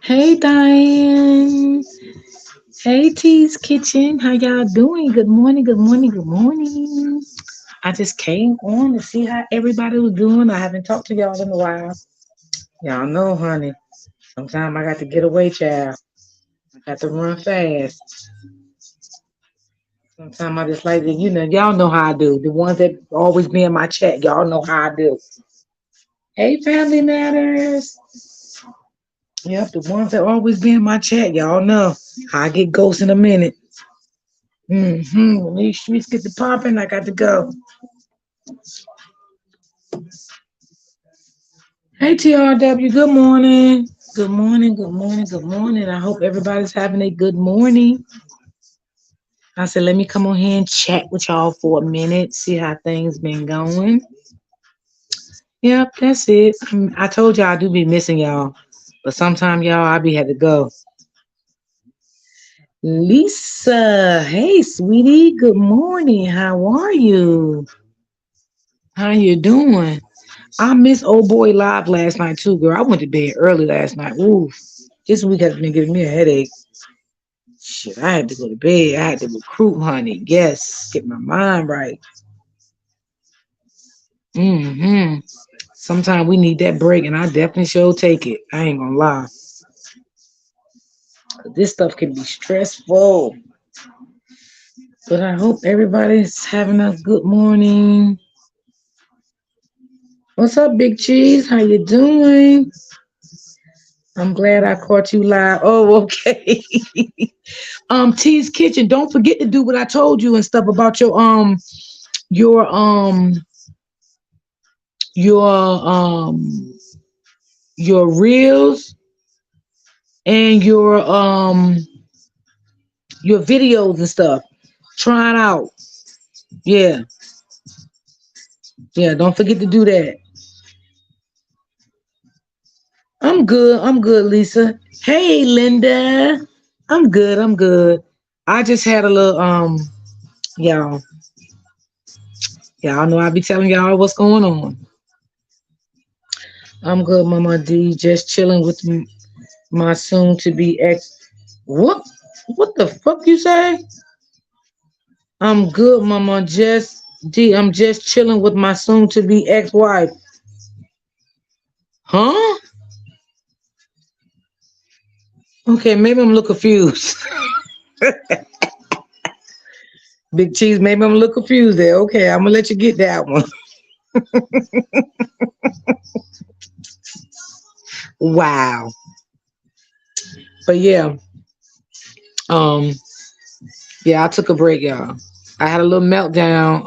Hey Diane. Hey T's Kitchen. How y'all doing? Good morning, good morning, good morning. I just came on to see how everybody was doing. I haven't talked to y'all in a while. Y'all know, honey. Sometimes I got to get away, child. I got to run fast. Sometimes I just like to, y'all know how I do. The ones that always be in my chat, y'all know how I do. Hey, Family Matters. Yep, the ones that always be in my chat, y'all know how I get ghosts in a minute. When these streets get to popping, I got to go. Hey, TRW, good morning. Good morning, good morning, good morning. I hope everybody's having a good morning. I said, let me come on here and chat with y'all for a minute, see how things been going. Yep, that's it. I told y'all I do be missing y'all, but sometimes y'all I be had to go. Lisa, hey sweetie, good morning. How are you? How you doing? I miss old boy live last night too, girl. I went to bed early last night. Ooh, this week has been giving me a headache. Shit, I had to go to bed. I had to recruit, honey. Yes, get my mind right. hmm Sometimes we need that break, and I definitely sure take it. I ain't gonna lie. This stuff can be stressful, but I hope everybody's having a good morning. What's up, Big Cheese? How you doing? I'm glad I caught you live. Oh, okay. T's Kitchen. Don't forget to do what I told you and stuff about your your your reels and your videos and stuff. Try it out. Yeah, yeah. Don't forget to do that. I'm good. I'm good, Lisa. Hey, Linda. I'm good. I'm good. I just had a little y'all. Y'all know I be telling y'all what's going on. I'm good, Mama D. Just chilling with my soon to be ex. What? What the fuck you say? I'm good, Mama. Just D. I'm just chilling with my soon to be ex-wife. Huh? Okay, maybe I'm a little confused. Big Cheese, maybe I'm a little confused there. Okay, I'm gonna let you get that one. Wow. But yeah, um, yeah, I took a break, y'all. I had a little meltdown.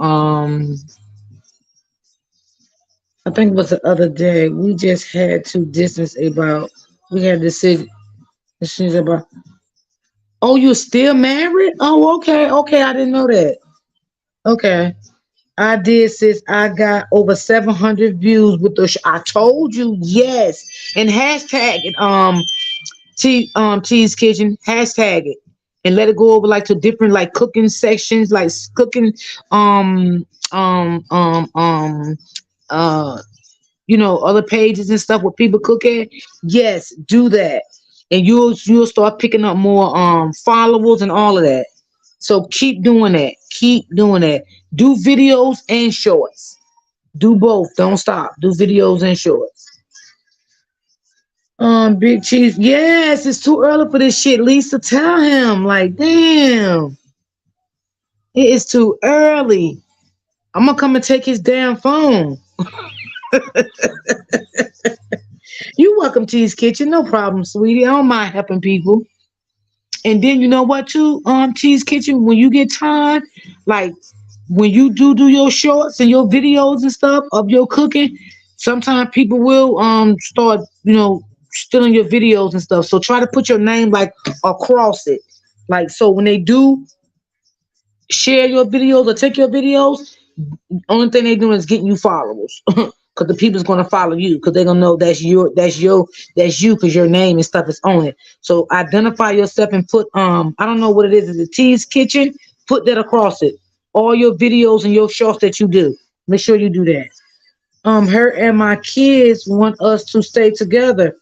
I think it was the other day. We just had to distance about. We had decisions about. Oh, you're still married? Oh, okay, okay. I didn't know that. Okay. I did, sis. I got over 700 views with the. I told you, yes. And hashtag it. T's Kitchen. Hashtag it and let it go over like to different like cooking sections, like cooking. Um. Um. Um. Um. Uh. Other pages and stuff where people cook at. Yes, do that, and you'll start picking up more followers and all of that. So keep doing that. Keep doing that. Do videos and shorts. Do both. Don't stop. Do videos and shorts. Big Cheese. Yes, it's too early for this shit. Lisa, tell him. Like, damn, it is too early. I'm gonna come and take his damn phone. You welcome to his kitchen, no problem, sweetie. I don't mind helping people. And then you know what too, Cheese Kitchen, when you get time, like when you do your shorts and your videos and stuff of your cooking, sometimes people will start, stealing your videos and stuff. So try to put your name like across it. Like so when they do share your videos or take your videos, only thing they doing is getting you followers. Cause the people's gonna follow you because they're gonna know that's you because your name and stuff is on it. So identify yourself and put I don't know what it is the T's Kitchen, put that across it. All your videos and your shorts that you do. Make sure you do that. Her and my kids want us to stay together.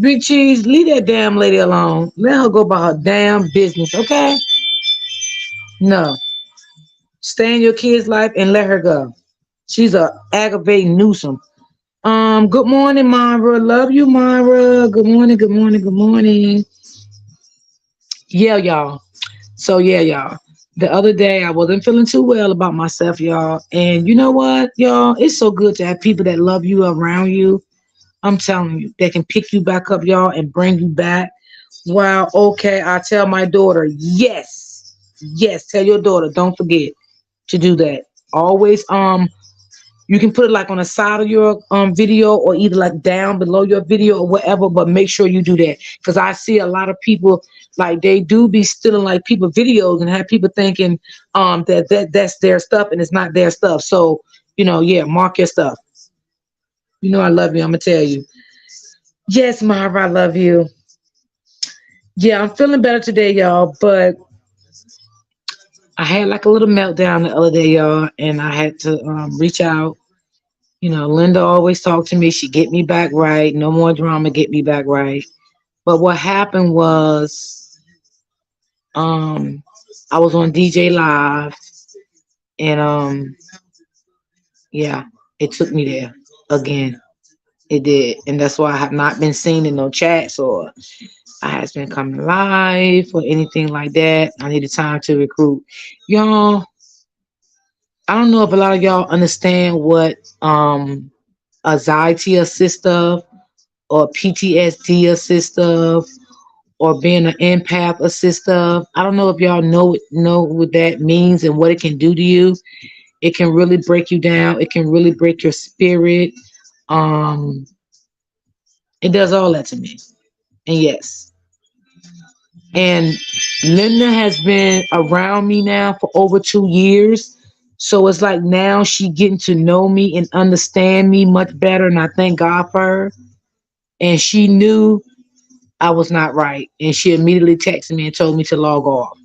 Big Cheese, leave that damn lady alone. Let her go about her damn business, okay? No. Stay in your kid's life and let her go. She's a aggravating nuisance. Good morning, Myra. Love you, Myra. Good morning, good morning, good morning. Yeah, y'all. So yeah, y'all. The other day I wasn't feeling too well about myself, y'all. And you know what, y'all? It's so good to have people that love you around you. I'm telling you, they can pick you back up, y'all, and bring you back. Wow, okay. I tell my daughter, yes. Yes, tell your daughter, don't forget to do that. Always you can put it like on the side of your video or either like down below your video or whatever, but make sure you do that. Because I see a lot of people like they do be stealing like people videos and have people thinking that's their stuff and it's not their stuff. So, yeah, mark your stuff. You know I love you, I'm gonna tell you. Yes, Myra, I love you. Yeah, I'm feeling better today, y'all, but I had like a little meltdown the other day, y'all, and I had to reach out. Linda always talked to me. She get me back right. No more drama. Get me back right. But what happened was, um, I was on DJ Live, and yeah, it took me there again. It did, and that's why I have not been seen in no chats or I has been coming live or anything like that. I needed time to recruit, y'all. I don't know if a lot of y'all understand what anxiety assists of or PTSD assist of or being an empath assist of. I don't know if y'all know what that means and what it can do to you. It can really break you down. It can really break your spirit. Um, it does all that to me. And yes. And Linda has been around me now for over 2 years. So it's like now she getting to know me and understand me much better. And I thank God for her. And she knew I was not right. And she immediately texted me and told me to log off.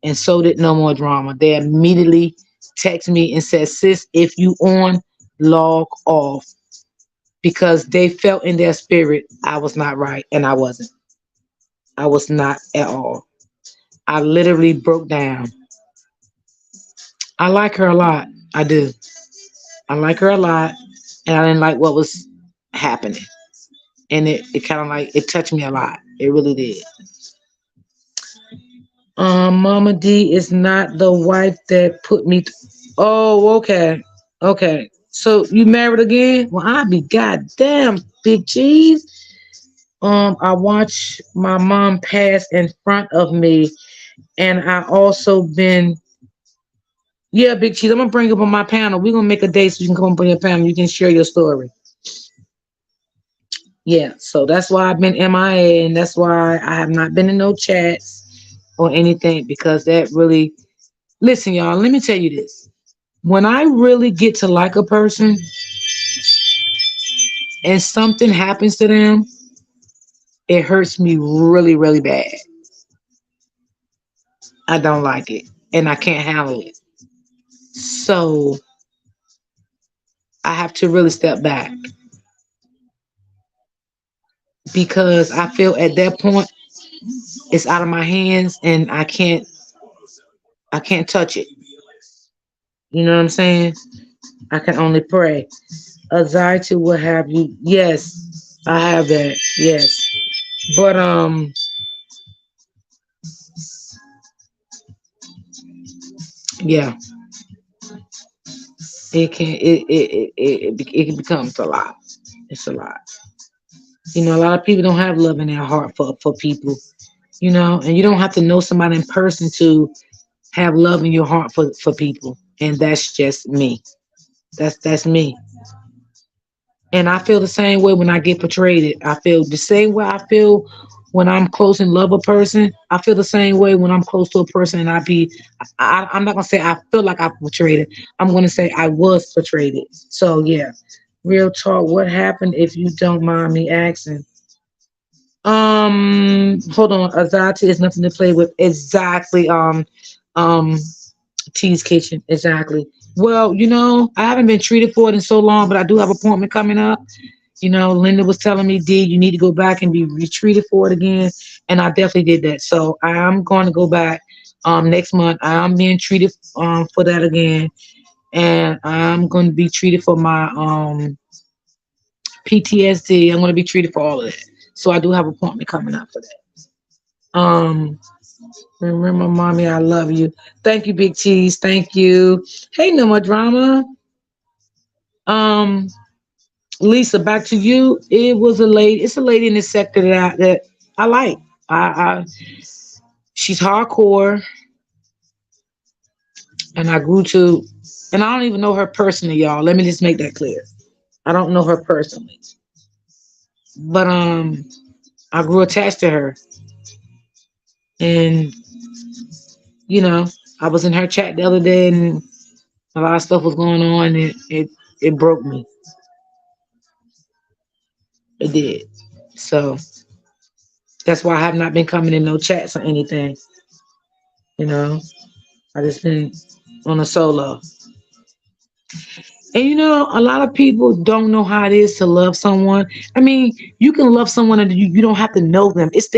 And so did No More Drama. They immediately texted me and said, sis, if you on, log off. Because they felt in their spirit I was not right. And I wasn't. I was not at all. I literally broke down. I like her a lot. I do. I like her a lot. And I didn't like what was happening. And it kind of like, it touched me a lot. It really did. Mama D is not the wife that put me. Oh, okay, okay. So you married again? Well, I be goddamn big cheese. I watched my mom pass in front of me, and I also been. Yeah, big cheese. I'm gonna bring you up on my panel. We're gonna make a date so you can come up on your panel. You can share your story. Yeah, so that's why I've been MIA, and that's why I have not been in no chats or anything because that really. Listen, y'all. Let me tell you this. When I really get to like a person and something happens to them, it hurts me really, really bad. I don't like it and I can't handle it. So I have to really step back because I feel at that point it's out of my hands and I can't touch it. You know what I'm saying? I can only pray. Anxiety will have you. Yes, I have that. Yes. But yeah, it becomes a lot. It's a lot. A lot of people don't have love in their heart for people. And you don't have to know somebody in person to have love in your heart for people. And that's just me. That's me. And I feel the same way when I get portrayed. I feel the same way I feel when I'm close and love a person. I feel the same way when I'm close to a person and I'm not gonna say I feel like I portrayed it. I'm gonna say I was portrayed it. So yeah. Real talk. What happened if you don't mind me asking? Hold on. Azati is nothing to play with. Exactly. Um, T's Kitchen. Exactly. Well, I haven't been treated for it in so long, but I do have an appointment coming up. Linda was telling me, D, you need to go back and be retreated for it again. And I definitely did that. So I am going to go back next month. I am being treated for that again. And I'm going to be treated for my PTSD. I'm going to be treated for all of that. So I do have an appointment coming up for that. Remember, mommy, I love you. Thank you, Big Cheese. Thank you. Hey, no more drama. Um, Lisa, back to you. It was a lady. It's a lady in this sector that I like. I she's hardcore, and I grew to, and I don't even know her personally, y'all. Let me just make that clear. I don't know her personally, but I grew attached to her, and you know, I was in her chat the other day, and a lot of stuff was going on, and it broke me. It did. So that's why I have not been coming in no chats or anything. You know, I just been on a solo. And a lot of people don't know how it is to love someone. I mean, you can love someone and you don't have to know them. It's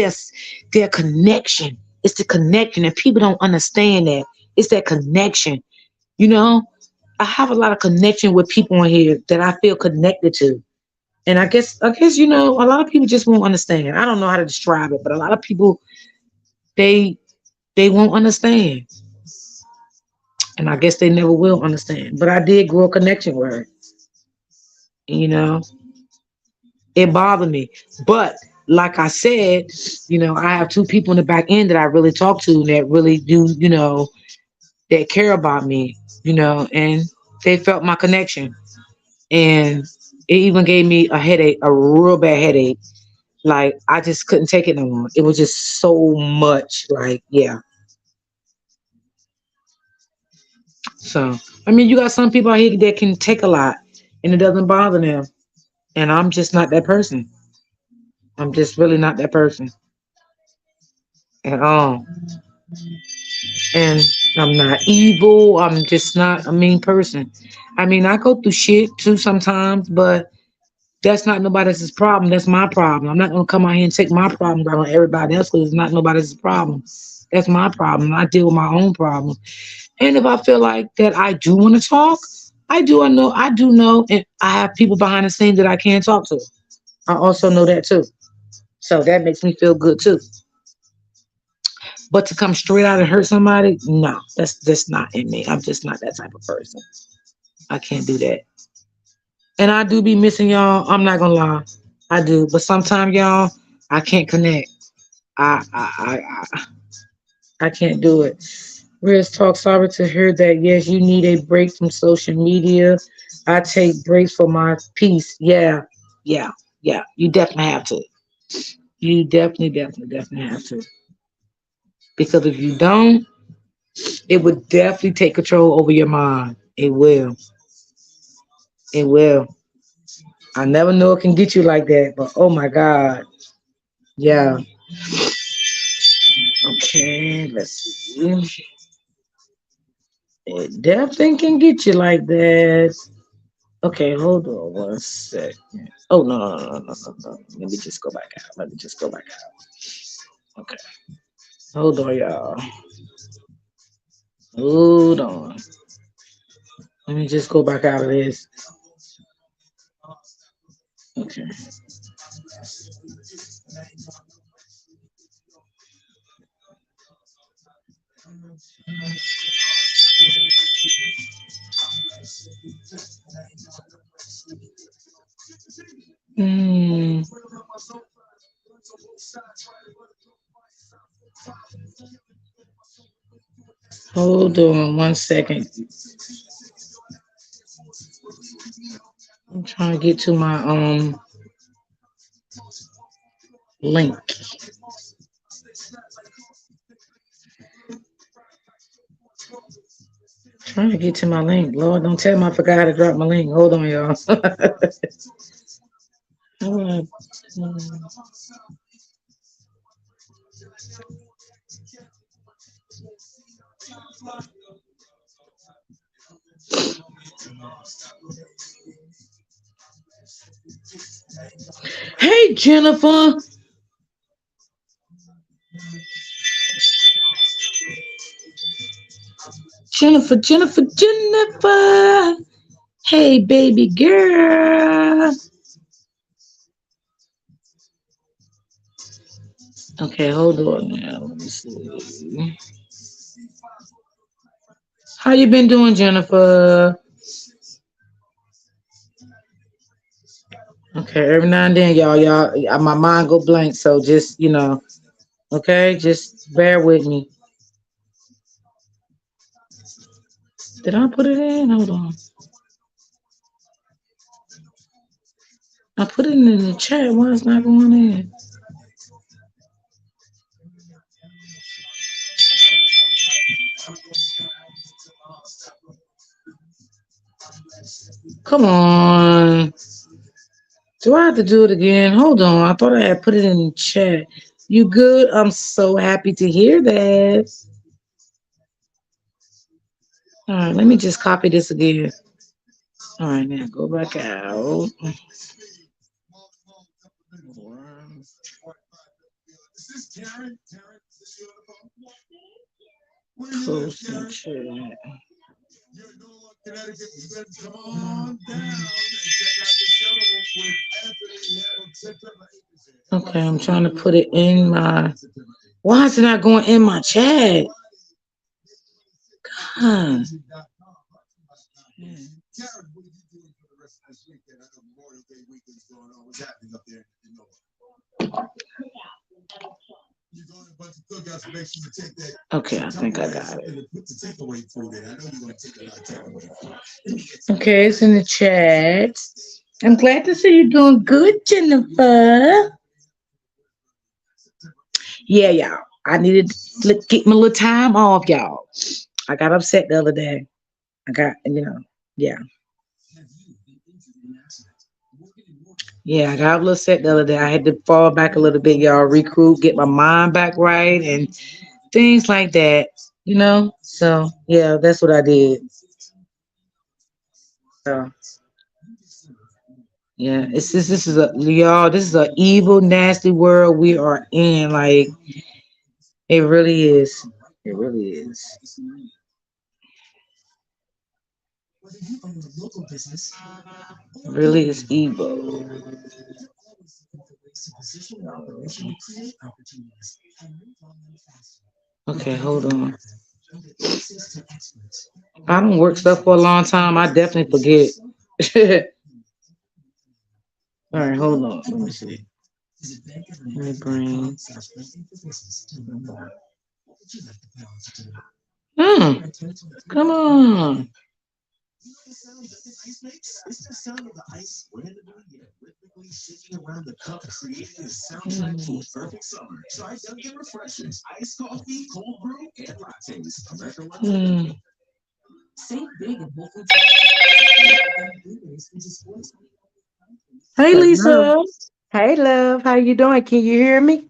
their connection. It's the connection, and people don't understand that. It's that connection. You know, I have a lot of connection with people on here that I feel connected to. And I guess a lot of people just won't understand. I don't know how to describe it, but a lot of people they they won't understand. And I guess they never will understand. But I did grow a connection with her. You know, it bothered me. But like I said, I have two people in the back end that I really talk to that really do, that care about me, and they felt my connection. And it even gave me a headache, a real bad headache. Like I just couldn't take it no more. It was just so much. Like, yeah. So I mean, you got some people out here that can take a lot and it doesn't bother them. And I'm just not that person. I'm just really not that person at all. And I'm not evil. I'm just not a mean person. I mean, I go through shit too sometimes, but that's not nobody else's problem. That's my problem. I'm not gonna come out here and take my problem out on everybody else because it's not nobody else's problem. That's my problem. I deal with my own problem. And if I feel like that I do want to talk, I do know, and I have people behind the scenes that I can talk to. I also know that too. So that makes me feel good too. But to come straight out and hurt somebody, no, that's just not in me. I'm just not that type of person. I can't do that. And I do be missing y'all. I'm not gonna lie, I do. But sometimes y'all, I can't connect. I can't do it. Riz talk. Sorry to hear that. Yes, you need a break from social media. I take breaks for my peace. Yeah, yeah, yeah. You definitely have to. You definitely have to. Because if you don't, it would definitely take control over your mind. It will. It will. I never know it can get you like that, but oh my God. Yeah. Okay, let's see. It definitely can get you like that. Okay, hold on one second. Oh no. Let me just go back out. Let me just go back out. Okay. Hold on, y'all. Hold on. Let me just go back out of this. Okay. Hmm. Hold on one second. I'm trying to get to my link. Trying to get to my link. Lord, don't tell me I forgot how to drop my link. Hold on, y'all. Hey, Jennifer. Jennifer, Jennifer, Jennifer. Hey, baby girl. Okay, hold on now. Let me see. How you been doing, Jennifer? Okay, every now and then, my mind go blank. So just, okay, just bear with me. Did I put it in? Hold on. I put it in the chat. Why it's not going in? Come on. Do I have to do it again? Hold on. I thought I had put it in the chat. You good? I'm so happy to hear that. All right, let me just copy this again. All right, now go back out. Post and chat. Okay, I'm trying to put it in my. Why is it not going in my chat? Huh. Okay, I think I got it. Okay, it's in the chat. I'm glad to see you doing good, Jennifer. Yeah, y'all. I needed to get my little time off, y'all. I got upset the other day. Yeah. Yeah, I got a little upset the other day. I had to fall back a little bit, y'all, recruit, get my mind back right, and things like that. So, yeah, that's what I did. So, yeah, this is a y'all. This is a evil, nasty world we are in. Like it really is. It really is. It really is evil. Okay, hold on. I don't work stuff for a long time. I definitely forget. All right, hold on. Let me see. My brain. Hmm. Come on. Hmm. Hey, Hello. Lisa. Hey, love. How you doing? Can you hear me?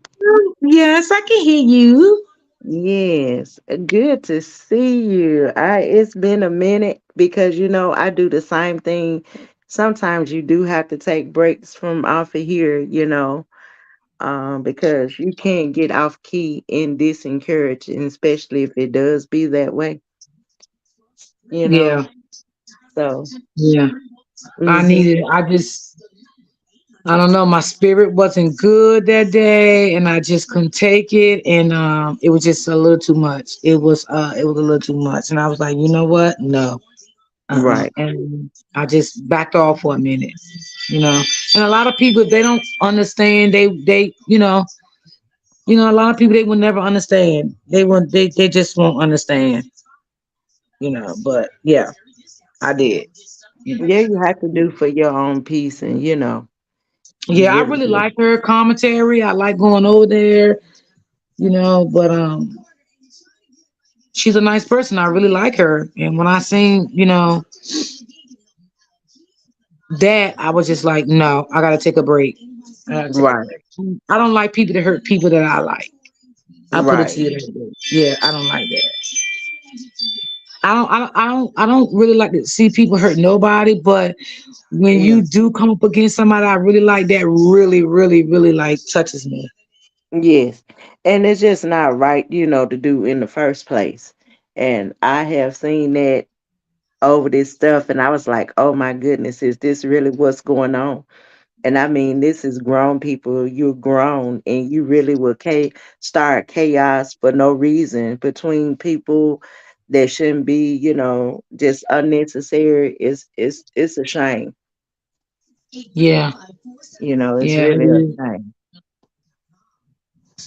Yes, I can hear you. Yes. Good to see you. It's been a minute because I do the same thing. Sometimes you do have to take breaks from off of here, because you can't get off key and disencourage, and especially if it does be that way, you know. Yeah, So, yeah. I hmm needed. I don't know. My spirit wasn't good that day, and I just couldn't take it, and it was just a little too much. It was a little too much, and I was like, you know what? No, right, and I just backed off for a minute, you know. And a lot of people, if they don't understand, a lot of people they will never understand. They just won't understand, But yeah, I did. You know. yeah, you have to do for your own peace, and you Yeah, I really really do. like her commentary. I like going over there. But she's a nice person. I really like her. And when I seen that, I was just like, no, I gotta take a break. I gotta take a Right, break. I don't like people that hurt people that I like. I put it to right. you that way. Yeah, I don't like that. I don't really like to see people hurt nobody, but when Yeah. you do come up against somebody I really like, that really, really, really like touches me. Yes. And it's just not right, to do in the first place. And I have seen that over this stuff, and I was like, oh my goodness, is this really what's going on? And I mean, this is grown people. You're grown, and you really will start chaos for no reason between people that shouldn't be, just unnecessary. It's a shame. Yeah, It's yeah, it really a is. shame.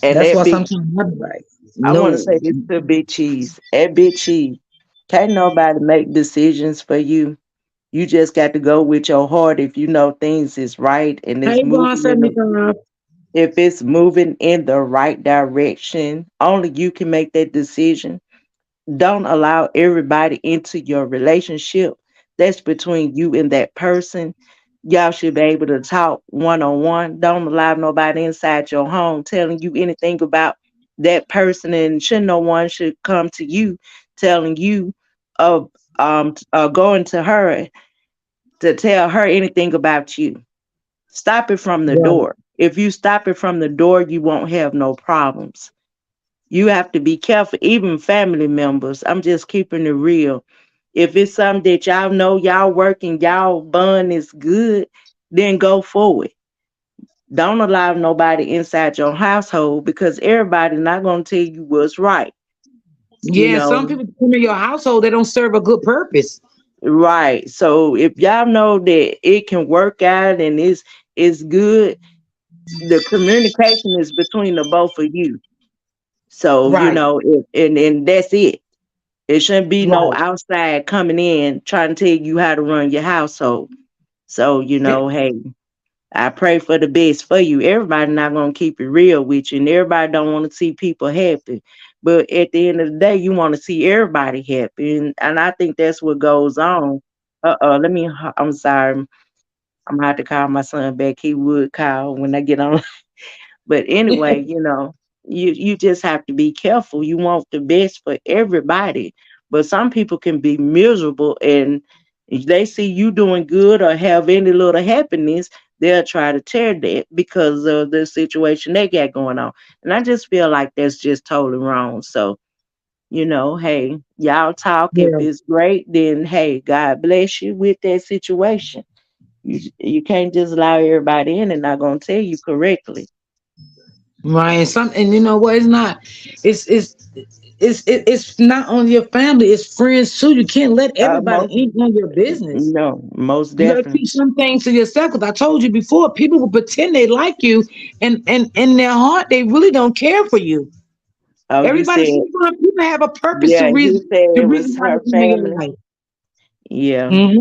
And That's that why big, sometimes I be like, I want to no. say this to Big Cheese. At Big Cheese, can't nobody make decisions for you. You just got to go with your heart if you know things is right and it's Hey, Bond moving in the 75. if it's moving in the right direction. Only you can make that decision. Don't allow everybody into your relationship. That's between you and that person. Y'all should be able to talk one on one. Don't allow nobody inside your home telling you anything about that person, and should no one should come to you telling you of going to her to tell her anything about you. Stop it from the Right. door. If you stop it from the door, you won't have no problems. You have to be careful, even family members. I'm just keeping it real. If it's something that y'all know y'all working, y'all bond is good, then go forward. Don't allow nobody inside your household because everybody's not going to tell you what's right. You Yeah, some know, people come in your household, they don't serve a good purpose. right. So if y'all know that it can work out and it's good, the communication is between the both of you. So, Right, and that's it. It shouldn't be no right. outside coming in trying to tell you how to run your household. So, hey, I pray for the best for you. Everybody not gonna keep it real with you, and everybody don't want to see people happy. But at the end of the day, you want to see everybody happy, and I think that's what goes on. I'm sorry. I'm gonna have to call my son back. He would call when I get on. But anyway, you just have to be careful. You want the best for everybody. But some people can be miserable, and if they see you doing good or have any little happiness, they'll try to tear that because of the situation they got going on. And I just feel like that's just totally wrong. So, hey, y'all talk. If Yeah, it's great, then hey, God bless you with that situation. You can't just allow everybody in and not gonna tell you correctly. right. And you know what? It's not. It's not only your family. It's friends too. You can't let everybody Most in on your business. No, most You gotta definitely. keep some things to yourself. Because I told you before, people will pretend they like you, and in their heart, they really don't care for you. Oh, you Everybody, said, sometimes people have a purpose yeah, he said the it was reason why they her come in your family. life. Yeah, Hmm.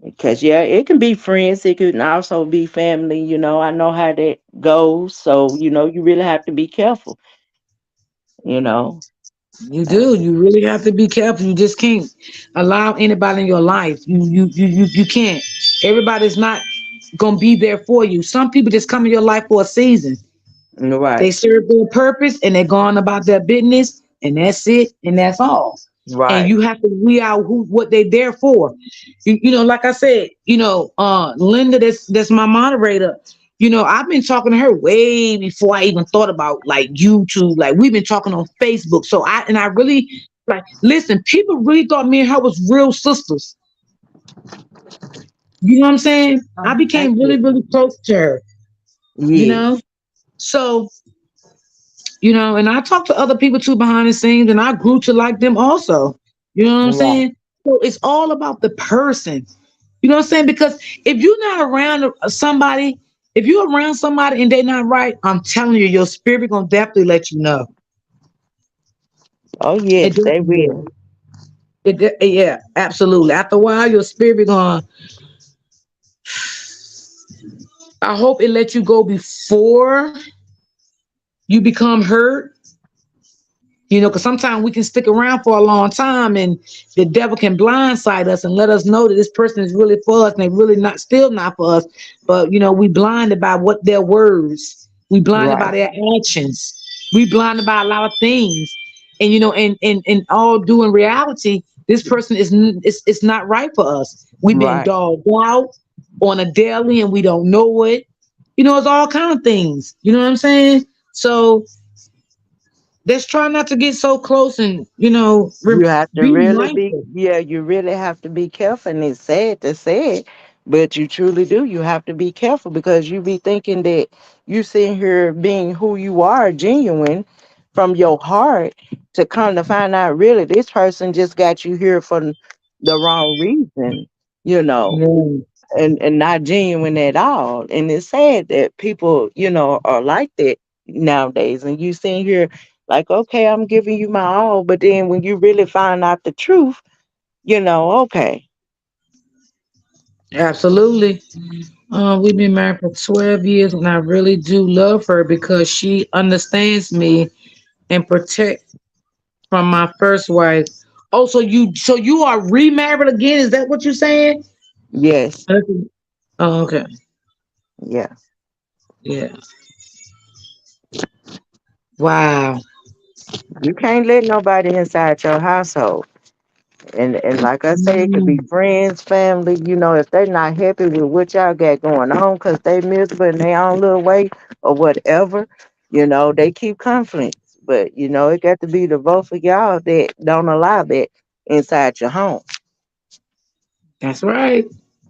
because yeah, it can be friends. It can also be family. I know how that goes. So you really have to be careful. You know, You Uh, do. You really have to be careful. You just can't allow anybody in your life. You can't. Everybody's not gonna be there for you. Some people just come in your life for a season. They right, serve their purpose and they're going about their business, and that's it, and that's all. And right, you have to weed out what they're there for. Like I said, Linda, that's my moderator. I've been talking to her way before I even thought about like YouTube. Like we've been talking on Facebook. So I really like listen, people really thought me and her was real sisters. You know what I'm saying? I I became really, get really close to her, you know? yes, So and I talked to other people too behind the scenes, and I grew to like them also. You know what I'm right. saying? So it's all about the person. You know what I'm saying? Because if you're not around somebody, if you're around somebody and they're not right, I'm telling you, your spirit gonna definitely let you know. Oh It yes, they definitely will. will. Yeah, absolutely. After a while, your spirit gonna. I hope it let you go before you become hurt. Because sometimes we can stick around for a long time and the devil can blindside us and let us know that this person is really for us and they really not still not for us. But we blinded by what their words. We blinded by Right. their actions. We blinded by a lot of things. And and all due in reality, this person it's not right for us. We've been Right. dogged out on a daily and we don't know it. It's all kind of things. You know what I'm saying? So let's try not to get so close and You have to be really be, mindful. yeah, you really have to be careful. And it's sad to say it, but you truly do. You have to be careful because you be thinking that you sitting here being who you are, genuine from your heart, to come to find out really this person just got you here for the wrong reason, you know, Yeah, and not genuine at all. And it's sad that people, are like that nowadays. And you sitting here like, okay, I'm giving you my all, but then when you really find out the truth, okay. absolutely. We've been married for 12 years, and I really do love her because she understands me and protect from my first wife. Oh, so you are remarried again? Is that what you're saying? Yes. Oh, okay. Yeah. Yeah. Wow. You can't let nobody inside your household. And like I say, it could be Mm, friends, family, if they're not happy with what y'all got going on because they miserable in their own little way or whatever, they keep conflicts. But, it got to be the both of y'all that don't allow that inside your home. that's right.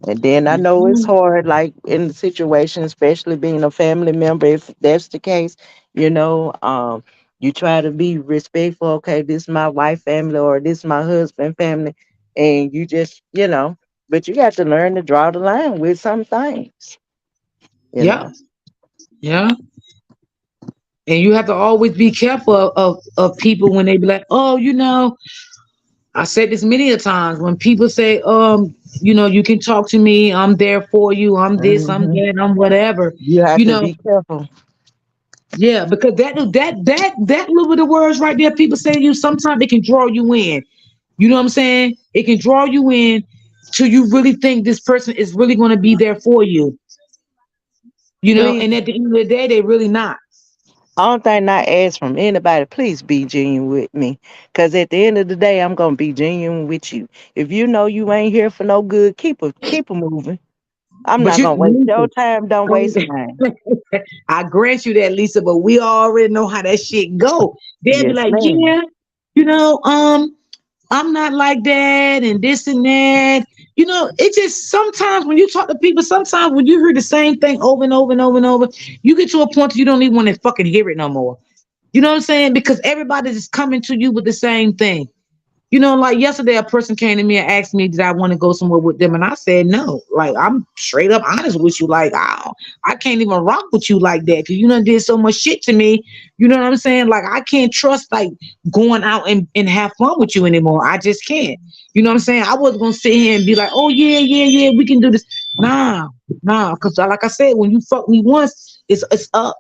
And then I know it's Mhm. hard, like in the situation, especially being a family member, if that's the case, you try to be respectful. Okay, this is my wife family or this is my husband family. And you just, but you got to learn to draw the line with some things, you Yeah. know. Yeah. And you have to always be careful of people when they be like, oh, I said this many a times when people say, you can talk to me, I'm there for you, I'm this, I'm Hmm. that, I'm whatever. You have You to know, be careful. yeah, because that little bit of words right there, people say to you, sometimes it can draw you in. You know what I'm saying? It can draw you in till you really think this person is really going to be there for you. Please, And at the end of the day, they really not. I don't think not ask from anybody, please be genuine with me. Cause at the end of the day, I'm gonna be genuine with you. If you know you ain't here for no good, keep a moving. I'm But not you gonna waste your listen, time. Don't waste mine. I grant you that, Lisa, but we already know how that shit go. They'll be Yes, like, ma'am. yeah, you know, um, I'm not like that and this and that. It just sometimes when you talk to people, sometimes when you hear the same thing over and over and over and over, you get to a point that you don't even want to fucking hear it no more. You know what I'm saying? Because everybody's just coming to you with the same thing. Like yesterday, a person came to me and asked me, did I want to go somewhere with them? And I said no. Like, I'm straight up honest with you. Like, I can't even rock with you like that because you done did so much shit to me. You know what I'm saying? Like, I can't trust, like, going out and have fun with you anymore. I just can't. You know what I'm saying? I wasn't going to sit here and be like, oh, yeah, yeah, yeah, we can do this. Nah, nah. Because, like I said, when you fuck me once, it's up.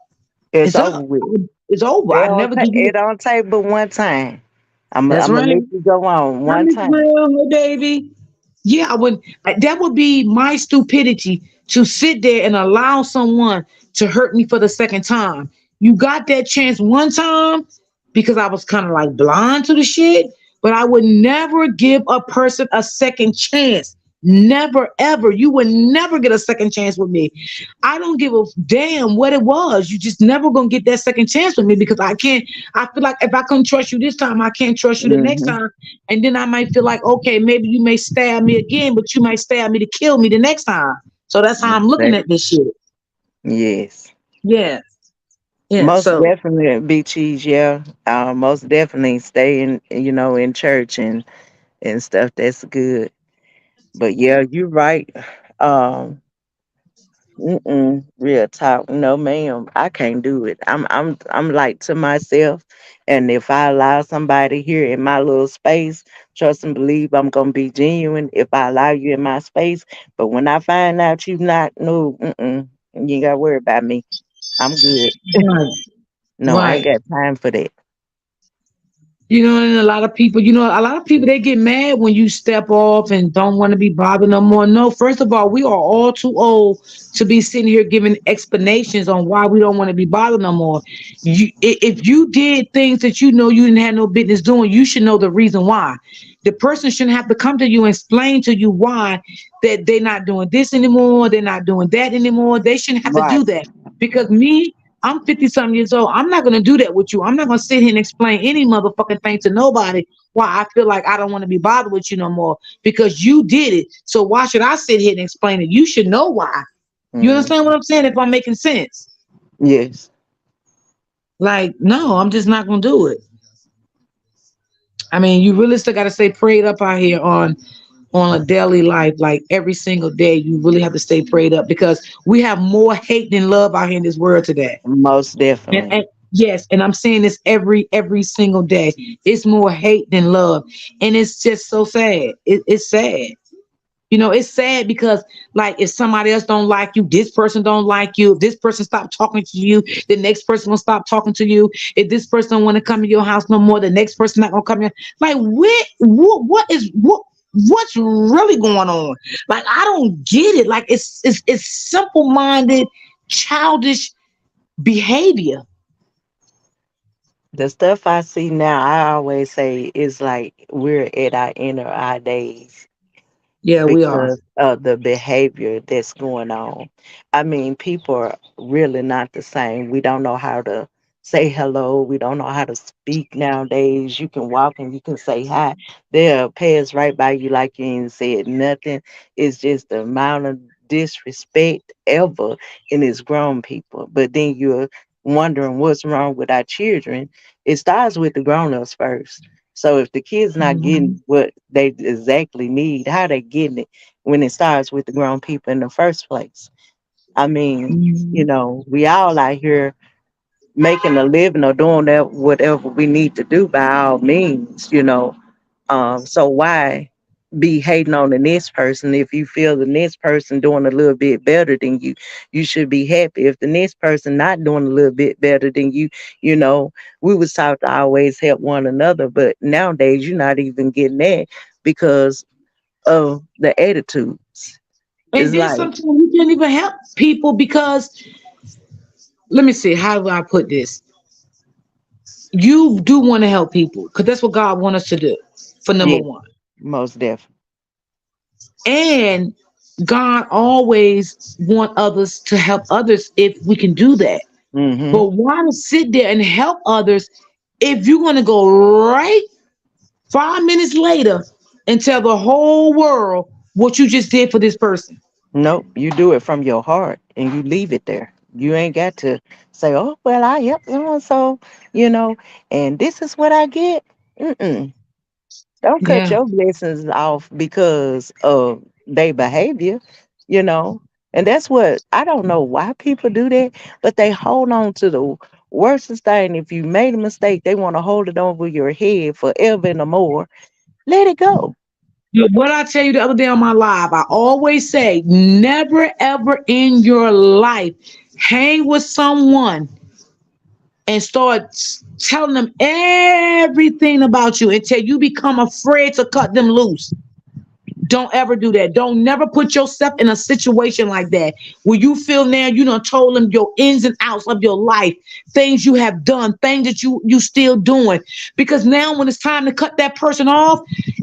It's It's over up. with. It's over. I never give It you. don't take but one time. I'm That's gonna right. let you go on I'm one Miss time. Brown, hey, baby. Yeah, I would. That would be my stupidity to sit there and allow someone to hurt me for the second time. You got that chance one time because I was kind of like blind to the shit, but I would never give a person a second chance. Never, ever. You would never get a second chance with me. I don't give a damn what it was. You just never gonna get that second chance with me because I can't. I feel like if I couldn't trust you this time, I can't trust you the next Hmm. time. And then I might feel like, okay, maybe you may stab me again, but you might stab me to kill me the next time. So that's how I'm looking at this shit. Yes. Yeah, yeah. Most So definitely, Big Cheese. Yeah. Most definitely stay in church and stuff. That's good. But yeah, you're right. Um, real talk. No, ma'am. I can't do it. I'm like to myself, and if I allow somebody here in my little space, trust and believe I'm gonna be genuine. If I allow you in my space, but when I find out you not, no, you ain't gotta worry about me. I'm good. right, No, I ain't right. got time for that. And a lot of people, they get mad when you step off and don't want to be bothered no more. No, first of all, we are all too old to be sitting here giving explanations on why we don't want to be bothered no more. If you did things that you know you didn't have no business doing, you should know the reason why. The person shouldn't have to come to you and explain to you why that they're not doing this anymore, they're not doing that anymore. They shouldn't have to Right. do that because me, I'm 50 something years old. I'm not going to do that with you. I'm not going to sit here and explain any motherfucking thing to nobody why I feel like I don't want to be bothered with you no more because you did it. So why should I sit here and explain it? You should know why. You Mm. understand what I'm saying? If I'm making sense. Yes. Like, no, I'm just not going to do it. I mean, you really still got to stay prayed up out here on a daily life, like every single day. You really have to stay prayed up because we have more hate than love out here in this world today. Most And, definitely. and yes, and I'm saying this every single day. It's more hate than love, and it's just so sad. It's sad. It's sad because like if somebody else don't like you, this person don't like you. If this person stop talking to you, the next person will stop talking to you. If this person don't want to come to your house no more, the next person not gonna come in. Like what's really going on? Like I don't get it. Like it's simple minded, childish behavior. The stuff I see now, I always say is like we're at our end of our days Yeah, we are. because of the behavior that's going on. I mean, people are really not the same. We don't know how to say hello. We don't know how to speak nowadays. You can walk and you can say hi. They'll pass right by you like you ain't said nothing. It's just the amount of disrespect ever in it's grown people. But then you're wondering what's wrong with our children. It starts with the grown-ups first. So if the kids not Mhm. getting what they exactly need, how they getting it when it starts with the grown people in the first place? I mean, Mhm. we all out here making a living or doing that whatever we need to do by all means. So why be hating on the next person if you feel the next person doing a little bit better than you? You should be happy. If the next person not doing a little bit better than you know, we was taught to always help one another, but nowadays you're not even getting that because of the attitudes. And It's then like, sometimes you can't even help people because let me see, how do I put this? You do want to help people because that's what God wants us to do, for number yeah, one. most definitely. And God always want others to help others if we can do that. Hmm. But why to sit there and help others if you're going to go right 5 minutes later and tell the whole world what you just did for this person? Nope, you do it from your heart and you leave it there. You ain't got to say, "Oh, well, I yep, so you know, and this is what I get." Mm-mm. Don't cut Yeah. your blessings off because of their behavior, you know. And that's what I don't know why people do that, but they hold on to the worstest thing. If you made a mistake, they want to hold it over your head forever and more. Let it go. What I tell you the other day on my live, I always say, never ever in your life hang with someone and start telling them everything about you until you become afraid to cut them loose. Don't ever do that. Don't never put yourself in a situation like that where you feel now you done told them your ins and outs of your life, things you have done, things that you still doing. Because now when it's time to cut that person off,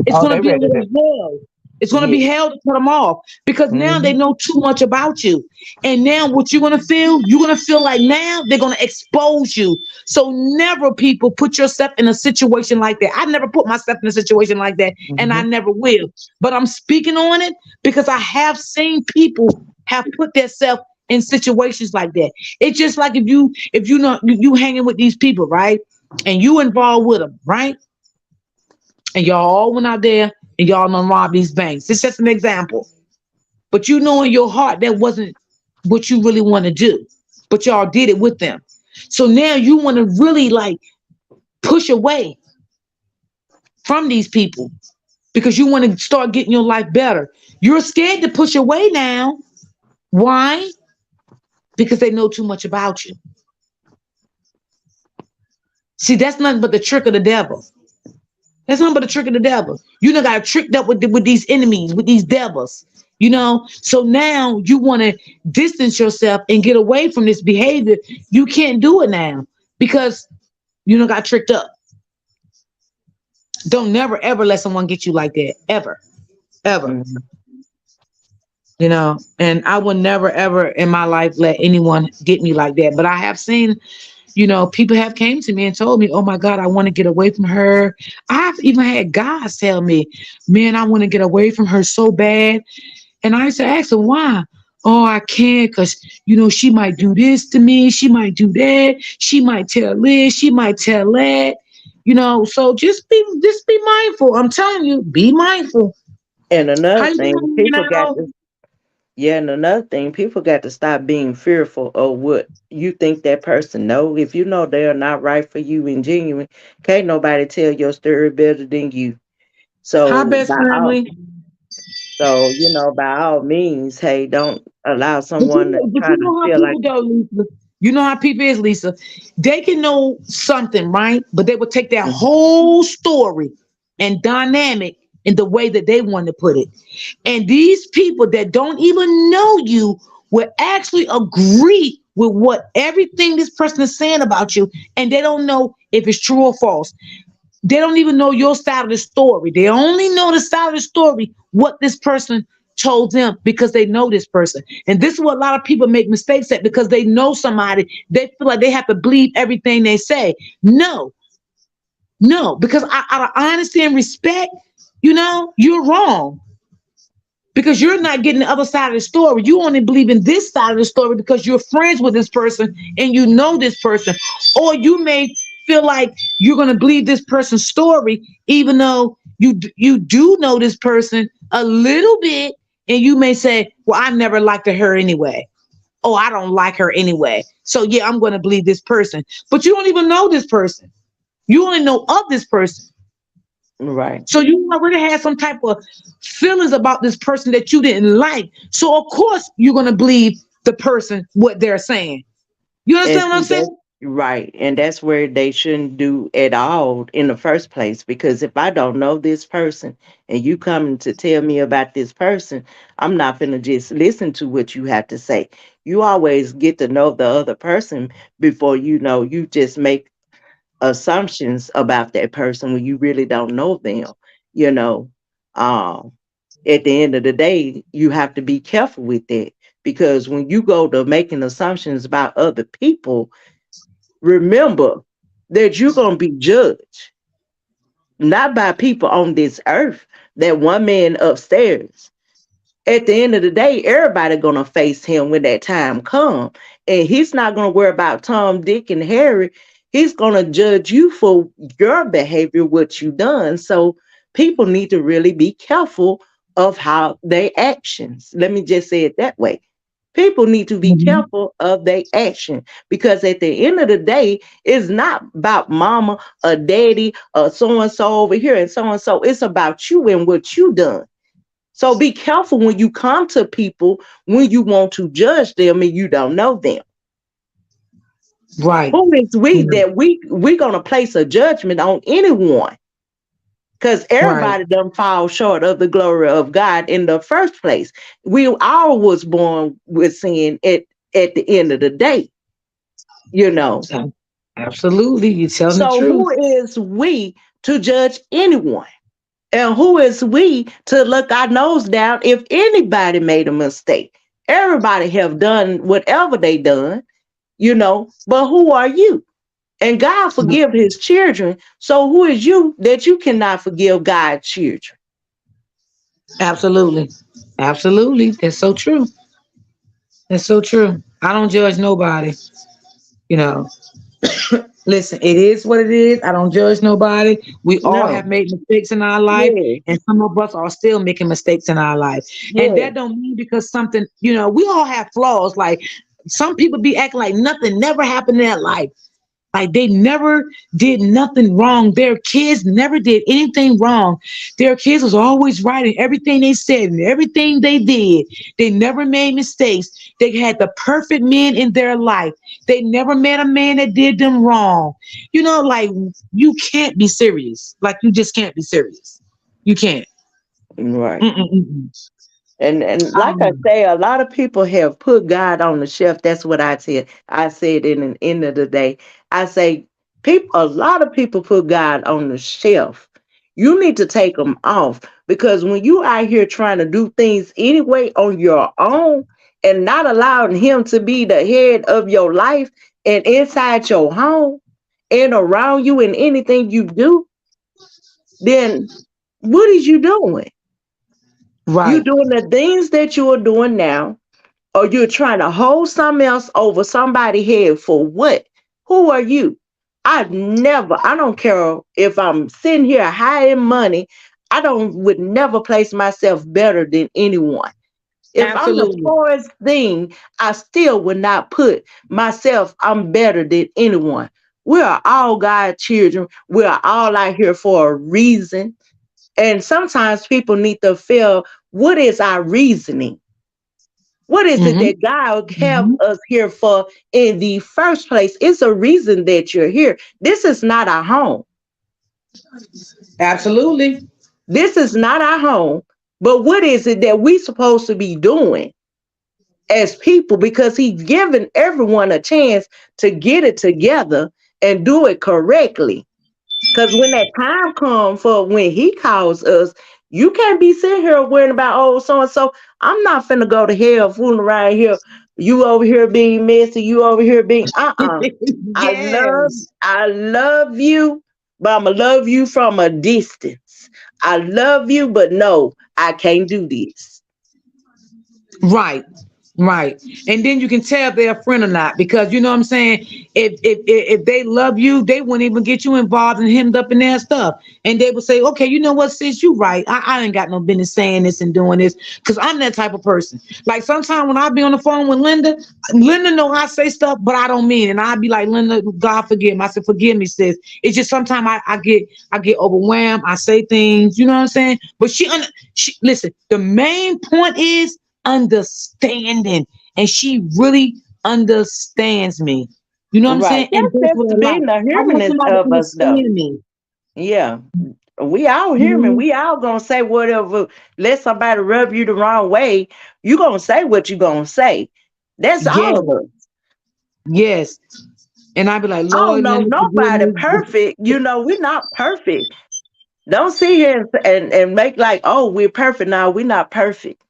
it's Oh, gonna they be a ready little to. hell. It's gonna be Yeah. hell to cut them off because now they Hmm. know too much about you. And now what you're gonna feel, you're gonna feel like now they're gonna expose you. So never people put yourself in a situation like that. I never put myself in a situation like that, and I Hmm. never will. But I'm speaking on it because I have seen people have put themselves in situations like that. It's just like if you know you hanging with these people, right? And you involved with them, right? And y'all all went out there and y'all done robbed these banks. It's just an example. But you know in your heart that wasn't what you really want to do. But y'all did it with them. So now you want to really like push away from these people because you want to start getting your life better. You're scared to push away now. Why? Because they know too much about you. See, that's nothing but the trick of the devil. That's nothing but a trick of the devil. You done got tricked up with these enemies, with these devils. You know, so now you want to distance yourself and get away from this behavior. You can't do it now because you done got tricked up. Don't never ever let someone get you like that. Ever. Ever. Mhm. You know, and I would never ever in my life let anyone get me like that. But I have seen, you know, people have came to me and told me, oh my God, I want to get away from her. I've even had guys tell me, man, I want to get away from her so bad. And I used to ask them why. Oh, I can't because, you know, she might do this to me. She might do that. She might tell this. She might tell that. You know, so just be mindful. I'm telling you, be mindful. And How another you thing, doing people got now? to yeah, and another thing, people got to stop being fearful of what you think that person know. If you know they are not right for you and genuine, can't nobody tell your story better than you. Hi, So best family. by all means, hey, don't allow But someone to but try you to know how feel like people go, Lisa. You know how people is, Lisa. They can know something, right? But they would take that Mhm. whole story and dynamic in the way that they want to put it. And these people that don't even know you will actually agree with what everything this person is saying about you, and they don't know if it's true or false. They don't even know your side of the story. They only know the side of the story, what this person told them because they know this person. And this is what a lot of people make mistakes at because they know somebody. They feel like they have to believe everything they say. No, no, because out of honesty and respect, you know, you're wrong because you're not getting the other side of the story. You only believe in this side of the story because you're friends with this person and you know this person. Or you may feel like you're going to believe this person's story, even though you do know this person a little bit, and you may say, "Well, I never liked her anyway." Oh, I don't like her anyway. So yeah, I'm going to believe this person. But you don't even know this person. You only know of this person. right. So you already had some type of feelings about this person that you didn't like. So of course you're gonna believe the person what they're saying. You And understand what I'm see that's saying? right. And that's where they shouldn't do at all in the first place. Because if I don't know this person and you coming to tell me about this person, I'm not gonna just listen to what you have to say. You always get to know the other person before you just make assumptions about that person when you really don't know them, you know. Um, at the end of the day, you have to be careful with that because when you go to making assumptions about other people, remember that you're going to be judged not by people on this earth, that one man upstairs. At the end of the day, everybody gonna face him when that time come, and he's not gonna worry about Tom, Dick, and Harry. He's gonna judge you for your behavior, what you done. So people need to really be careful of how they actions. Let me just say it that way. People need to be Mhm. careful of their action because at the end of the day, it's not about mama or daddy or so and so over here and so and so. It's about you and what you done. So be careful when you come to people when you want to judge them and you don't know them. Right. Who is we Mhm. that we gonna place a judgment on anyone? Because Right. everybody done fall short of the glory of God in the first place. We all was born with sin at the end of the day, you know. So, absolutely. You're telling the So truth. who is we to judge anyone? And who is we to look our nose down if anybody made a mistake? Everybody have done whatever they done, but who are you? And God forgive his children. So who is you that you cannot forgive God's children? Absolutely. Absolutely. That's so true. That's so true. I don't judge nobody. You know, listen, it is what it is. I don't judge nobody. We all No. have made mistakes in our life, Yeah. and some of us are still making mistakes in our life. And Yeah. that don't mean because something, you know, we all have flaws. Like some people be acting like nothing never happened in their life. Like they never did nothing wrong. Their kids never did anything wrong. Their kids was always right in everything they said and everything they did. They never made mistakes. They had the perfect men in their life. They never met a man that did them wrong. Like you can't be serious. Like you just can't be serious. You can't. Right. Mm-mm-mm. And like I say, a lot of people have put God on the shelf. That's what I said. I said in the end of the day, I say a lot of people put God on the shelf. You need to take them off because when you out here trying to do things anyway on your own and not allowing Him to be the head of your life and inside your home and around you in anything you do, then what is you doing? You Right. doing the things that you are doing now, or you're trying to hold something else over somebody's head for what? Who are you? I don't care if I'm sitting here high in money, would never place myself better than anyone. If I'm the Absolutely. poorest thing, I still would not put I'm better than anyone. We are all God's children. We are all out here for a reason. And sometimes people need to feel what is our reasoning? What is it Mm-hmm. that God have Mm-hmm. us here for in the first place? It's a reason that you're here. This is not our home. Absolutely. This is not our home. But what is it that we supposed to be doing as people? Because He's given everyone a chance to get it together and do it correctly. Because when that time comes for when He calls us, you can't be sitting here worrying about, oh, so and so. I'm not finna go to hell fooling around here. You over here being messy. You over here being Yes. I love you, but I'ma love you from a distance. I love you, but no, I can't do this. Right. Right. And then you can tell if they're a friend or not because you know what I'm saying? If they love you, they wouldn't even get you involved and hemmed up in their stuff. And they would say, okay, you know what, sis, you right. I ain't got no business saying this and doing this because I'm that type of person. Like sometimes when I be on the phone with Linda know I say stuff, but I don't mean it. And I be like, Linda, God forgive me. I said, forgive me, sis. It's just sometimes I get overwhelmed. I say things, you know what I'm saying? But she listen, the main point is understanding, and she really understands me. You know what I'm Right. saying? And that's That's what just I like. being the I want humanist somebody to of us though. understand me. Yeah. We all You human. know? We all gonna say whatever. Let somebody rub you the wrong way. You gonna say what you gonna say. That's all Yes, of us. yes. And I'd be like, I don't Lord, let know me forgive nobody me. perfect. We're not perfect. Don't sit here and make like, oh, we're perfect. Now we're not perfect.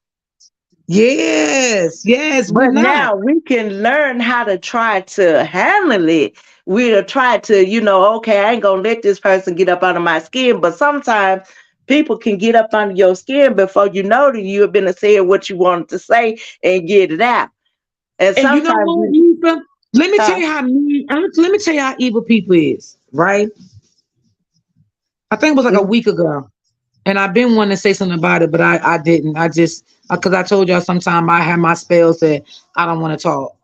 Yes, yes, we're But not. now we can learn how to try to handle it. We'll try to, okay, I ain't gonna let this person get up under my skin. But sometimes people can get up under your skin before you know that you have been saying what you wanted to say and get it out. And And you know sometimes what, Eva? Let me tell huh? you how mean, let me tell you how evil people is, right? I think it was like a Mm-hmm. week ago. And I've been wanting to say something about it, but I didn't. I just because I told y'all sometime I have my spells that I don't want to talk.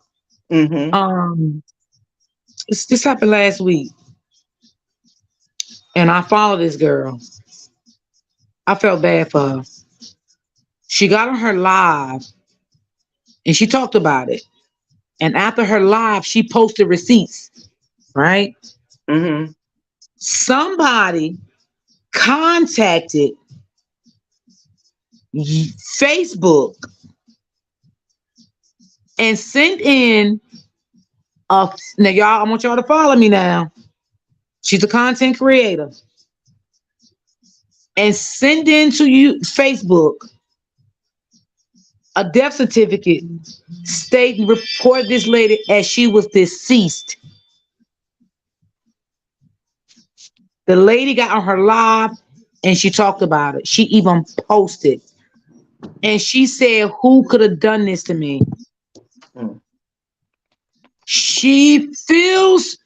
Mm-hmm. Um, this happened last week, and I followed this girl. I felt bad for her. She got on her live and she talked about it. And after her live, she posted receipts. Right? Mm-hmm. Somebody contacted Facebook and sent in a now y'all. I want y'all to follow me now. She's a content creator and send in to you Facebook a death certificate stating report this lady as she was deceased. The lady got on her live and she talked about it. She even posted and she said, "Who could have done this to me?" She feels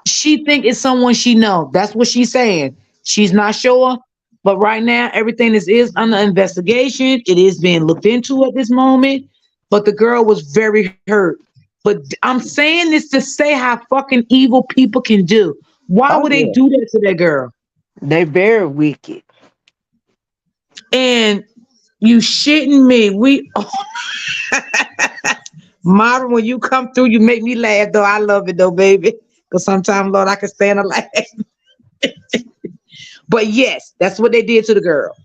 she think it's someone she know. That's what she's saying. She's not sure, but right now everything is under investigation. It is being looked into at this moment. But the girl was very hurt. But I'm saying this to say how fucking evil people can do. Why Oh would they yeah, do that to that girl? they very wicked. And you shitting me. Mara, when you come through, you make me laugh though. I love it though, baby. Because sometimes, Lord, I can stand a laugh. But yes, that's what they did to the girl.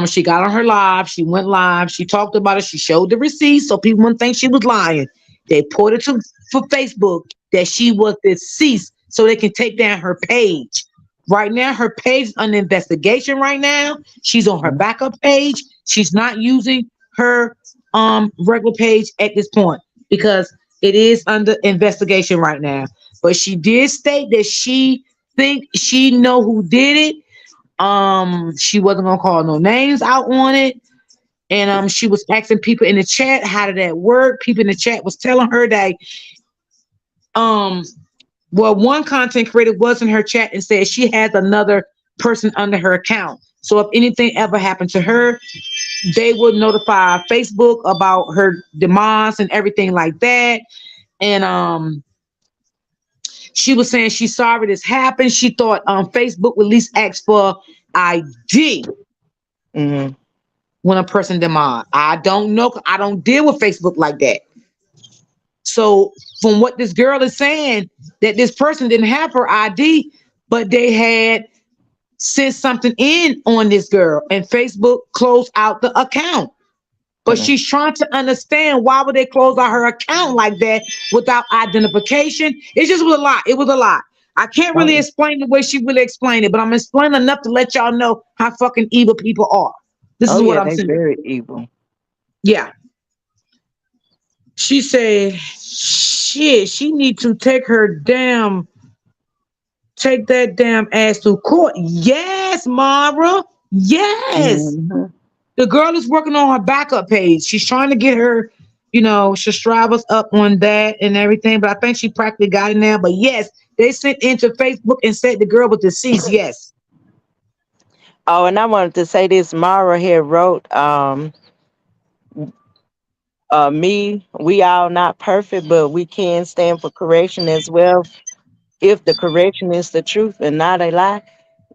She got on her live. She went live. She talked about it. She showed the receipts so people wouldn't think she was lying. They put it for Facebook that she was deceased so they can take down her page. Right now, her page is under investigation. Right now, she's on her Mhm. backup page. She's not using her regular page at this point because it is under investigation right now. But she did state that she think she know who did it. She wasn't gonna call no names out on it. And she was asking people in the chat how did that work. People in the chat was telling her that um well, one content creator was in her chat and said she has another person under her account. So if anything ever happened to her, they would notify Facebook about her demise and everything like that. And she was saying she's sorry this happened. She thought Facebook would at least ask for ID Mhm. when a person demise. I don't know. I don't deal with Facebook like that. So from what this girl is saying, that this person didn't have her ID, but they had sent something in on this girl, and Facebook closed out the account. But Mhm. she's trying to understand why would they close out her account like that without identification. It just was a lot. It was a lot. I can't really Oh, explain the way she really explained it, but I'm explaining enough to let y'all know how fucking evil people are. This oh is what yeah, I'm they saying. very evil. Yeah. She said, shit, she need to take that damn ass to court. Yes, Mara. Yes. Mhm. The girl is working on her backup page. She's trying to get her, subscribers up on that and everything. But I think she practically got it now. But yes, they sent into Facebook and said the girl was deceased. Yes. Oh, and I wanted to say this. Mara here wrote, me, we all not perfect, but we can stand for correction as well. If the correction is the truth and not a lie,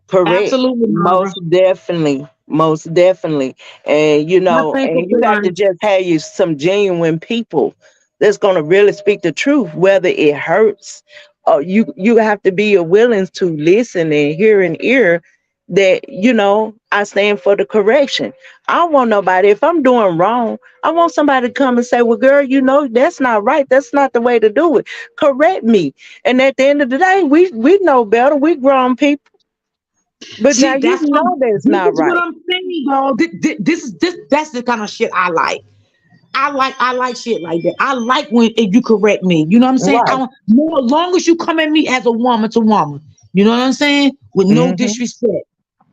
correct. Absolutely, Mara. Most definitely. Most definitely. And Not thankful and you for got to lying. just have you some genuine people that's gonna really speak the truth, whether it hurts. Or you have to be willing to listen and hear an ear that I stand for the correction. I don't want nobody, if I'm doing wrong, I want somebody to come and say, well, girl, that's not right. That's not the way to do it. Correct me. And at the end of the day, we know better. We grown people. But now See, that's this not is what right. I'm saying, y'all. This that's the kind of shit I like. I like shit like that. I like when if you correct me. You know what I'm saying? Right. More as long as you come at me as a woman to woman. You know what I'm saying? With no Mm-hmm. disrespect.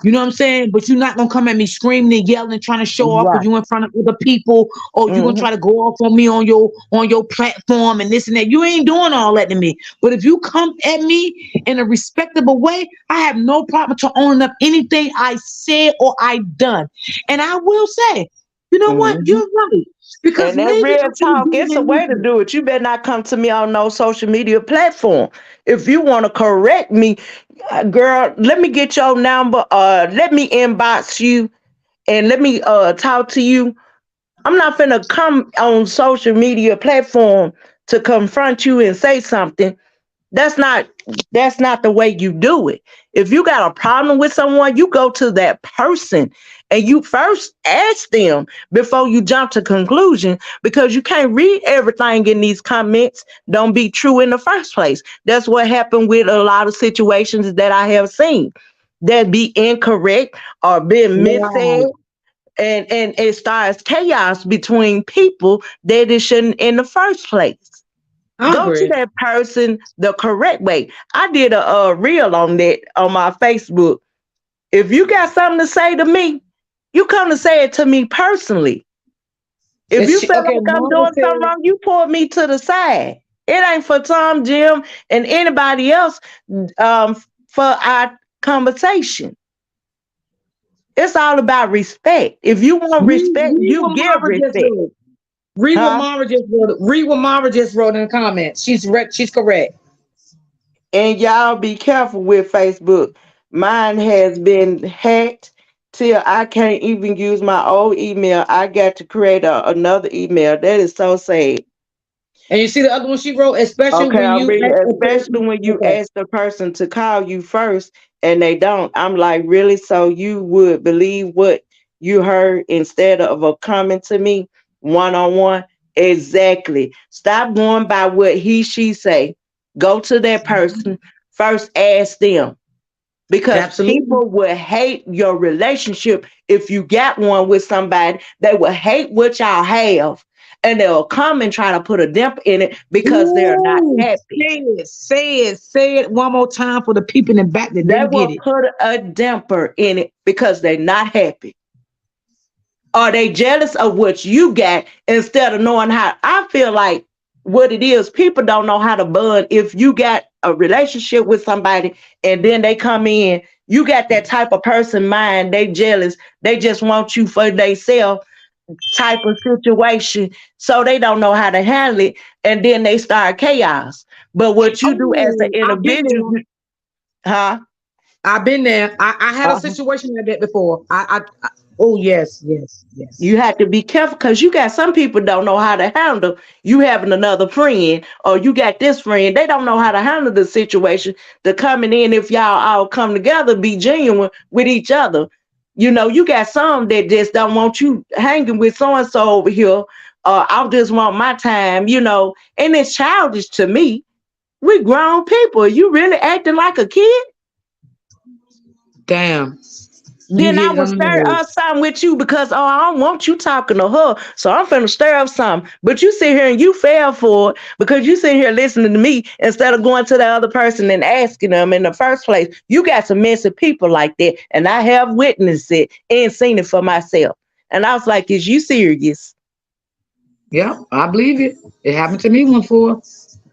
You know what I'm saying? But you're not gonna come at me screaming and yelling and trying to show off because Right. you in front of other people, or you gonna Mm-hmm. try to go off on me on your platform and this and that. You ain't doing all that to me. But if you come at me in a respectable way, I have no problem to owning up anything I said or I done. And I will say, you know what? Mm-hmm. You're right. Because And that maybe real I should have talk, done it's a that way to research. do it. You better not come to me on no social media platform. If you want to correct me, girl, let me get your number. Let me inbox you and let me talk to you. I'm not finna come on social media platform to confront you and say something. That's not that's not the way you do it. If you got a problem with someone, you go to that person and you first ask them before you jump to conclusion, because you can't read everything in these comments don't be true in the first place. That's what happened with a lot of situations that I have seen that be incorrect or being Right. missaid, and it starts chaos between people that it shouldn't in the first place. I Go to agree. that person the correct way. I did a reel on that on my Facebook. If you got something to say to me, you come to say it to me personally. If you feel Okay, like I'm Marva doing something said, wrong, you pull me to the side. It ain't for Tom, Jim, and anybody else, um, for our conversation. It's all about respect. If you want respect, read you what give Marva just respect. read. Read what Huh? Mara just wrote. Read what Mara just wrote in the comments. She's right. She's correct. And y'all be careful with Facebook. Mine has been hacked till I can't even use my old email. I got to create another email. That is so sad. And you see the other one she wrote, especially Okay, when I'm you reading, ask a especially person. when you Okay. ask the person to call you first and they don't. I'm like, really? So you would believe what you heard instead of a comment to me one on one? Exactly. Stop going by what he, she say. Go to that person first, ask them because Absolutely. people will hate your relationship if you got one with somebody. They will hate what y'all have and they'll come and try to put a damper in it because they're not Ooh, happy. say it one more time for the people in the back that They didn't get will it. put a damper in it because they're not happy. Are they jealous of what you got instead of knowing how? I feel like what it is, people don't know how to bond. If you got a relationship with somebody and then they come in, you got that type of person mind, they jealous, they just want you for themselves type of situation. So they don't know how to handle it. And then they start chaos. But what you do as an Oh, I've been individual, there. huh? I've been there. I had a Uh-huh. situation like that before. Oh yes, yes, yes. You have to be careful because you got some people don't know how to handle you having another friend or you got this friend. They don't know how to handle the situation. The coming in, if y'all all come together, be genuine with each other. You know, you got some that just don't want you hanging with so and so over here. I just want my time, and it's childish to me. We grown people. You really acting like a kid? Damn, you Then I getting will on the stir up nerves. something with you because I don't want you talking to her. So I'm finna stir up something. But you sit here and you fail for it because you sit here listening to me instead of going to the other person and asking them in the first place. You got some messy people like that. And I have witnessed it and seen it for myself. And I was like, is you serious? Yeah, I believe it. It happened to me once before.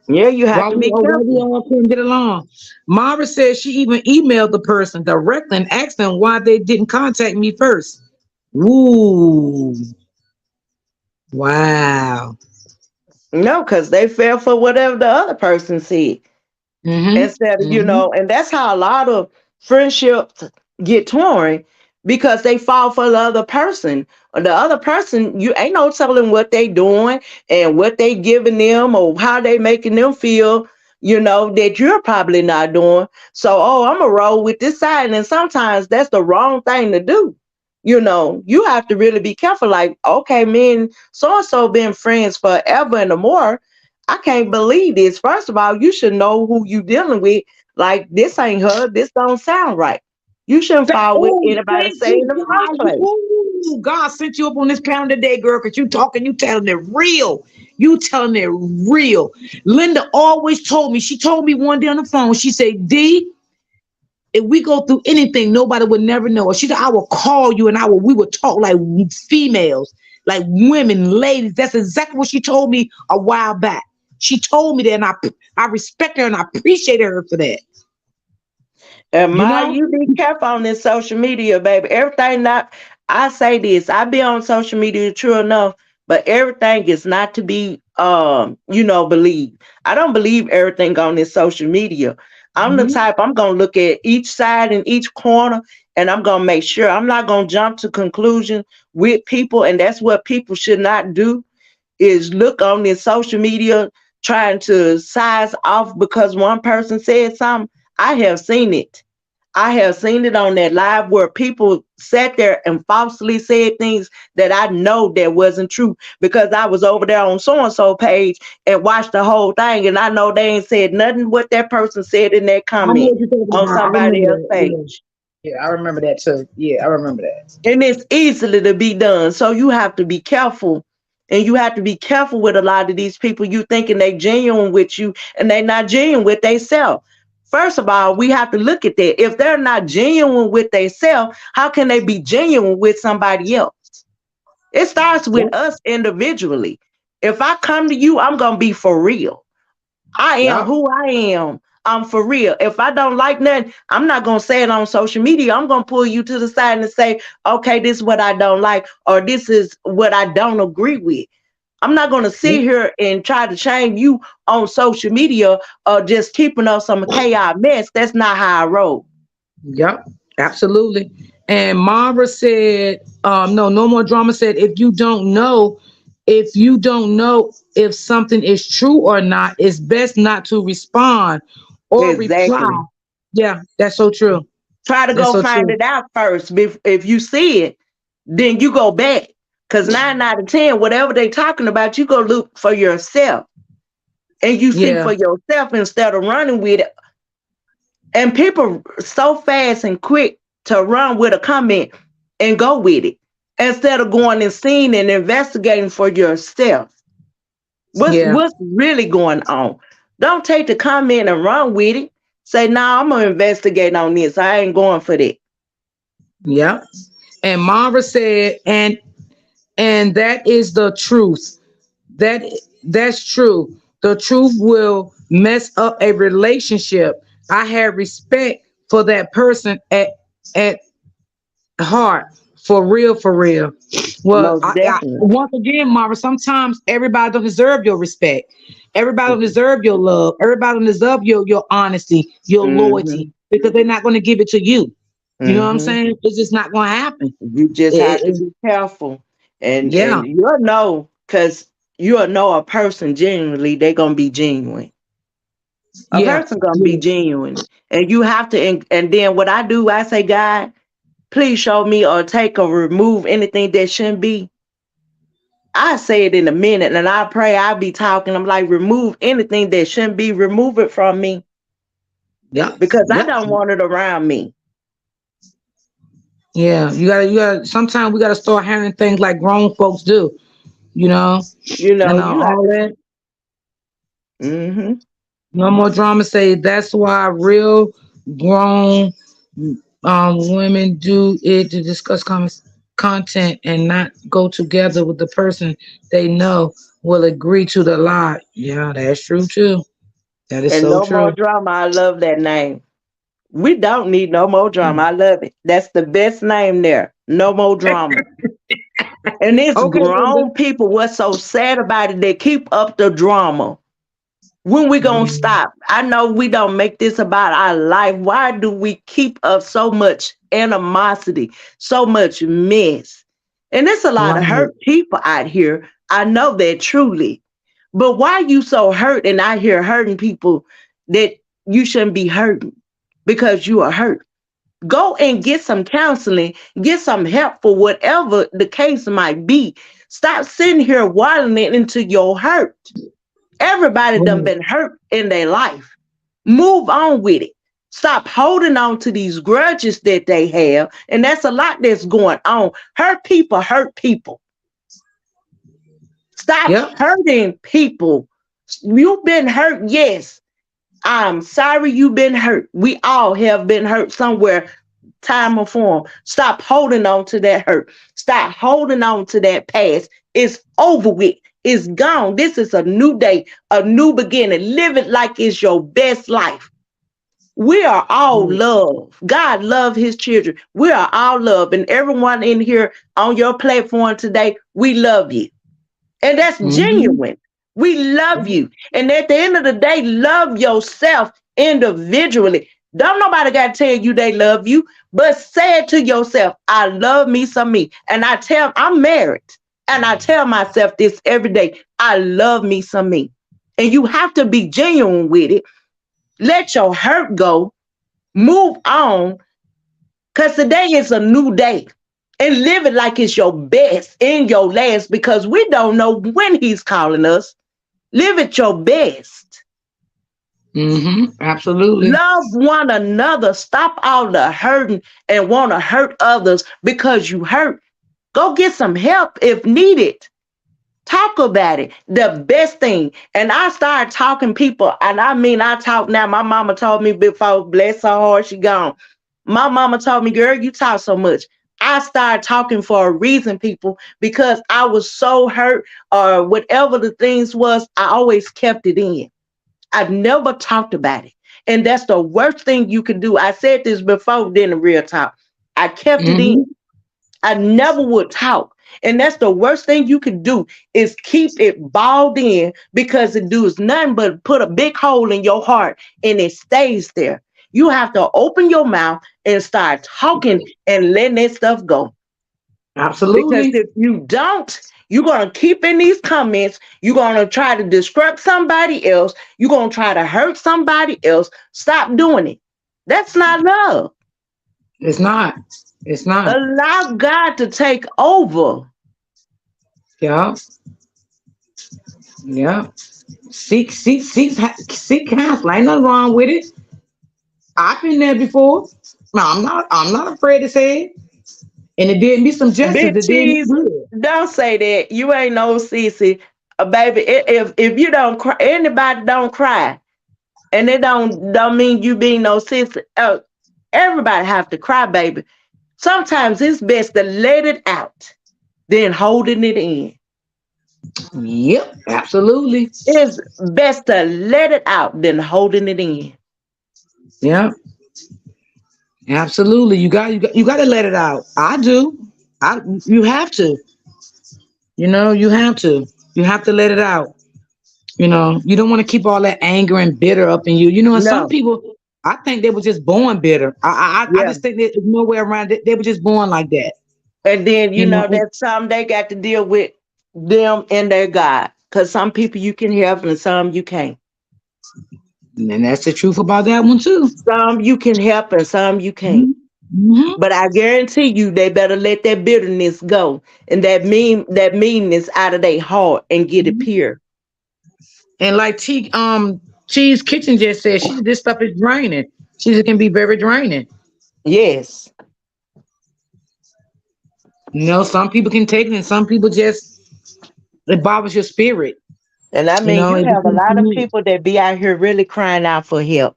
Yeah, you have to be Why we careful. all couldn't get along. Mara says she even emailed the person directly and asked them why they didn't contact me first. Ooh, wow. No, because they fell for whatever the other person said. Mm-hmm. Instead of, Mm-hmm. and that's how a lot of friendships get torn because they fall for the other person. Or the other person, you ain't no telling what they doing and what they giving them or how they making them feel, that you're probably not doing. So, oh, I'm going to roll with this side. And sometimes that's the wrong thing to do. You have to really be careful. Like, okay, me and so and so been friends forever and more. I can't believe this. First of all, you should know who you dealing with. Like, this ain't her. This don't sound right. You shouldn't fall with Oh, anybody thank say in you, the first God. place. Ooh, God sent you up on this panel today, girl, because you talking, you telling it real. You telling it real. Linda always told me, she told me one day on the phone, she said, D, if we go through anything, nobody would never know. She said, I will call you and we would talk like females, like women, ladies. That's exactly what she told me a while back. She told me that, and I respect her and I appreciate her for that. And You my, know? you be careful on this social media, baby. Everything not, I say this, I be on social media, true enough, but everything is not to be, believed. I don't believe everything on this social media. I'm the Mhm. type, I'm going to look at each side and each corner, and I'm going to make sure I'm not going to jump to conclusion with people. And that's what people should not do is look on this social media trying to size off because one person said something. I have seen it. I have seen it on that live where people sat there and falsely said things that I know that wasn't true because I was over there on so and so page and watched the whole thing and I know they ain't said nothing what that person said in that I know comment what you're talking on about. I somebody remember else's that. Yeah. page. Yeah, I remember that too. Yeah, I remember that. And it's easily to be done. So you have to be careful. And you have to be careful with a lot of these people. You thinking they genuine with you and they not genuine with themselves. First of all, we have to look at that. If they're not genuine with themselves, how can they be genuine with somebody else? It starts with Yep. us individually. If I come to you, I'm gonna be for real. I am Yep. who I am. I'm for real. If I don't like nothing, I'm not gonna say it on social media. I'm gonna pull you to the side and say, okay, this is what I don't like, or this is what I don't agree with. I'm not going to sit Yep. here and try to change you on social media or just keeping up some chaos mess. That's not how I roll. Yep. Absolutely. And Mara said, no, no more drama said, if you don't know if something is true or not, it's best not to respond or reply. Exactly. Yeah, that's so true. Try to That's go so find true. it out first. If you see it, then you go back. Because 9 out of 10, whatever they talking about, you go look for yourself and you see Yeah. for yourself instead of running with it. And people so fast and quick to run with a comment and go with it instead of going and seeing and investigating for yourself. Yeah. What's really going on? Don't take the comment and run with it. Say, nah, I'm gonna investigate on this. I ain't going for that. Yeah. And Mara said, and that is the truth. That that's true. The truth will mess up a relationship. I have respect for that person at heart. For real, for real. Well, Most definitely. once again, Mara, sometimes everybody don't deserve your respect. Everybody don't deserve your love. Everybody don't deserve your honesty, your Mm-hmm. loyalty, because they're not going to give it to you. You know what I'm Mm-hmm. saying? It's just not going to happen. You just have to It- be careful, yeah, and you'll know because you'll know a person genuinely. They're gonna be genuine. A yeah, person gonna be yeah, genuine, and you have to. And then what I do, I say, God, please show me or take or remove anything that shouldn't be. I say it in a minute, and I pray. I be talking. I'm like, remove anything that shouldn't be. Remove it from me yeah, because I yeah, don't want it around me. yeah. You gotta. Sometimes we gotta start handling things like grown folks do. You know, You know, and you have all to. that. Mm-hmm. No more drama. Say that's why real grown women do it to discuss content and not go together with the person they know will agree to the lie. Yeah, that's true too. That is And so no more true. drama. I love that name. We don't need no more drama. I love it. That's the best name there. No more drama. And it's Okay, Linda. grown people. What's so sad about it? They keep up the drama. When we gonna Mm, stop? I know we don't make this about our life. Why do we keep up so much animosity, so much mess? And there's a lot of right. hurt people out here. I know that truly. But why you so hurt and out here hurting people that you shouldn't be hurting because you are hurt? Go and get some counseling, get some help for whatever the case might be. Stop sitting here waddling it into your hurt. Everybody done Right. been hurt in their life. Move on with it. Stop holding on to these grudges that they have. And that's a lot that's going on. Hurt people hurt people. Stop Yep. hurting people. You've been hurt, yes. I'm sorry you've been hurt. We all have been hurt somewhere, time or form. Stop holding on to that hurt. Stop holding on to that past. It's over with. It's gone. This is a new day, a new beginning. Live it like it's your best life. We are all love. God love his children. We are all love. And everyone in here on your platform today, we love you. And that's Mm-hmm. genuine. We love you. And at the end of the day, love yourself individually. Don't nobody got to tell you they love you, but say it to yourself. I love me some me. And I'm married. And I tell myself this every day. I love me some me. And you have to be genuine with it. Let your hurt go. Move on. Because today is a new day. And live it like it's your best and your last because we don't know when he's calling us. Live it your best. Mm-hmm. Absolutely. Love one another. Stop all the hurting and want to hurt others because you hurt. Go get some help if needed. Talk about it. The best thing. And I started talking people, and I mean I talk now. My mama told me before, bless her heart, she gone. My mama told me, girl, you talk so much. I started talking for a reason, people, because I was so hurt or whatever the things was, I always kept it in. I've never talked about it. And that's the worst thing you can do. I said this before, then the real talk. I kept it in. Mm-hmm. I never would talk. And that's the worst thing you can do is keep it balled in because it does nothing but put a big hole in your heart and it stays there. You have to open your mouth and start talking and letting that stuff go. Because Absolutely. if you don't, you're going to keep in these comments. You're going to try to disrupt somebody else. You're going to try to hurt somebody else. Stop doing it. That's not love. It's not. It's not. Allow God to take over. Yeah. Yeah. Seek counsel. Ain't nothing wrong with it. I've been there before. No, I'm not afraid to say it. And it did me some justice. Big It did me cheese, good. don't say that. You ain't no sissy. Baby, if you don't cry, anybody don't cry. And it don't mean you being no sissy. Everybody have to cry, baby. Sometimes it's best to let it out than holding it in. Yep, absolutely. It's best to let it out than holding it in. Yeah, absolutely. You got to let it out. I do. You have to. You have to. You have to let it out. You don't want to keep all that anger and bitter up in you. And some No, people, I think they were just born bitter. I yeah. just think there's no way around it. They were just born like that. And then You know, that's something they got to deal with them and their God. Cause some people you can help and some you can't. and that's the truth about that one too. Some you can help and some you can't. Mm-hmm. But I guarantee you they better let that bitterness go and that meanness out of their heart and get it pure. And like Cheese Kitchen just said, this stuff is draining. It can be very draining. Yes. Some people can take it, and some people just it bothers your spirit. And I mean you It have a becomes too lot of much. people that be out here really crying out for help.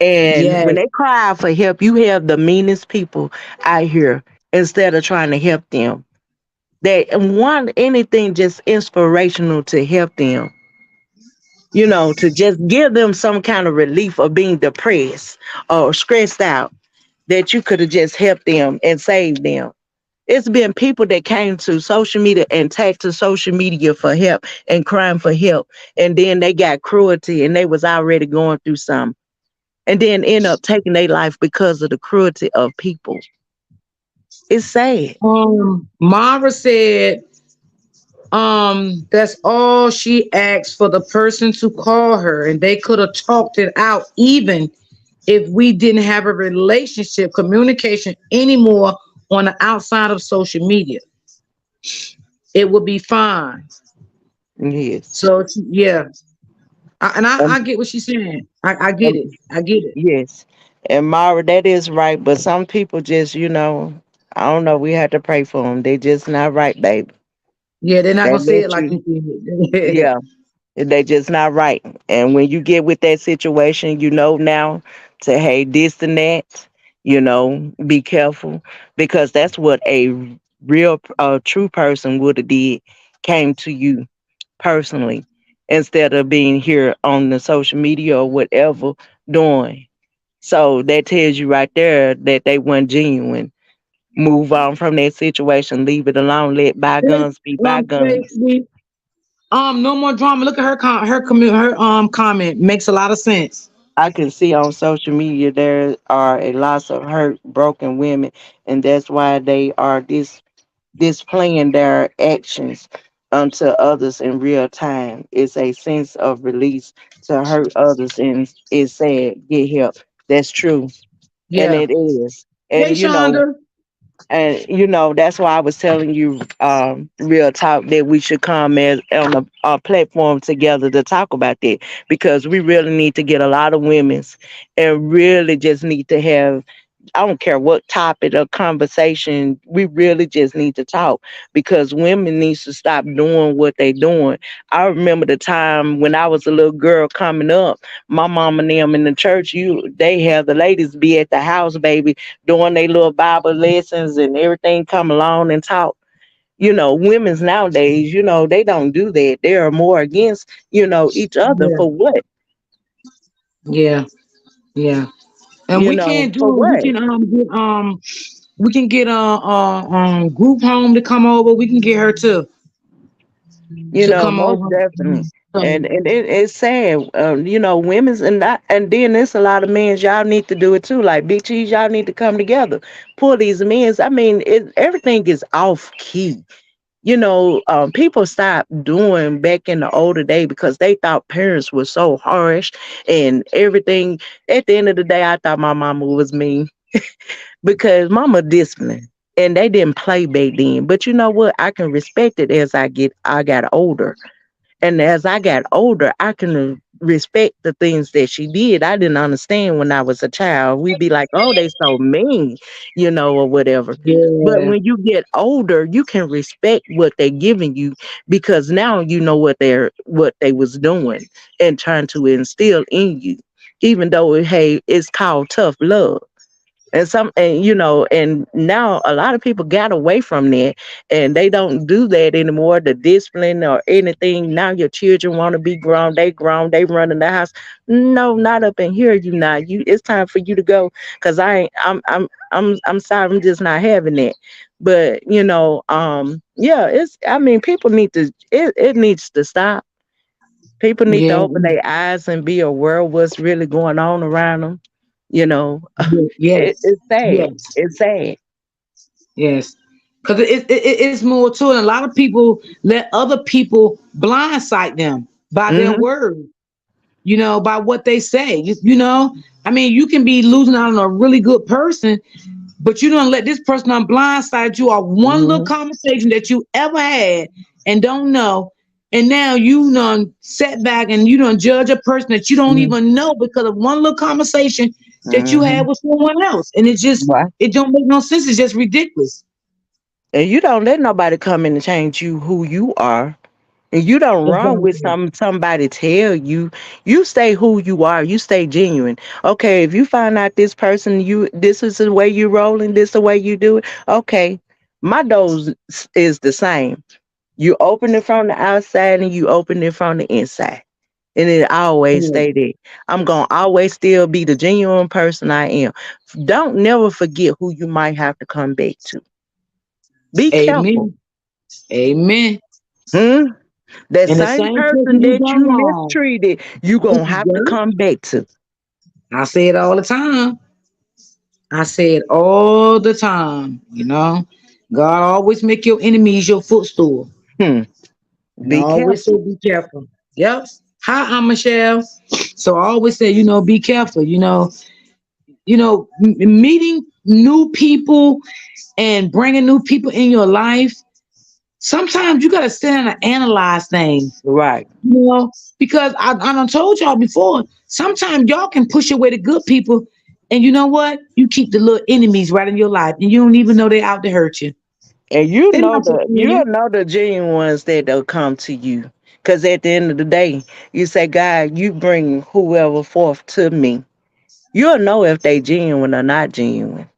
And when Yes. they cry out for help, you have the meanest people out here instead of trying to help them. They want anything just inspirational to help them, to just give them some kind of relief of being depressed or stressed out that you could have just helped them and saved them. It's been people that came to social media and tagged to social media for help and crying for help. And then they got cruelty and they was already going through something. And then end up taking their life because of the cruelty of people. It's sad. Mara said, that's all she asked for the person to call her, and they could have talked it out, even if we didn't have a relationship, communication anymore on the outside of social media. It would be fine. Yes. So yeah, and Um, I get what she's saying. I get it. um, I get it. yes. And Mara, that is right. But some people just, I don't know. We have to pray for them. They just not right, baby. Yeah, they're not They gonna say it let like you. you said. Yeah. They just not right. And when you get with that situation, you know now to hey this and that, be careful because that's what a real true person would have did came to you personally instead of being here on the social media or whatever doing. So that tells you right there that they weren't genuine. Move on from that situation, leave it alone, let bygones be bygones. Tracy, no more drama. Look at her comment makes a lot of sense. I can see on social media there are a lots of hurt, broken women, and that's why they are displaying their actions unto others in real time. It's a sense of release to hurt others, and it's sad. Get help. That's true, and Yeah. it is. Hey, And Shonda. that's why I was telling you, real talk, that we should come as on a platform together to talk about that because we really need to get a lot of women's and really just need to have. I don't care what topic or conversation. We really just need to talk because women needs to stop doing what they doing. I remember the time when I was a little girl coming up. My mom and them in the church, they have the ladies be at the house, baby, doing their little Bible lessons and everything, come along and talk. Women's nowadays, they don't do that. They are more against, each other Yeah. for what? Yeah. Yeah. And we can't For do it. We what? can get We can get a group home to come over. We can get her to come Most over. definitely. So, And it's sad, women's and then there's a lot of men. Y'all need to do it too. Like Big Cheese, y'all need to come together, pull these men's. I mean, everything is off key. People stopped doing back in the older day because they thought parents were so harsh and everything. At the end of the day, I thought my mama was mean because mama disciplined and they didn't play back then. But you know what? I can respect it as I got older. And as I got older, I can respect the things that she did. I didn't understand when I was a child. We'd be like, oh, they so mean, or whatever. But yeah, when you get older, you can respect what they're giving you because now you know what they was doing and trying to instill in you. Even though hey, it's called tough love. And now a lot of people got away from that and they don't do that anymore, the discipline or anything. Now your children want to be grown, they run in the house. No, not up in here. It's time for you to go because I ain't I'm sorry, I'm just not having that. But yeah, people need to it needs to stop. People need to yeah, open their eyes and be aware of what's really going on around them. you know yes, it's sad. yes, It's sad. yes. Because it's more to it. A lot of people let other people blindside them by their Hmm. words, by what they say. I mean, you can be losing out on a really good person, but you don't let this person on blindside you or one little Hmm. conversation that you ever had and don't know. And now you done set back and you don't judge a person that you don't Hmm. even know because of one little conversation that you had Hmm. with someone else. And Right. it don't make no sense. It's just ridiculous. And you don't let nobody come in and change you who you are. And you don't run with Exactly. somebody tell you. You stay who you are. You stay genuine. Okay, if you find out this person, this is the way you rolling, this the way you do it. Okay, my dose is the same. You open it from the outside and you open it from the inside. And it always Yeah. stay there. I'm gonna always still be the genuine person I am. Don't never forget who you might have to come back to. Be careful. Amen. Amen. Hmm? That And the same same person person you that done you wrong. mistreated, you gonna have to Yeah. come back to. I say it all the time. I say it all the time. God always make your enemies your footstool. Hmm. And I Be always say careful. be careful. Yep. Hi, I'm Michelle. So I always say, be careful. Meeting new people and bringing new people in your life. Sometimes you gotta sit down and analyze things. Right. You know, because I done told y'all before. Sometimes y'all can push away the good people, and you know what? You keep the little enemies right in your life, and you don't even know they're out to hurt you. And They're not your you'll enemy. know the genuine ones that'll come to you. Cause at the end of the day, you say, God, you bring whoever forth to me. You'll know if they genuine or not genuine.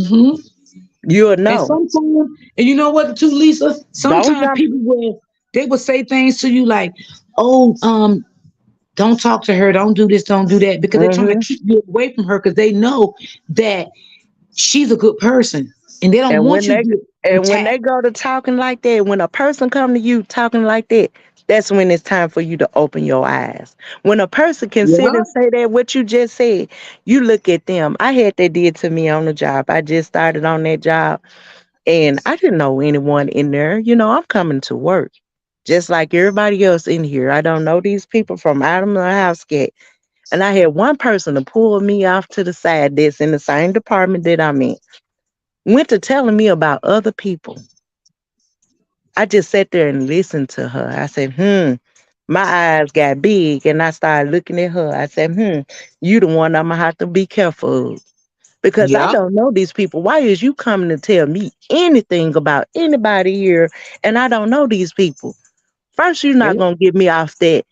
Hmm. You'll And know. sometimes, and you know what, too, Lisa? Don't Sometimes jump. people will say things to you like, "Oh, don't talk to her, don't do this, don't do that," because they're trying to Hmm. keep you away from her because they know that she's a good person, and they don't And want when you to they get and when attacked. they go to talking like that, when a person come to you talking like that, that's when it's time for you to open your eyes. When a person can sit Yeah. and say that what you just said, you look at them. I had that did to me on the job. I just started on that job and I didn't know anyone in there. I'm coming to work. Just like everybody else in here. I don't know these people from Adam the house cat. And I had one person to pull me off to the side that's in the same department that I'm in. Went to telling me about other people. I just sat there and listened to her. I said, my eyes got big and I started looking at her. I said, you the one I'm gonna have to be careful of. Because I Yeah. don't know these people. Why is you coming to tell me anything about anybody here and I don't know these people? First, you're not gonna get me off that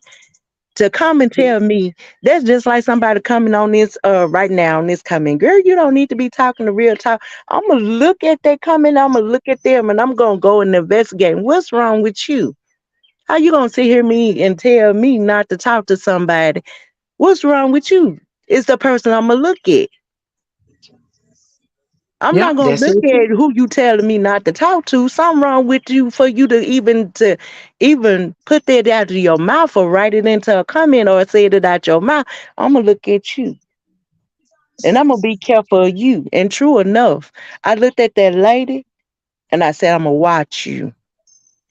to come and tell me that's just like somebody coming on this right now on this coming. Girl, you don't need to be talking the real talk. I'm gonna look at that comment, I'm gonna look at them and I'm gonna go and investigate what's wrong with you. How you gonna sit here me and tell me not to talk to somebody? What's wrong with you? It's the person I'm gonna look at. I'm Yep, not gonna that's look so at true. who you telling me not to talk to. Something wrong with you for you to even put that out of your mouth or write it into a comment or say it out your mouth. I'm gonna look at you and I'm gonna be careful of you. And true enough, I looked at that lady and I said, I'm gonna watch you.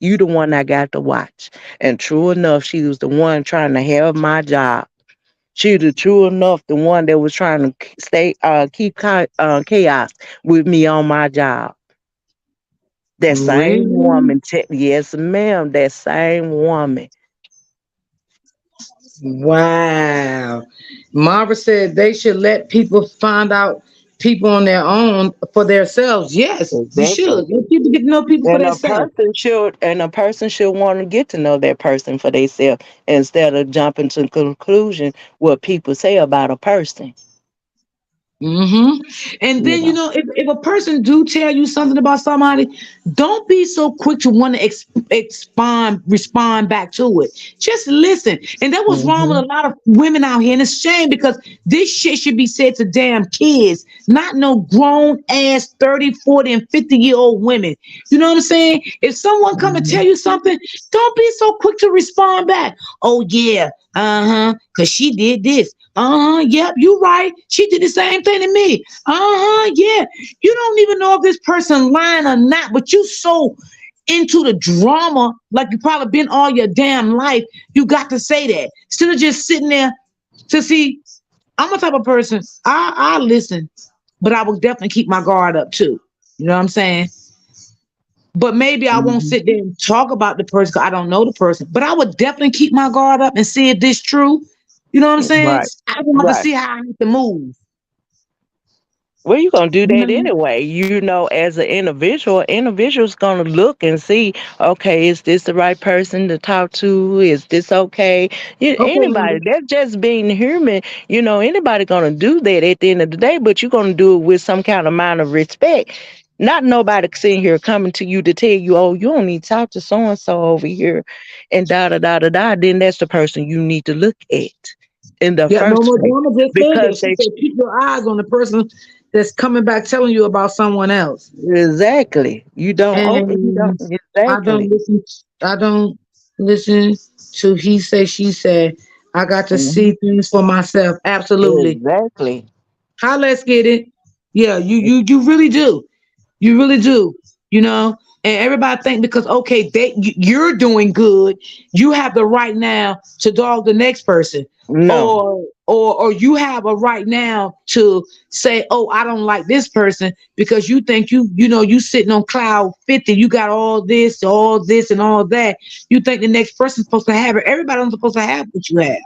You the one I got to watch. And true enough, she was the one trying to have my job. She the true enough the one that was trying to keep chaos with me on my job. That same Really? woman, yes, ma'am, that same woman. Wow. Marva said they should let people find out people on their own for themselves. Yes, you Exactly. should. Let people get to know people for And a themselves. person should and a person should want to get to know that person for themselves instead of jumping to conclusion what people say about a person. Hmm. And You then know. if a person do tell you something about somebody, don't be so quick to want to respond back to it. Just listen. And that was wrong with Hmm. a lot of women out here, and it's a shame because this shit should be said to damn kids, not no grown ass 30, 40, and 50-year-old women. You know what I'm saying? If someone come and tell Hmm. you something, don't be so quick to respond back. Oh yeah, cause she did this. Yep, you right. She did the same thing to me. Yeah. You don't even know if this person lying or not, but you so into the drama, like you probably been all your damn life, you got to say that. Instead of just sitting there to see, I'm a type of person, I listen, but I will definitely keep my guard up too. You know what I'm saying? But maybe I won't Hmm. sit there and talk about the person because I don't know the person. But I would definitely keep my guard up and see if this true. You know what I'm saying? Right. I want to Right. see how I need to move. Well, you're gonna do You that know? anyway. You know, as an individual's gonna look and see, okay, is this the right person to talk to? Is this okay? Okay, Anybody, Linda. that's just being human. Anybody gonna do that at the end of the day, but you're gonna do it with some kind of mind of respect. Not nobody sitting here coming to you to tell you, oh, you don't need to talk to so and so over here, and da da da da da. Then that's the person you need to look at in the Yeah, first Mama, place Mama just said because that. She they said keep your eyes on the person that's coming back telling you about someone else. exactly. You don't And I don't exactly. listen. I don't listen to he say she said. I got to Mhm. see things for myself. Absolutely. Exactly. How let's get it. Yeah, you really do. You really do. You know, and everybody think because okay, you're doing good, you have the right now to dog the next person, No, or you have a right now to say, oh, I don't like this person because you think you sitting on cloud 50, you got all this, and all that. You think the next person's supposed to have it. Everybody's supposed to have what you have.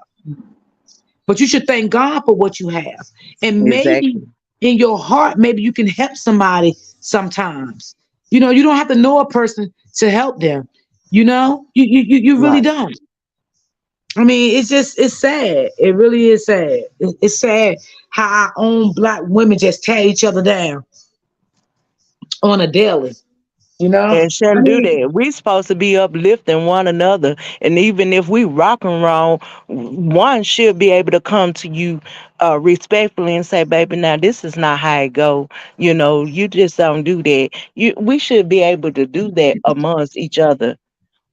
But you should thank God for what you have. And maybe exactly. in your heart, maybe you can help somebody sometimes. You don't have to know a person to help them. You really Right. don't. I mean, it's sad. It really is sad. It's sad how our own black women just tear each other down on a daily. You know? And I shouldn't do mean, that. We supposed to be uplifting one another. And even if we rocking wrong, one should be able to come to you respectfully and say, baby, now this is not how it go. You just don't do that. We should be able to do that amongst each other.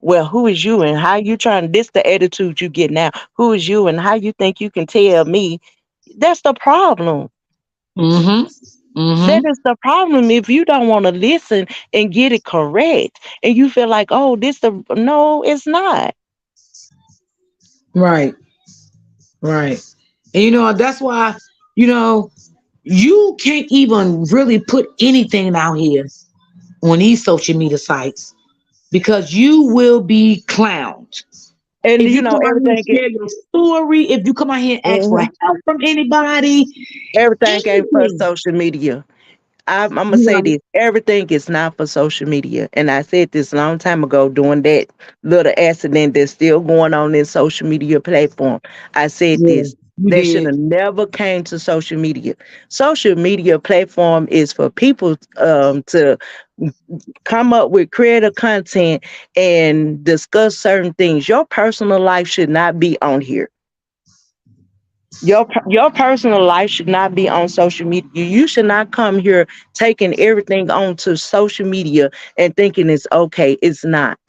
Well, who is you and how you trying this the attitude you get now? Who is you and how you think you can tell me? That's the problem. mm-hmm. That Mm-hmm. is the problem if you don't want to listen and get it correct and you feel like, oh, this the no, it's not. Right. Right. And that's why, you know, you can't even really put anything out here on these social media sites because you will be clowned. And If you come out here and everything share your story, if you come out here and ask for mhm, help from anybody, everything ain't for anything, social media. I'm gonna you say know, this: everything is not for social media, and I said this a long time ago during that little accident that's still going on in social media platform. I said yeah, this: you that should did. have never came to social media. Social media platform is for people to come up with creative content and discuss certain things. Your personal life should not be on here. Your personal life should not be on social media. You should not come here taking everything onto social media and thinking it's okay. It's not.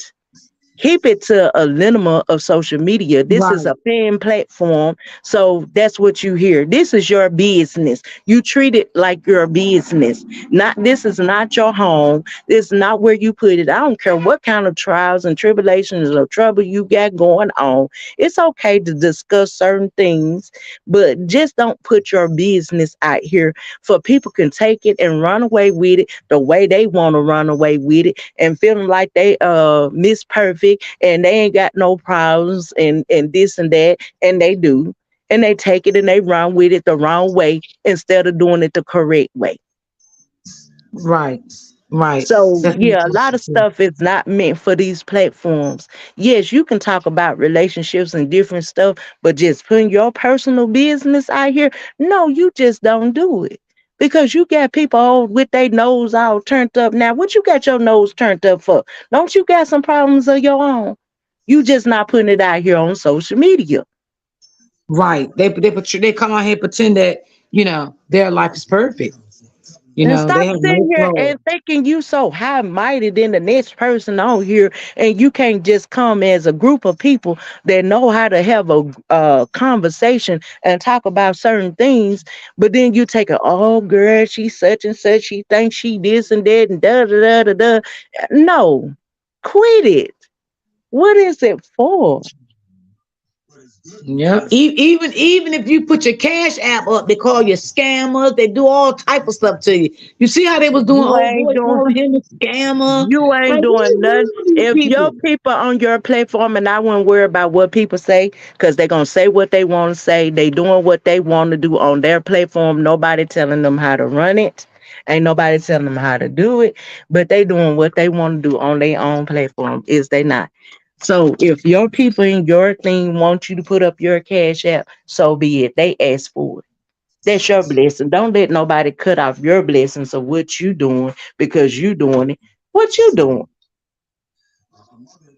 Keep it to a minimum of social media. This is Right, a paying platform. So that's what you hear. This is your business. You treat it like your business. Not this is not your home. This is not where you put it. I don't care what kind of trials and tribulations or trouble you got going on. It's okay to discuss certain things, but just don't put your business out here for people can take it and run away with it the way they want to run away with it and feeling like they miss perfect and they ain't got no problems and this and that, and they do, and they take it and they run with it the wrong way instead of doing it the correct way. right, right. So That's yeah, a lot of stuff is not meant for these platforms. Yes, you can talk about relationships and different stuff, but just putting your personal business out here, no, you just don't do it. Because you got people all with their nose all turned up. Now, what you got your nose turned up for? Don't you got some problems of your own? You just not putting it out here on social media. right. They come out here and pretend that their life is perfect. And They stop have sitting no here flaws. and thinking you so high mighty than the next person on here, and you can't just come as a group of people that know how to have a conversation and talk about certain things. But then you take it, oh girl, she's such and such. She thinks she this and that and da da da da da. No, quit it. What is it for? Yeah. Even if you put your cash app up, they call you scammers. They do all type of stuff to you. You see how they was doing You old ain't boy doing. calling him a scammer? You Like, ain't what doing is nothing. wrong with these If your people? people on your platform, and I wouldn't worry about what people say, because they're gonna say what they want to say. They doing what they want to do on their platform. Nobody telling them how to run it. Ain't nobody telling them how to do it. But they doing what they want to do on their own platform. Is they not? So if your people in your thing want you to put up your cash app, so be it. They ask for it. That's your blessing. Don't let nobody cut off your blessings of what you doing because you doing it. What you doing?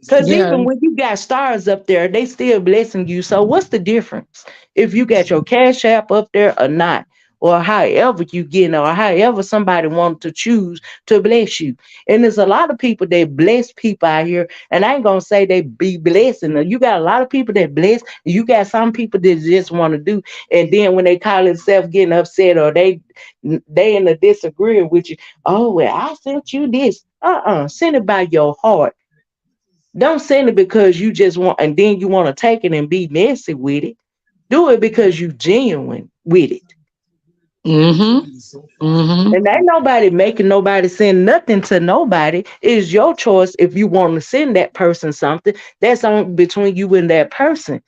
Because Yeah. even when you got stars up there, they still blessing you. So what's the difference if you got your cash app up there or not? Or however you get, or however somebody wants to choose to bless you. And there's a lot of people that bless people out here. And I ain't gonna say they be blessing. You got a lot of people that bless, you got some people that just want to do. And then when they call themselves getting upset or they in a disagreeing with you, oh well, I sent you this. Send it by your heart. Don't send it because you just want, and then you want to take it and be messy with it. Do it because you genuine with it. Mm-hmm. Mm-hmm. And ain't nobody making nobody send nothing to nobody. It's your choice if you want to send that person something. That's on between you and that person,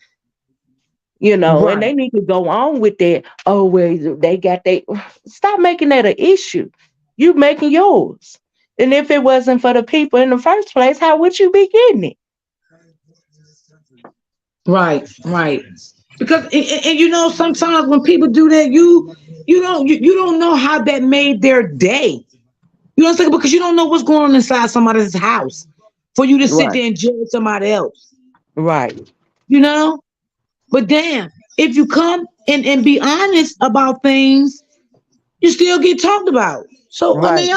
and Right. they need to go on with that. Oh, well, they got they stop making that an issue. You making yours. And if it wasn't for the people in the first place, how would you be getting it? Right. Right. Because sometimes when people do that, you don't know how that made their day. You know what I'm saying? Because you don't know what's going on inside somebody's house for you to sit Right. there and judge somebody else. Right. You know? But damn, if you come and be honest about things, you still get talked about. So I Right. mean,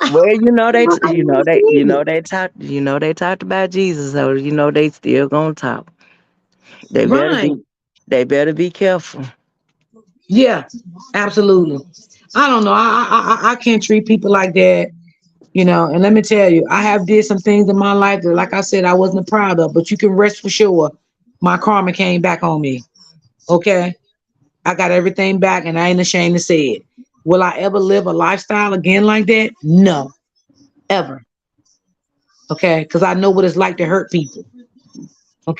Well, I never believe it. they talked about Jesus, so they still gonna talk. They better Right. be, they better be careful. Yeah, absolutely. I don't know. I can't treat people like that. And let me tell you, I have did some things in my life that, like I said, I wasn't proud of. But you can rest for sure, my karma came back on me. Okay, I got everything back, and I ain't ashamed to say it. Will I ever live a lifestyle again like that? No, ever. Okay, because I know what it's like to hurt people.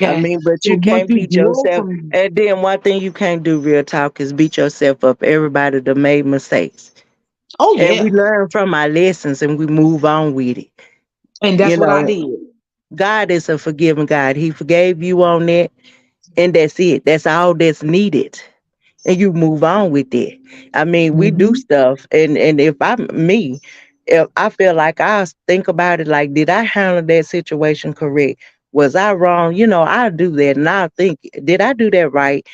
I Okay, mean, but so you once can't you beat grow yourself. from, And then one thing you can't do real talk is beat yourself up. Everybody that made mistakes, oh and we yeah, learn from our lessons and we move on with it. and You that's what I know, did. God is a forgiving God. He forgave you on that, and that's it. That's all that's needed. And you move on with it. I mean, we do Hmm. stuff, and if I'm me, if I feel like I think about it, like, did I handle that situation correct? Was I wrong? I do that, and I think, did I do that right?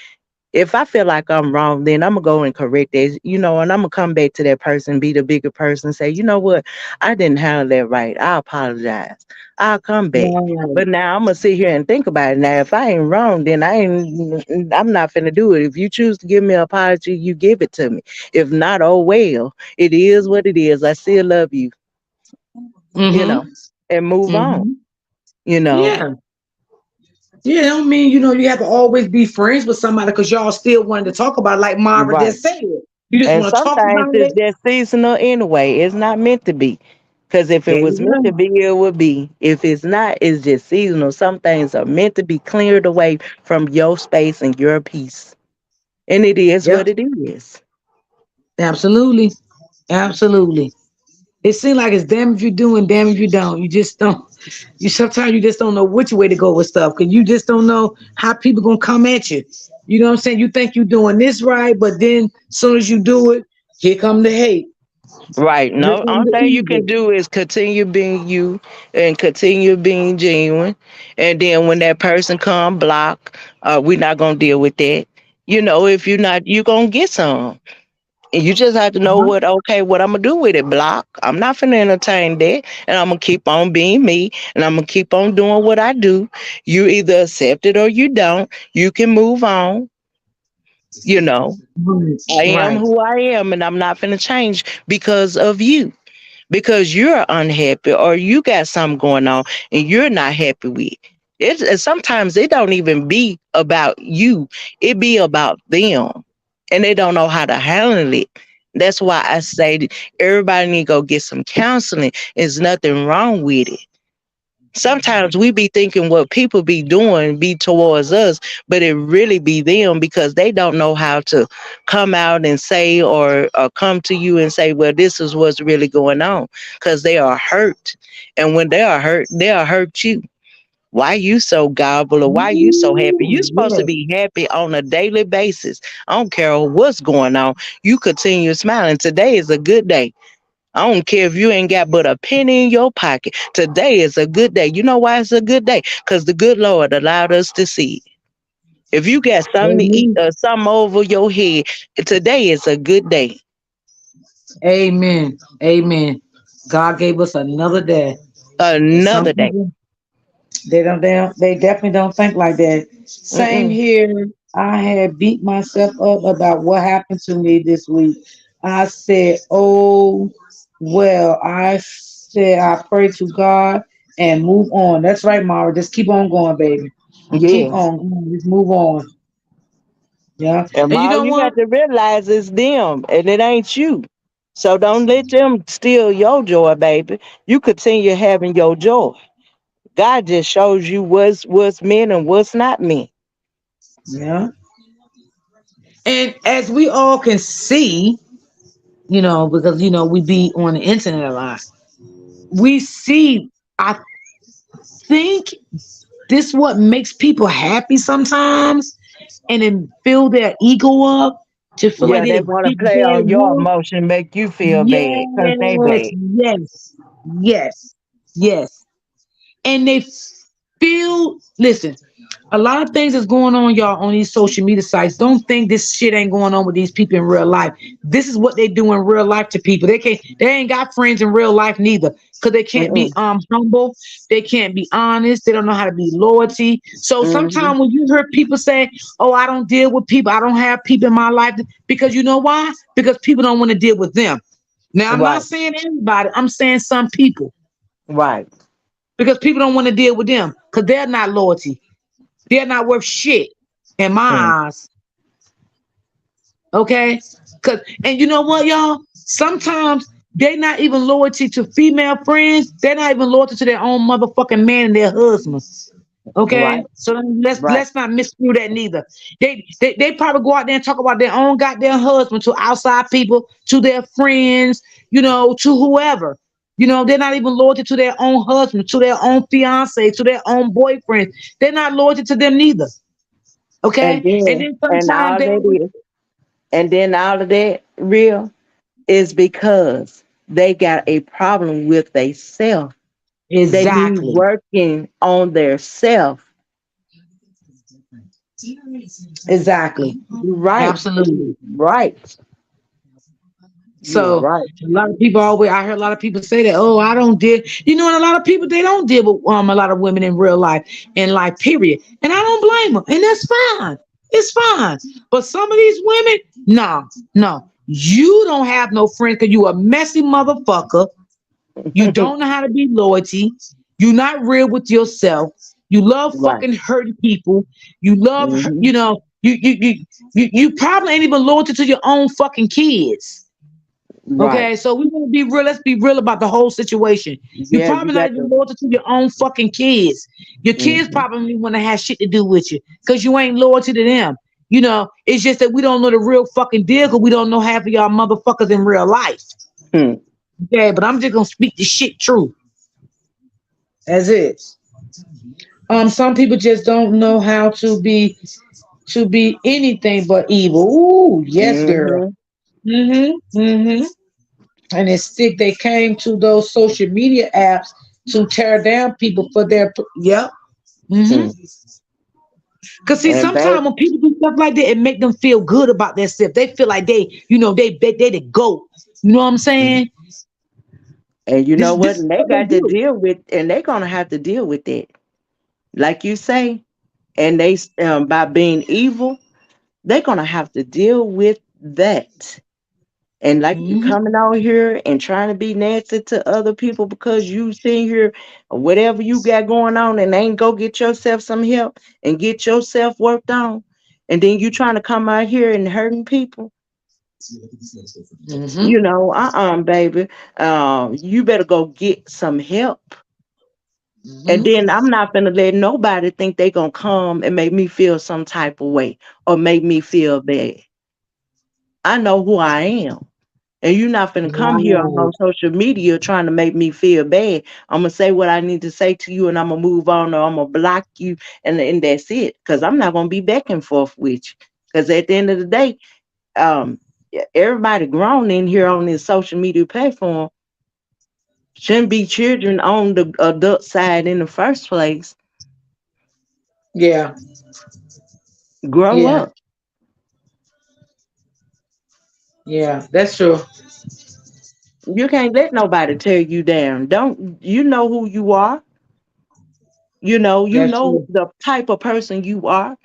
If I feel like I'm wrong, then I'm gonna go and correct it, and I'm gonna come back to that person, be the bigger person, say, you know what, I didn't handle that right. I apologize. I'll come back. Right. But now I'm gonna sit here and think about it. Now, if I ain't wrong, then I'm not finna do it. If you choose to give me an apology, you give it to me. If not, oh well, it is what it is. I still love you, you Mm-hmm. know, and move on, Mm-hmm. you know. Yeah. Yeah, it don't mean you have to always be friends with somebody because y'all still wanted to talk about it, like Mara Right. just said. You just And want to talk sometimes about it's it. just seasonal anyway. It's not meant to be. Because if it There was you meant to go. be, it would be. If it's not, it's just seasonal. Some things are meant to be cleared away from your space and your peace. And it is Yep. what it is. Absolutely. Absolutely. It seems like it's damn if you do and damn if you don't. You just don't. You sometimes you just don't know which way to go with stuff because you just don't know how people gonna come at you. You know what I'm saying? You think you're doing this right, but then as soon as you do it, here come the hate. Right. Here No, come only the thing you can evil. do is continue being you and continue being genuine. And then when that person come block, we're not gonna deal with that. If you're not, you're gonna get some. And you just have to know Uh-huh. what I'm gonna do with it, block. I'm not finna entertain that. And I'm gonna keep on being me and I'm gonna keep on doing what I do. You either accept it or you don't. You can move on, you know. Right. I am Right. who I am and I'm not finna change because of you. Because you're unhappy or you got something going on and you're not happy with. It's sometimes it don't even be about you. It be about them. And they don't know how to handle it. That's why I say that everybody need to go get some counseling. There's nothing wrong with it. Sometimes we be thinking what people be doing be towards us, but it really be them because they don't know how to come out and say or come to you and say, well, this is what's really going on because they are hurt. And when they are hurt, they'll hurt you. Why you so gobble or why you so happy? Ooh, You supposed to yes. be happy on a daily basis. I don't care what's going on. You continue smiling. Today is a good day. I don't care if you ain't got but a penny in your pocket. Today is a good day. You know why it's a good day? Because the good Lord allowed us to see it. If you got something to eat Amen. or something over your head, today is a good day. Amen. Amen. God gave us another day. And some Another day. people they definitely don't think like that. Same Mm-mm. here. I had beat myself up about what happened to me this week. I said, "Oh, well." I said, "I pray to God and move on." That's right, Mara. Just keep on going, baby. Keep Yes. on going. Just move on. Yeah. And And you all know you what? got to realize is them and it ain't you. So don't let them steal your joy, baby. You continue having your joy. God just shows you what's meant and what's not meant. Yeah. And as we all can see, because we be on the internet a lot. We see. I think this what makes people happy sometimes, and then fill their ego up to feel like Yeah, they they want to big play bad on your wolf. emotion, make you feel bad because they Yes, bad. yes, yes, yes. And they feel. Listen, a lot of things that's going on, y'all, on these social media sites. Don't think this shit ain't going on with these people in real life. This is what they do in real life to people. They ain't got friends in real life neither. Cause they can't be Mm-mm. humble. They can't be honest. They don't know how to be loyalty. So Hmm. sometimes when you hear people say, "Oh, I don't deal with people. I don't have people in my life," because you know why? Because people don't want to deal with them. Now I'm not Right, saying everybody. I'm saying some people right. because people don't want to deal with them because they're not loyalty. They're not worth shit in Mm. my eyes. Okay? Cause and you know what, y'all? Sometimes they're not even loyalty to female friends. They're not even loyalty to their own motherfucking man and their husbands. Right, Okay, so right. let's not miscrew that neither. They probably go out there and talk about their own goddamn husband to outside people, to their friends, to whoever. They're not even loyal to their own husband, to their own fiance, to their own boyfriend. They're not loyal to them neither. And Okay, and then then and sometimes all they that is and then all of that real is because they got a problem with they self. They be exactly. working on their self. Exactly. You're right. Absolutely. Right. You are So right. a lot of people always, I hear a lot of people say that, oh, I don't deal, and a lot of people they don't deal with a lot of women in real life, in life, period. And I don't blame them, and that's fine. It's fine. But some of these women, no, no, you don't have no friends because you a messy motherfucker. You don't know how to be loyalty. You're not real with yourself. You love Right. fucking hurting people. You love, Hmm. you probably ain't even loyal to your own fucking kids. Right. Okay, so we want to be real. Let's be real about the whole situation. You Yeah, you probably not got even to. loyal to your own fucking kids. Your kids Hmm. probably want to have shit to do with you because you ain't loyal to them. It's just that we don't know the real fucking deal because we don't know half of y'all motherfuckers in real life. Hmm. Okay, but I'm just gonna speak the shit true as is. Some people just don't know how to be anything but evil. Ooh, yes, girl. Hmm. Mm-hmm. And it's sick. They came to those social media apps to tear down people for their. Yep. Hmm. Cause see, And sometimes baby, when people do stuff like that, it make them feel good about themselves. They feel like they the goat. You know what I'm saying? and you This know this what? is And they what they got to do. deal with, and they're gonna have to deal with that, like you say. And by being evil, they're gonna have to deal with that. And like you Hmm. coming out here and trying to be nasty to other people because you sitting here or whatever you got going on and ain't go get yourself some help and get yourself worked on. And then you trying to come out here and hurting people. Hmm. Baby. You better go get some help. And Hmm. then I'm not gonna let nobody think they gonna come and make me feel some type of way or make me feel bad. I know who I am. And you're not finna come here on Right. no social media trying to make me feel bad. I'm gonna say what I need to say to you and I'm gonna move on or I'm gonna block you and that's it. Cause I'm not gonna be back and forth with you. Cause at the end of the day, um, everybody grown in here on this social media platform shouldn't be children on the adult side in the first place. Yeah. Grow Yeah. up. Yeah. That's true. You can't let nobody tear you down. Don't you know who you are? You That's know true. the type of person you are.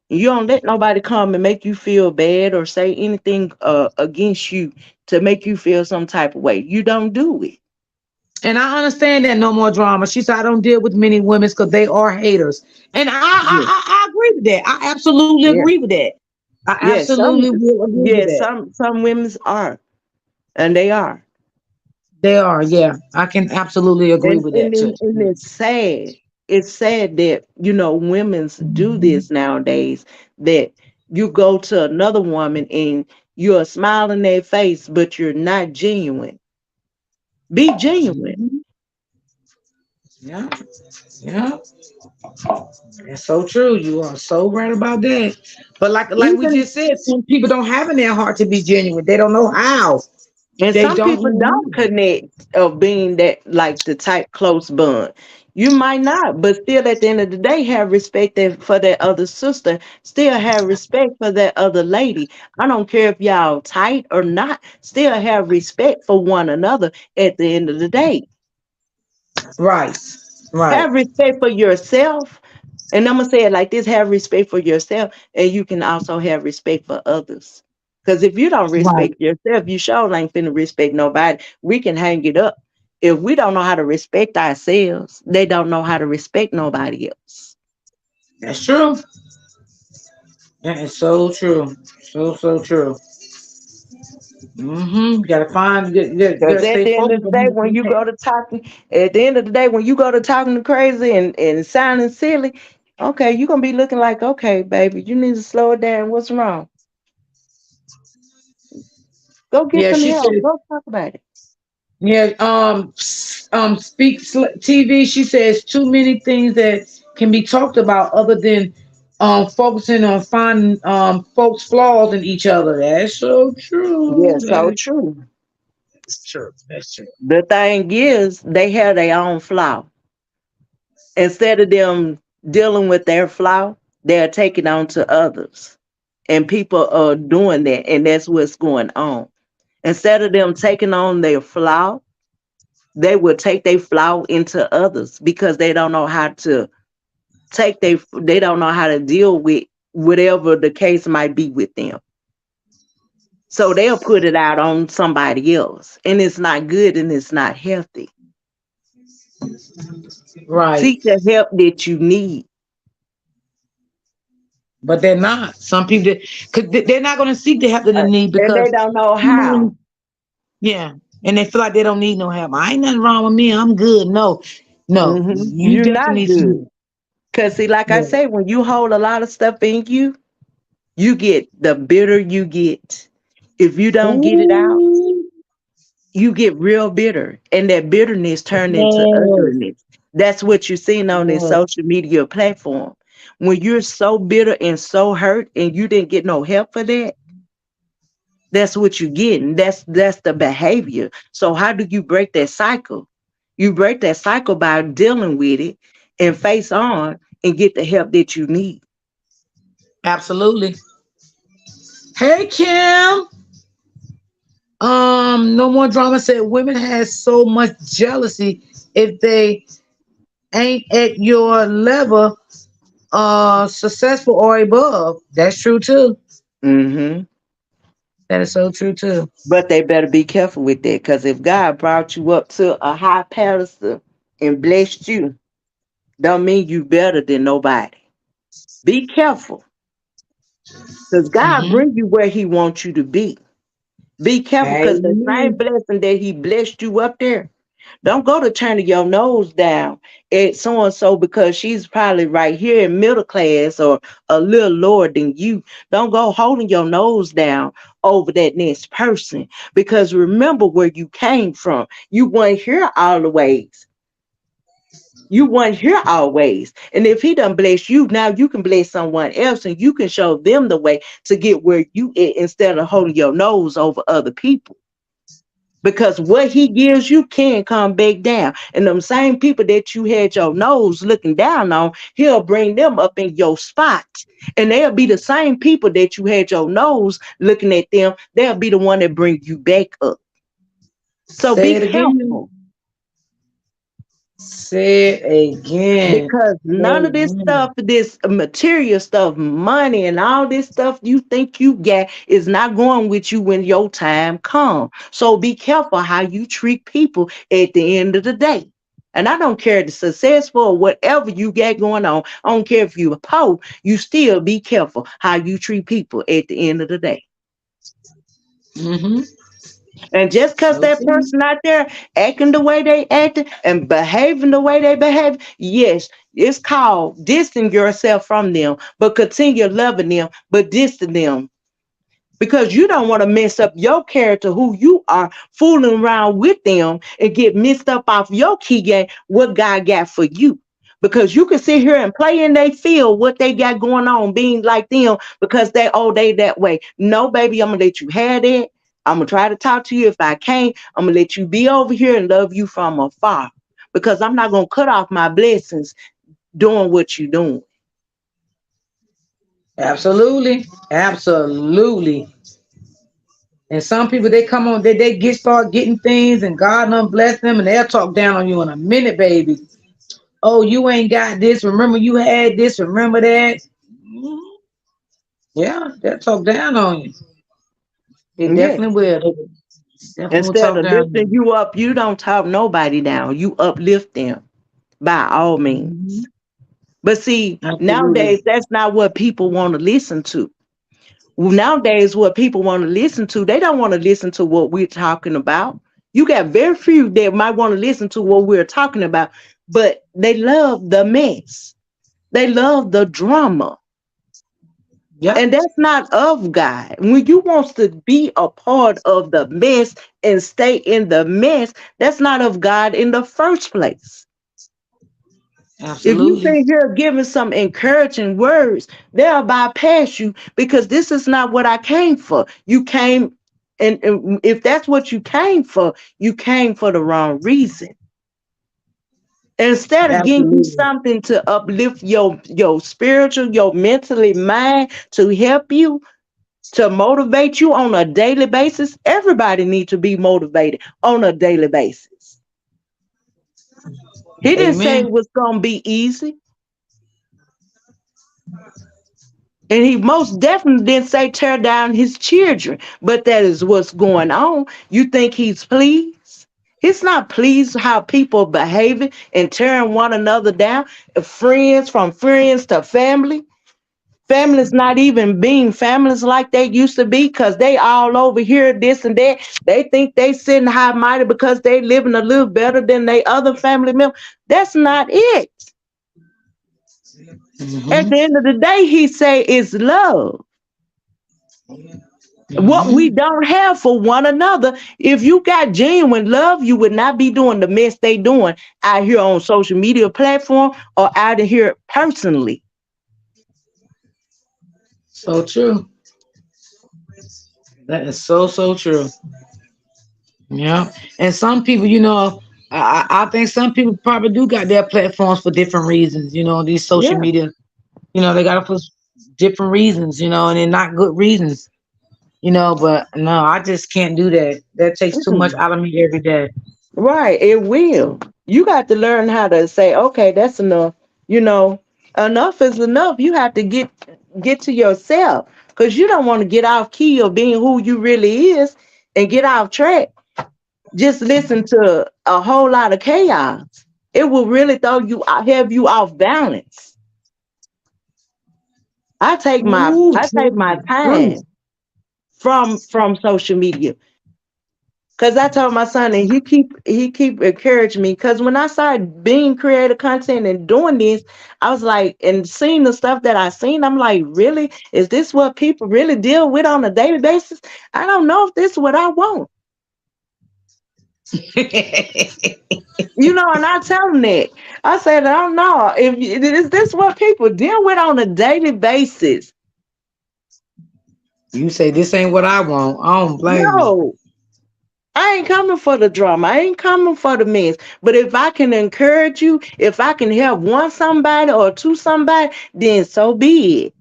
You don't let nobody come and make you feel bad or say anything against you to make you feel some type of way. You don't do it. And I understand that no more drama. She said I don't deal with many women because they are haters. And I, I Yeah, I I agree with that. I absolutely yeah, agree with that. I yeah. absolutely will agree with that. Some women's are, and they are, They are, yeah. I can absolutely agree and with and that too. and, and it's sad. It's sad that women's do Mhm. this nowadays. That you go to another woman and you're smiling their face, but you're not genuine. Be genuine. Mhm. Yeah, yeah. That's so true. You are so right about that. But like we Even just said, some people don't have in their heart to be genuine. They don't know how. And They some don't people know don't how. connect of being that like the type close bond. You might not, but still at the end of the day have respect for that other sister. Still have respect for that other lady. I don't care if y'all tight or not. Still have respect for one another at the end of the day. Right. Right. Have respect for yourself. And I'm gonna say it like this: have respect for yourself, and you can also have respect for others. Because if you don't Right. respect yourself, you sure ain't finna respect nobody. We can hang it up. If we don't know how to respect ourselves, they don't know how to respect nobody else. That's true. That is so true. So true. You gotta find you Because gotta at stay the end of focused the on day, who when you you can. go to talking, at the end of the day, when you go to talking to crazy and sounding silly, okay, you're gonna be looking like, okay, baby, you need to slow it down. What's wrong? Go get Yeah, some she help. said. Go talk about it. Yeah, TV. She says too many things that can be talked about other than focusing on finding folks' flaws in each other. That's so Yeah, true. so true. That's true. That's true. The thing is, they have their own flaw. Instead of them dealing with their flaw, They're taking on to others. And people are doing that, and that's what's going on. Instead of them taking on their flaw, they will take their flaw into others because they don't know how to they don't know how to deal with whatever the case might be with them. So they'll put it out on somebody else. And it's not good and it's not healthy. Right. Seek the help that you need. But they're not. Some people, because they're not going to seek the help that they need And they because, don't know you know, how. yeah, and they feel like they don't need no help. I ain't nothing wrong with me. I'm good. No, no, you You're definitely not need some good. help. Because see, like I Yeah. say, when you hold a lot of stuff in you, you get the bitter you get. If you don't get it out, Ooh, you get real bitter. And that bitterness turn into yes, ugliness. That's what you're seeing on this yes, social media platform. When you're so bitter and so hurt and you didn't get no help for that, that's what you're getting. That's the behavior. So how do you break that cycle? You break that cycle by dealing with it and face on and get the help that you need. absolutely. Hey, Kim. No more drama. Said women has so much jealousy if they ain't at your level, successful or above. That's true too. Hmm. That is so true too. But they better be careful with that, because if God brought you up to a high pedestal and blessed you, don't mean you better than nobody. Be careful, because God Mm-hmm. bring you where He wants you to be. Be careful, because the same Amen. blessing that He blessed you up there, don't go to turning your nose down at so and so because she's probably right here in middle class or a little lower than you. Don't go holding your nose down over that next person, because remember where you came from. You weren't here all the ways. You weren't here always. And if he done bless you, now you can bless someone else and you can show them the way to get where you at instead of holding your nose over other people, because what he gives you can come back down. And them same people that you had your nose looking down on, he'll bring them up in your spot. And they'll be the same people that you had your nose looking at them. They'll be the one that bring you back up. So Say be it again. careful, Say it again. because none of this stuff, Amen. this material stuff, money and all this stuff you think you get is not going with you when your time comes. So be careful how you treat people at the end of the day. And I don't care if it's successful or whatever you got going on. I don't care if you're poor, you still be careful how you treat people at the end of the day. Mm-hmm. And just because So that true. person out there acting the way they acting and behaving the way they behave, yes, it's called distancing yourself from them, but continue loving them, but distance them, because you don't want to mess up your character, who you are, fooling around with them and get messed up off your key game, what God got for you. Because you can sit here and play in they field what they got going on, being like them because they that way. No, baby, I'm gonna let you have that. I'm gonna try to talk to you. If I can't, I'm gonna let you be over here and love you from afar. Because I'm not gonna cut off my blessings doing what you're doing. Absolutely. Absolutely. And some people they come on, they get start getting things and God done bless them and they'll talk down on you in a minute, baby. Oh, you ain't got this. Remember you had this. Remember that. Mhm. Yeah, they'll talk down on you. They Yeah. definitely will. They definitely will Instead talk of down on lifting you. you up, you don't talk nobody down. You uplift them by all Mhm. means. But see, Absolutely. nowadays, that's not what people want to listen to. Nowadays, what people want to listen to, they don't want to listen to what we're talking about. You got very few that might want to listen to what we're talking about, but they love the mess. They love the drama. Yep. And that's not of God. When you want to be a part of the mess and stay in the mess, that's not of God in the first place. If you Absolutely. sit here giving some encouraging words, they'll bypass you, because this is not what I came for. You came, and if that's what you came for the wrong reason. Instead of getting you Absolutely. something to uplift your spiritual, your mentally mind, to help you, to motivate you on a daily basis. Everybody needs to be motivated on a daily basis. He didn't say Amen. it was gonna be easy. And he most definitely didn't say tear down his children, but that is what's going on. You think he's pleased? He's not pleased how people behaving and tearing one another down. Friends, from friends to family. Families not even being families like they used to be, because they all over here, this and that. They think they sitting high mighty because they living a little better than they other family members. That's not it. At Hmm. the end of the day, he say it's love. What we Hmm. don't have for one another. If you got genuine love, you would not be doing the mess they doing out here on social media platform or out of here personally. So true. That is so true. Yeah. And some people, I think some people probably do got their platforms for different reasons. These social Yeah. media, they got it for different reasons. And they're not good reasons. But no, I just can't do that. That takes too much Mm. out of me every day. Right, it will. You got to learn how to say, okay, that's enough. You know, enough is enough. You have to get to yourself, because you don't want to get off key of being who you really is and get off track. Just listen to a whole lot of chaos. It will really have you off balance. Ooh, I take my true, true. time from social media. Cause I told my son, and he keep encouraging me. Cause when I started being creative content and doing this, I was like, and seeing the stuff that I seen, I'm like, really, is this what people really deal with on a daily basis? I don't know if this is what I want, And I tell them that. I said, I don't know if is this what people deal with on a daily basis. You say this ain't what I want. I don't blame you. No, I ain't coming for the drama. I ain't coming for the mess. But if I can encourage you, if I can help one somebody or two somebody, then so be it.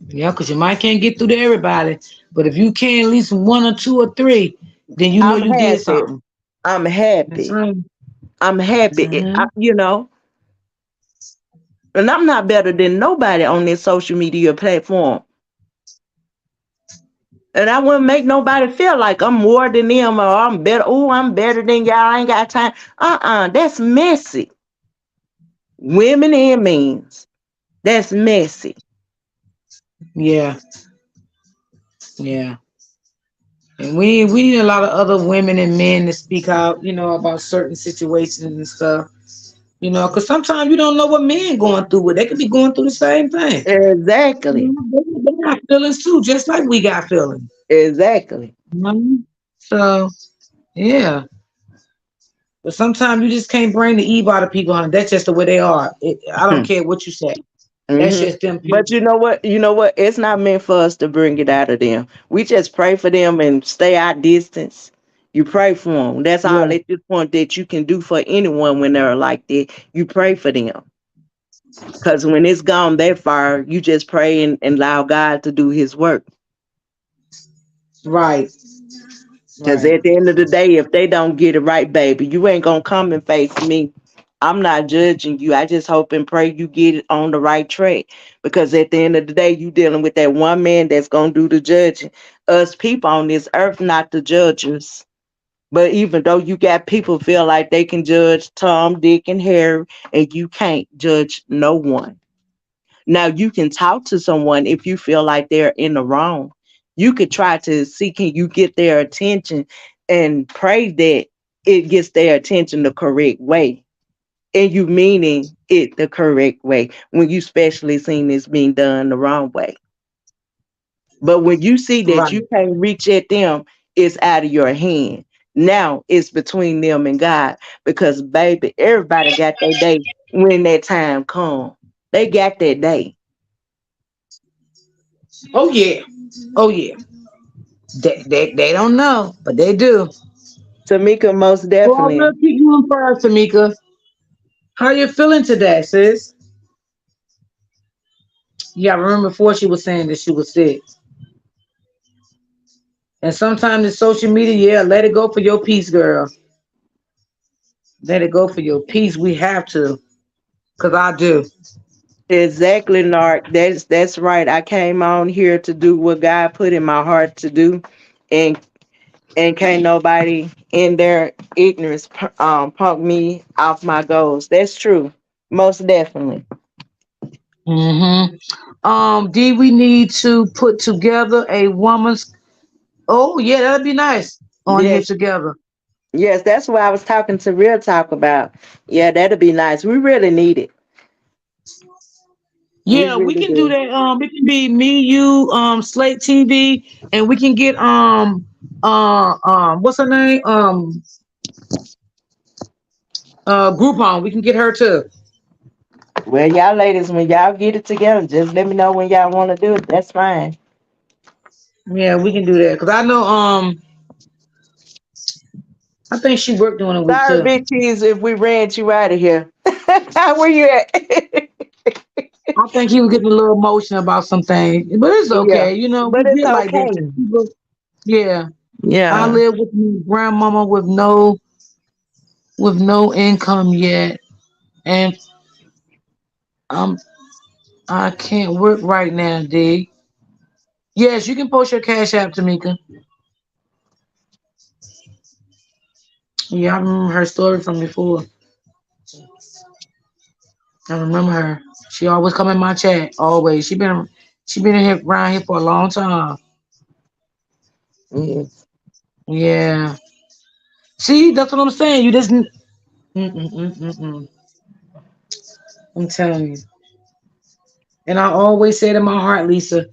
Yeah, because you might can't get through to everybody. But if you can at least one or two or three, then you know I'm you did happy. something. I'm That's happy. right. I'm happy. Hmm. And I'm not better than nobody on this social media platform. And I wouldn't make nobody feel like I'm more than them or I'm better. Oh, I'm better than y'all. I ain't got time. That's messy. Women and men's. That's messy. Yeah, yeah. And we need a lot of other women and men to speak out, about certain situations and stuff. Because sometimes you don't know what men going through. What they could be going through the same thing. Exactly. They got feelings too, just like we got feelings. Exactly. So yeah. But sometimes you just can't bring the evil out of people, honey. That's just the way they are. I don't care what you say. That's Hmm. just them But people. you know what? You know what? It's not meant for us to bring it out of them. We just pray for them and stay our distance. You pray for them. That's all Yeah. at this point that you can do for anyone when they're like that. You pray for them. Because when it's gone that far, you just pray and allow God to do his work. Right. Because Right. at the end of the day, if they don't get it right, baby, you ain't going to come and face me. I'm not judging you. I just hope and pray you get it on the right track. Because at the end of the day, you dealing with that one man that's going to do the judging. Us people on this earth, not the judges. But even though you got people feel like they can judge Tom, Dick, and Harry, and you can't judge no one. Now you can talk to someone if you feel like they're in the wrong. You could try to see, can you get their attention, and pray that it gets their attention the correct way. And you meaning it the correct way when you specially seen this being done the wrong way. But when you see that Right. you can't reach at them, it's out of your hand. Now it's between them and God. Because baby, everybody got their day when that time come. They got that day. Oh yeah. Oh yeah. They don't know, but they do. Tamika, most Well, I will definitely. keep you in prayer, Tamika. How you feeling today, sis? Yeah, I remember before she was saying that she was sick. And sometimes in social media, yeah, let it go for your peace, girl. Let it go for your peace. We have to. Cause I do. Exactly, Nark. That's right. I came on here to do what God put in my heart to do, and can't nobody in their ignorance punk me off my goals. That's true, most definitely. Mm-hmm. D, we need to put together a woman's. Oh, yeah, that'd be nice on here Yes, together. yes, that's what I was talking to Real Talk about. Yeah, that'd be nice. We really need it. We Yeah, we really can do do. that. It can be me, you, Slate TV, and we can get what's her name? Groupon. We can get her too. Well, y'all ladies, when y'all get it together, just let me know when y'all want to do it. That's fine. Yeah, we can do that. Cause I know, I think she worked during the week Sorry, too. Big Cheese, if we ran you out of here. Where you at? I think he was getting a little emotional about some things, but it's Yeah, okay. You know, we but it's get like that. okay. People, yeah, I Yeah. live with my grandmama with no income yet, and um, I can't work right now, D. Yes, you can post your cash app, Tamika. Yeah, I remember her story from before. I remember her. She always come in my chat. Always. She been in here around here for a long time. Yes. Yeah. See, that's what I'm saying. You just. Mm-mm-mm-mm-mm. I'm telling you. And I always said in my heart, Lisa,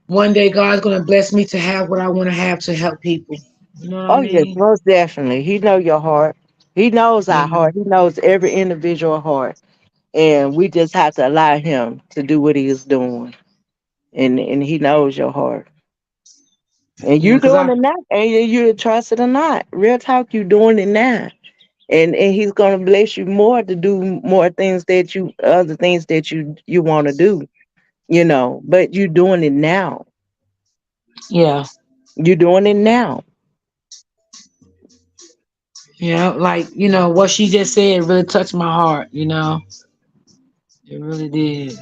one day God's gonna bless me to have what I want to have to help people. You know what I Oh yes, mean? most definitely. He know your heart. He knows our Yeah. heart. He knows every individual heart. And we just have to allow him to do what he is doing. And he knows your heart. And Yeah. you Cause doing I. it now. And you trust it or not. Real talk, you doing it now. And he's gonna bless you more to do more things that you other things that you want to do, but you doing it now. Yeah. You doing it now. Yeah. Like what she just said really touched my heart. It really did.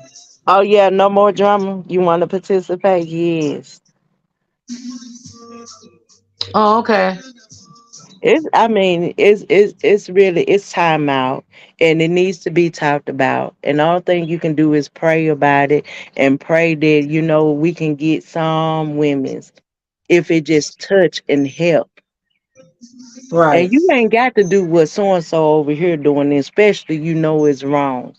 Oh yeah, no more drama. You want to participate? Yes. Oh, okay. It's really it's time out, and it needs to be talked about. And all thing you can do is pray about it and pray that we can get some women's if it just touch and help. Right. And you ain't got to do what so and so over here doing, especially it's wrong.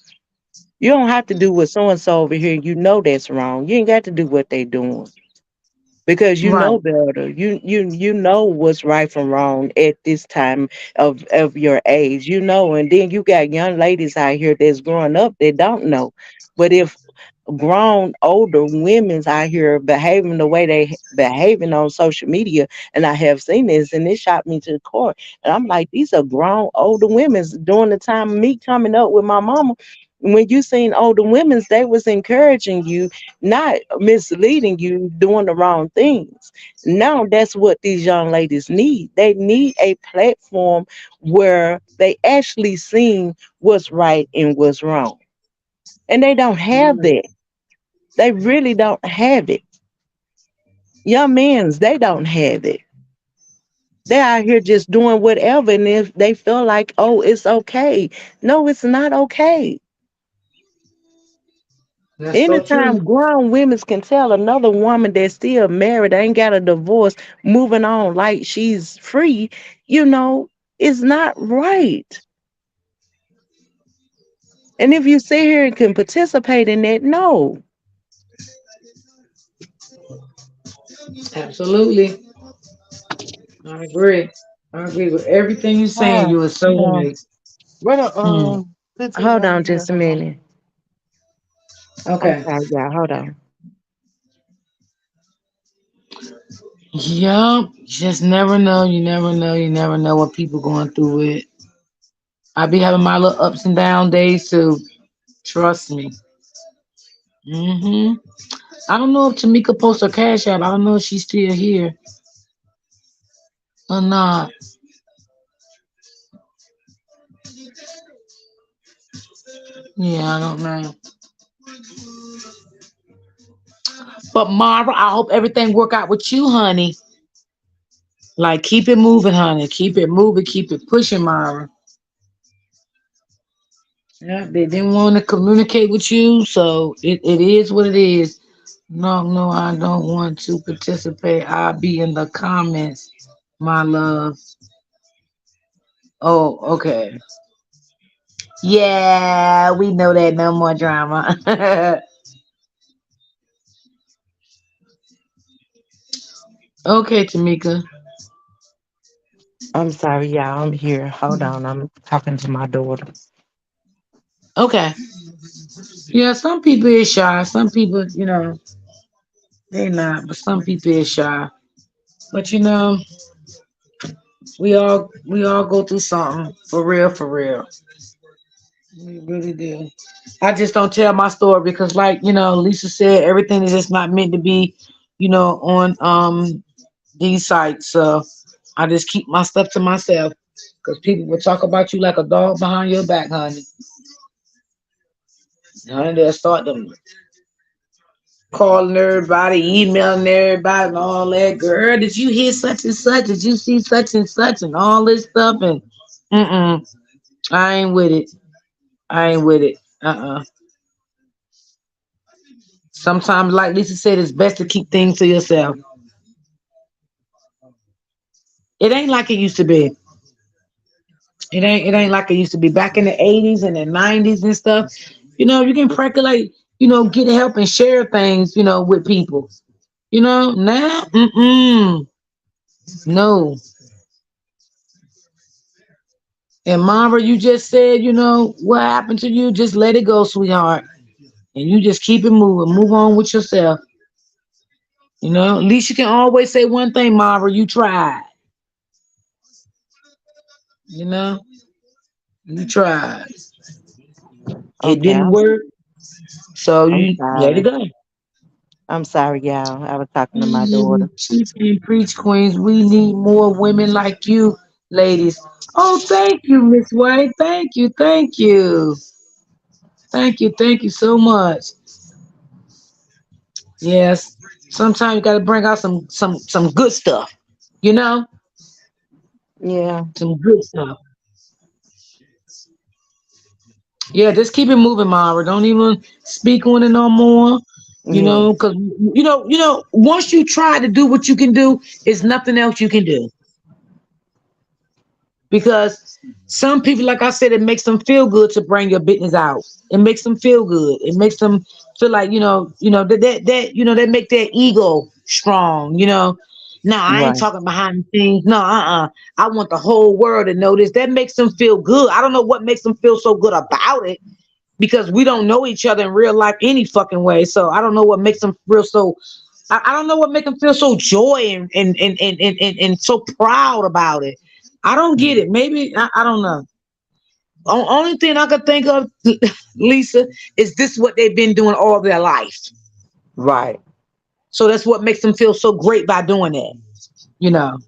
You don't have to do what so and so over here. You know that's wrong. You ain't got to do what they doing because you know Right. better. You know what's right from wrong at this time of your age. And then you got young ladies out here that's growing up that don't know. But if grown older women's out here behaving the way they behaving on social media, and I have seen this, and it shot me to the core. And I'm like, these are grown older women's during the time of me coming up with my mama. When you seen older women's, they was encouraging you, not misleading you, doing the wrong things. Now that's what these young ladies need. They need a platform where they actually seen what's right and what's wrong. And they don't have Right. that. They really don't have it. Young men's, they don't have it. They're out here just doing whatever, and if they feel like, oh, it's okay. No, it's not okay. That's so true. Anytime grown women can tell another woman that's still married, ain't got a divorce, moving on like she's free, you know, it's not right. And if you sit here and can participate in that, no. Absolutely. I agree. I agree with everything you're saying. Oh, You are so no. right. Where the Hmm. 15 hold on just a minute. I'm Okay. sorry, y'all. Hold on. Yup. Just never know. You never know. You never know what people going through with. I be having my little ups and down days too. Trust me. I don't know if Tamika posts her cash app. I don't know if she's still here or not. Yeah, I don't know. But Mara, I hope everything work out with you, honey. Like keep it moving, honey. Keep it moving. Keep it pushing, Mara. Yeah, they didn't want to communicate with you, so it is what it is. No, no, I don't want to participate. I'll be in the comments, my love. Oh, okay. Yeah, we know that no more drama. Okay, Tamika. I'm sorry, y'all. I'm here. Hold on. I'm talking to my daughter. Okay. Yeah, some people is shy. Some people, they not, but some people is shy. But we all go through something for real, for real. We really do. I just don't tell my story because, like Lisa said, everything is just not meant to be, on these sites. So I just keep my stuff to myself because people will talk about you like a dog behind your back, honey. Honey, they'll start them calling everybody, emailing everybody, and all that. Girl, did you hear such and such? Did you see such and such, and all this stuff? And I ain't with it. I ain't with it. Sometimes, like Lisa said, it's best to keep things to yourself. It ain't like it used to be. It ain't like it used to be back in the 80s and the 90s and stuff. You can percolate, get help and share things, with people. Now, no. And Mara, you just said, what happened to you? Just let it go, sweetheart. And you just keep it moving. Move on with yourself. At least you can always say one thing, Mara, you tried. You know, you tried. It Okay, didn't work. So I'm you let it sorry. go. I'm sorry, y'all. I was talking to my daughter. Teach and preach, queens. We need more women like you, ladies. Oh, thank you, Miss White. Thank you, thank you, thank you so much. Yes, sometimes you got to bring out some good stuff. You know, Yeah, some good stuff. Yeah, just keep it moving, Mara. Don't even speak on it no more. yeah, Because once you try to do what you can do, it's nothing else you can do. Because some people, like I said, it makes them feel good to bring your business out. It makes them feel good. It makes them feel like that make their ego strong. No, I ain't right, talking behind the scenes. No, I want the whole world to know this. That makes them feel good. I don't know what makes them feel so good about it because we don't know each other in real life any fucking way. So I don't know what makes them feel so. I don't know what makes them feel so joy and so proud about it. I don't get it. Maybe I don't know. Only thing I could think of, Lisa, is this what they've been doing all their life. right. So that's what makes them feel so great by doing it. You know.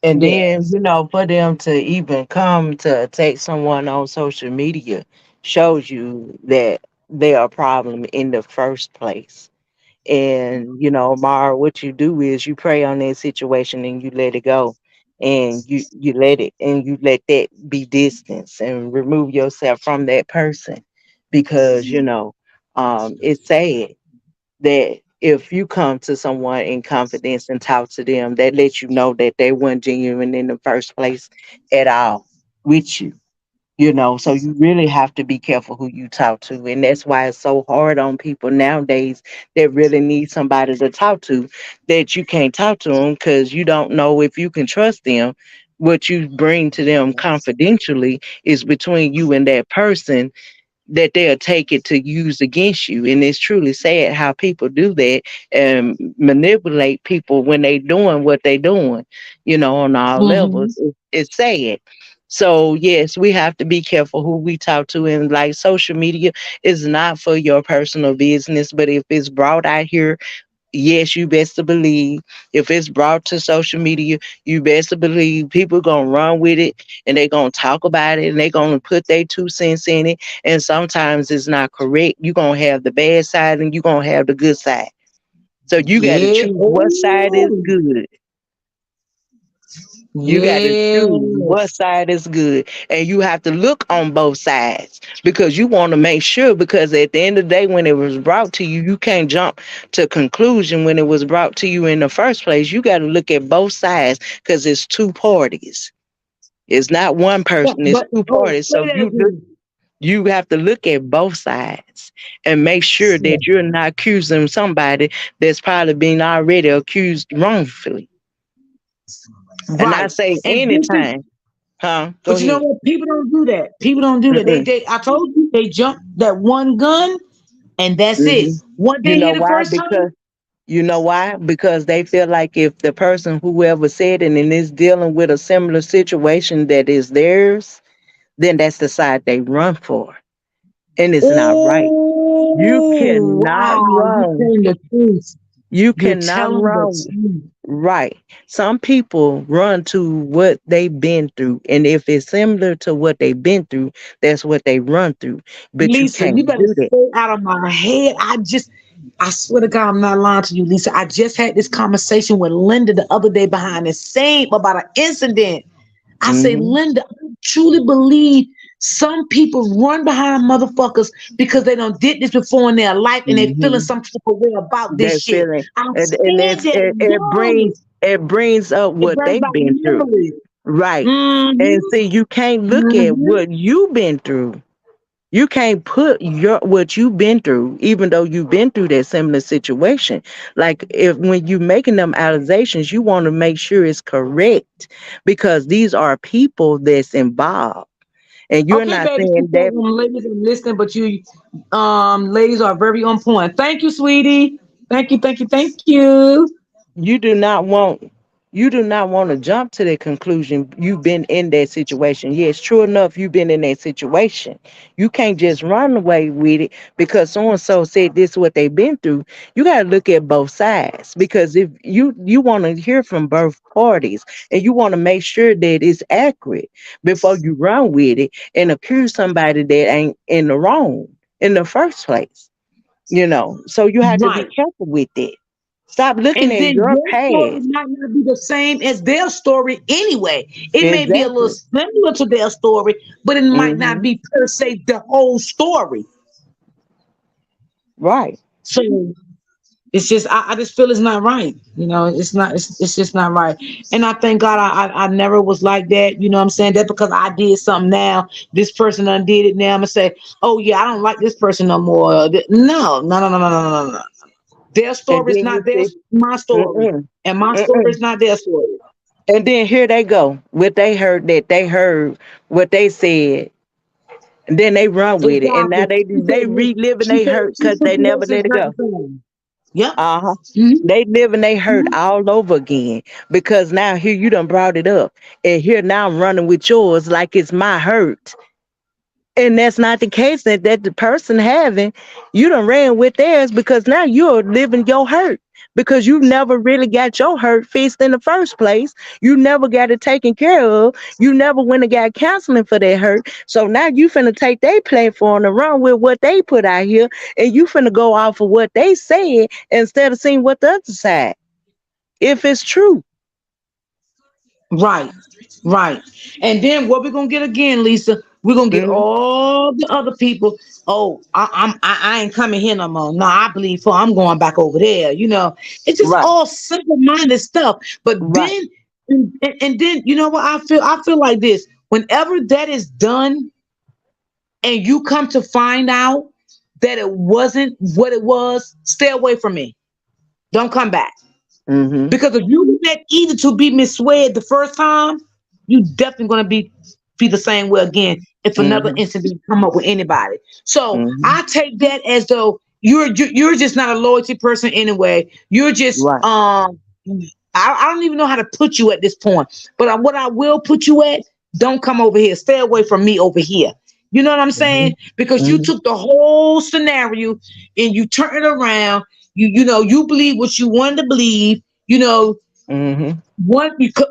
And Yeah. then, for them to even come to attack someone on social media shows you that they're a problem in the first place. And, Mara, what you do is you pray on that situation and you let it go. And you let it and you let that be distance and remove yourself from that person because, it's sad that if you come to someone in confidence and talk to them, that lets you know that they weren't genuine in the first place at all with you. So you really have to be careful who you talk to. And that's why it's so hard on people nowadays that really need somebody to talk to, that you can't talk to them because you don't know if you can trust them. What you bring to them confidentially is between you and that person. that they'll take it to use against you. And it's truly sad how people do that and manipulate people when they doing what they doing, on all levels. Mm-hmm. It's sad. So yes, we have to be careful who we talk to. And like social media is not for your personal business, but if it's brought out here, yes, you best to believe if it's brought to social media, you best to believe people gonna run with it and they gonna talk about it and they gonna put their 2 cents in it. And sometimes it's not correct. You gonna have the bad side and you gonna have the good side. So you got to Yeah. choose what side is Oh, good. You got to choose what yes. side is good. And you have to look on both sides because you want to make sure, because at the end of the day, when it was brought to you, you can't jump to conclusion when it was brought to you in the first place. You got to look at both sides because it's two parties. It's not one person, it's two Oh, parties. say So that again. you have to look at both sides and make sure that you're not accusing somebody that's probably been already accused wrongfully. And I Right. say And this is, anytime. Huh? Go but you know ahead. what? People don't do that. People don't do that. Mm-mm. I told you, they jump that one gun, and that's it. Hmm. Once You they know hit the why? first time, Because they feel like if the person whoever said it and is dealing with a similar situation that is theirs, then that's the side they run for. And it's not right. You oh cannot wow, you're run. telling the truth. You You're cannot telling the run. truth. Right. Some people run to what they've been through. And if it's similar to what they've been through, that's what they run through. But you Lisa, you can't better do that. stay out of my head. I swear to God, I'm not lying to you, Lisa. I just had this conversation with Linda the other day behind the scene about an incident. I say, Hmm. Linda, I truly believe some people run behind motherfuckers because they don't did this before in their life and they feeling Hmm. some type of way about this That shit. feeling, I and said that, yes. it brings up It what brings they've back been through. memories. Right. And Mm-hmm. see, you can't look at Mm-hmm. what you've been through. You can't put your what you've been through, even though you've been through that similar situation. Like if when you're making them accusations, you want to make sure it's correct because these are people that's involved. And you're Okay, not baby, she saying said, that. ladies are listening, but you, ladies are very on point. Thank you, sweetie. Thank you, thank you, thank you. you do not want you do not want to jump to the conclusion you've been in that situation. Yes, true enough, you've been in that situation. You can't just run away with it because so and so said this is what they've been through. You got to look at both sides because if you want to hear from both parties and you want to make sure that it's accurate before you run with it and accuse somebody that ain't in the wrong in the first place. So you have to be Right. careful with it. Stop looking And at then your your story past. might not be the same as their story anyway. It may be a little Exactly. similar to their story, but it might not Hmm. be per se the whole story. Right. So it's just I just feel it's not right. It's just not right. And I thank God I never was like that. You know what I'm saying? That because I did something now, this person undid it now. I'm gonna say, oh yeah, I don't like this person no more. No, no, no, no, no, no, no, no. Their And story is then not you see, my story. mm-mm, And my story mm-mm. is not their story. And then here they go. What they heard, what they said, and then they run with it. And Exactly. now they She said, they reliving she they said hurt two because they never situations let it not go. the same. Yep. Uh-huh. Mhm. They living they hurt all over again because now here you done brought it up. And here now I'm running with yours like it's my hurt. And that's not the case that the person having, you done ran with theirs because now you're living your hurt because you never really got your hurt fixed in the first place. You never got it taken care of. You never went and got counseling for that hurt. So now you finna take their platform and run with what they put out here and you finna go off of what they said instead of seeing what the other side, if it's true. Right, right. And then what we're gonna get again, Lisa? We're gonna get Hmm. all the other people. Oh, I ain't coming here no more. No, I believe for I'm going back over there. It's just Right, all simple minded stuff. But right. then, and then you know what I feel? I feel like this. Whenever that is done, and you come to find out that it wasn't what it was, stay away from me. Don't come back. Hmm. Because if you let either to be misled the first time, you definitely gonna be be the same way again if another Mhm. incident come up with anybody. So Mhm. I take that as though you're just not a loyalty person anyway. You're just Right. I don't even know how to put you at this point. But what I will put you at, don't come over here. Stay away from me over here. You know what I'm saying? Mhm. Because you Mhm. took the whole scenario and you turn it around. You believe what you wanted to believe. Mhm.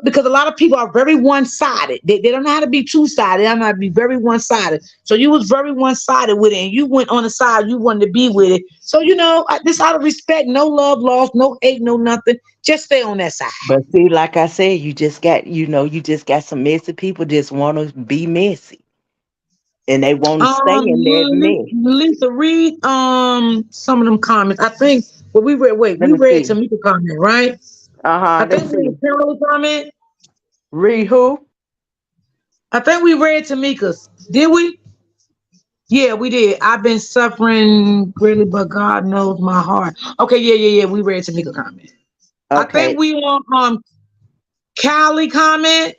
Because a lot of people are very one-sided. They don't know how to be two-sided. They don't know how to be very one-sided. So you was very one-sided with it, and you went on the side you wanted to be with it. So this out of respect, no love lost, no hate, no nothing. Just stay on that side. But see, like I said, you just got some messy people just want to be messy, and they want to stay in that mess. Lisa, read some of them comments. I think well we read. Wait, Let we me read see. Tamika comment, right? I Let's think we see. read Carol's comment. Read who? I think we read Tamika's. Did we? Yeah, we did. I've been suffering greatly, but God knows my heart. Okay, yeah. We read Tamika comment. I think Okay. we want Callie comment.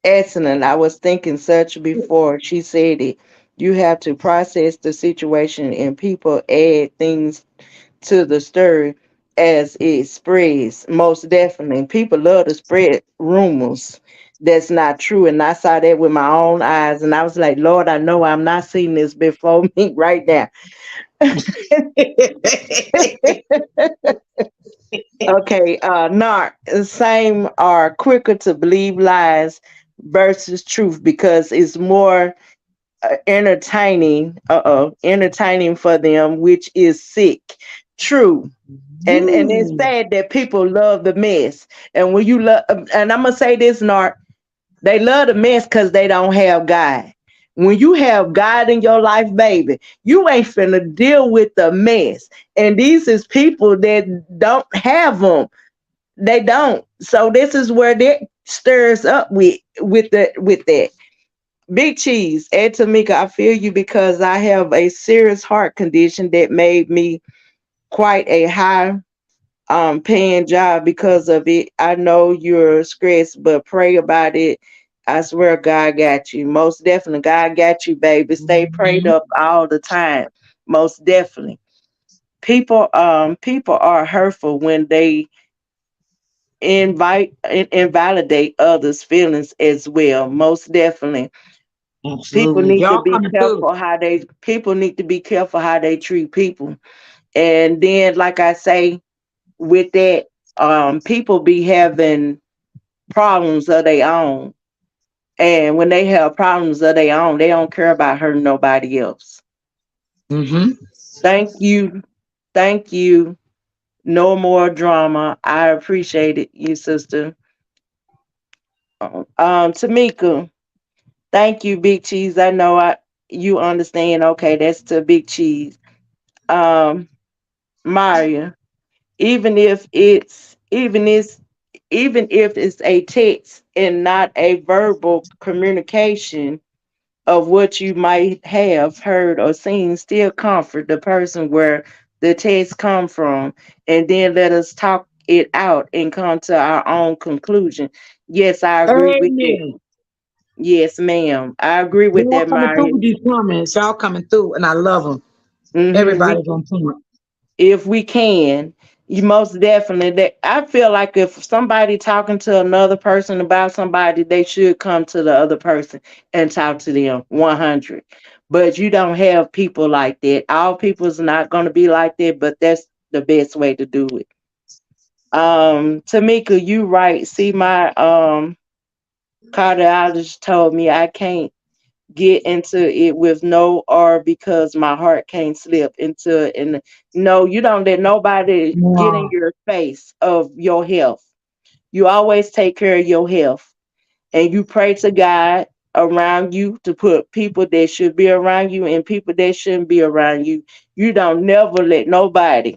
Excellent. I was thinking such before she said it. You have to process the situation, and people add things to the story as it spreads. Most definitely. People love to spread rumors that's not true. And I saw that with my own eyes. And I was like, Lord, I know I'm not seeing this before me right now. Okay, not same are quicker to believe lies versus truth because it's more entertaining for them, which is sick. True. And it's Ooh. sad that people love the mess. And when you love, and I'm gonna say this, Nart, they love the mess because they don't have God. When you have God in your life, baby, you ain't finna deal with the mess. And these is people that don't have them. They don't. So this is where that stirs up with that. Big Cheese, and Tamika, I feel you because I have a serious heart condition that made me quite a high paying job because of it. I know you're stressed, but pray about it. I swear God got you. Most definitely, God got you, baby. Stay prayed Mhm. up all the time. Most definitely. People are hurtful when they invalidate others' feelings as well. Most definitely. People Absolutely. need to Y'all be coming through. careful how they people need to be careful how they treat people. And then like I say with that, people be having problems of their own. And when they have problems of their own, they don't care about hurting nobody else. Mm-hmm. Thank you. Thank you. No more drama. I appreciate it, you sister. Tamika, thank you, Big Cheese. I know you understand. Okay, that's to Big Cheese. Um, Maria, even if it's even if it's a text and not a verbal communication of what you might have heard or seen, still comfort the person where the text come from, and then let us talk it out and come to our own conclusion. Yes, I agree with that. Amen. Yes, ma'am, I agree with Y'all that, coming through Maria. with these comments. Y'all coming through, and I love them. We Everybody's on point. if we can, you most definitely that I feel like if somebody talking to another person about somebody, they should come to the other person and talk to them 100. But you don't have people like that. All people's not going to be like that, but that's the best way to do it. Tamika, you right. See, my cardiologist told me I can't get into it with no or because my heart can't slip into it. And no, you don't let nobody get in Wow. your face of your health. You always take care of your health and you pray to God around you to put people that should be around you and people that shouldn't be around you. You don't never let nobody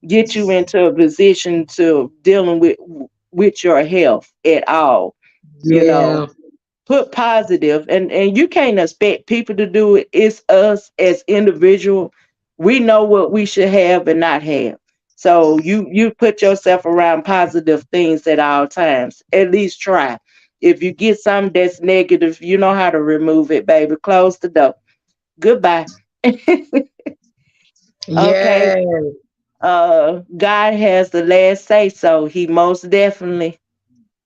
get you into a position to dealing with your health at all. You know, Yeah. put positive and you can't expect people to do it. It's us as individual. We know what we should have and not have. So you put yourself around positive things at all times. At least try. If you get something that's negative, you know how to remove it, baby. Close the door. Goodbye. Okay. Yeah. God has the last say, so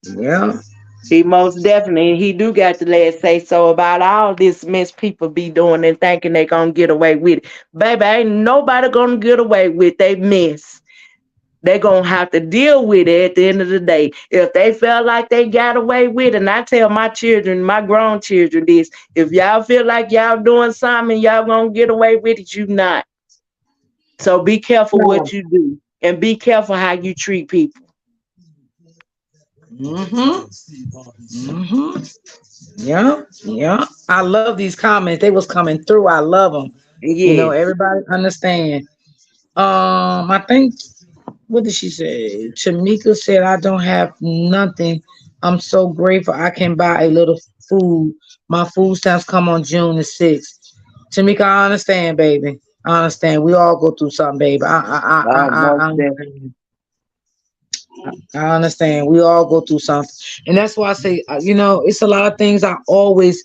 Yeah. he do got the last say so about all this mess people be doing and thinking they gonna get away with it. Baby, ain't nobody gonna get away with they mess. They gonna have to deal with it at the end of the day. If they felt like they got away with it, and I tell my children, my grown children this, if y'all feel like y'all doing something, y'all gonna get away with it, you not. So be careful what No. you do and be careful how you treat people. Mm-hmm. Yeah. Yeah. I love these comments. They was coming through. I love them. You know, Yes. everybody understand. I think what did she say? Tamika said, I don't have nothing. I'm so grateful I can buy a little food. My food stamps come on June the 6th. Tamika, I understand, baby. I understand. We all go through something, baby. Most I definitely. understand. I understand. We all go through something. And that's why I say, it's a lot of things I always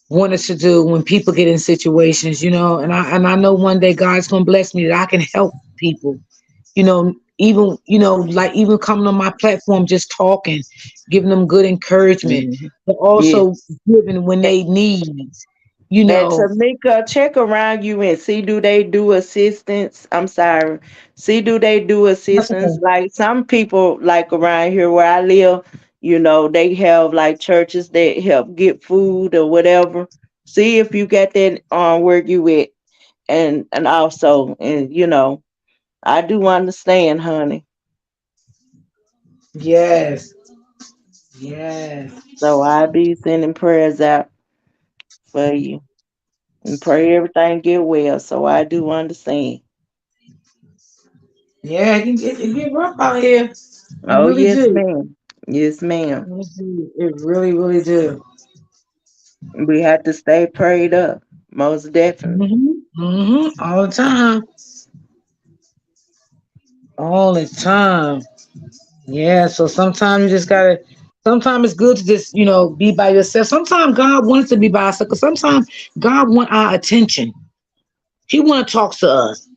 wanted to do when people get in situations, and I know one day God's gonna bless me that I can help people, even like even coming on my platform just talking, giving them good encouragement, Mhm. but Yes. also giving when they need, you And know. Tamika, check around you and see do they do assistance. I'm sorry. See do they do That's assistance. okay. Like some people like around here where I live, they have like churches that help get food or whatever. See if you got that on where you at. And also and I do understand, honey. Yes, yes, So I be sending prayers out for you and pray everything get well. So I do understand. yeah. It get rough out here. It Oh really yes, do. ma'am. Yes, ma'am. It really, really do. We have to stay prayed up, most definitely. All the time, all the time. Yeah, so sometimes you just gotta. Sometimes it's good to just be by yourself. Sometimes God wants to be by ourselves. Cause sometimes God want our attention. He want to talk to us.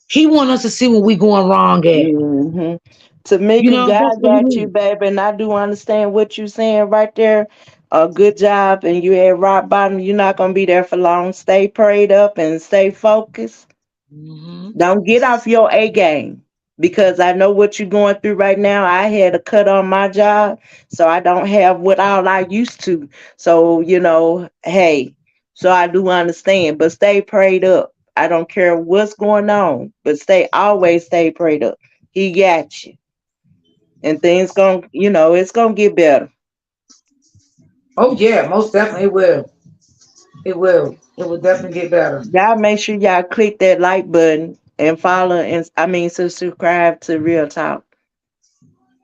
He want us to see what we going wrong at. Hmm. Tamika, That's God what he got you, need. baby, and I do understand what you saying right there. A good job, and you at rock bottom. You're not gonna be there for long. Stay prayed up and stay focused. Hmm. Don't get off your A game because I know what you're going through right now. I had a cut on my job, so I don't have what all I used to. So, hey, so I do understand, but stay prayed up. I don't care what's going on, but always stay prayed up. He got you. And things it's gonna get better. Oh yeah, most definitely it will. It will. It will definitely get better. Y'all make sure y'all click that like button and follow and subscribe to Real Talk.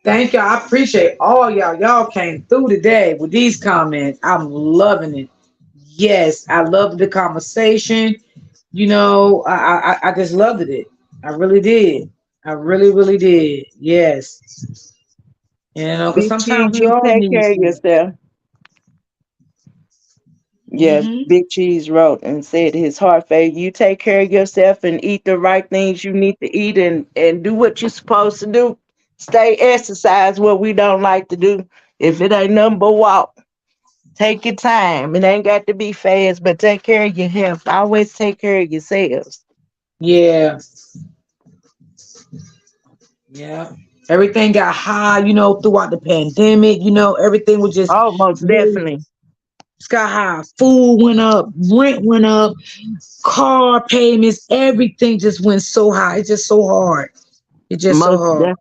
Thank y'all. I appreciate all y'all. Y'all came through today with these comments. I'm loving it. Yes, I loved the conversation. I just loved it. I really did. I really, really did. Yes. Because Big sometimes Cheese, we you all take need care of to. yourself. Yes, Hmm. Big Cheese wrote and said his heart failure. You take care of yourself and eat the right things you need to eat and do what you're supposed to do. Stay exercise what we don't like to do. If it ain't nothing but walk, take your time. It ain't got to be fast, but take care of your health. Always take care of yourselves. Yeah. Yeah. Everything got high, throughout the pandemic. Everything was just Oh, most really definitely. sky high. Food went up, rent went up, car payments, everything just went so high. It's just so hard. It's just so Most hard. definitely.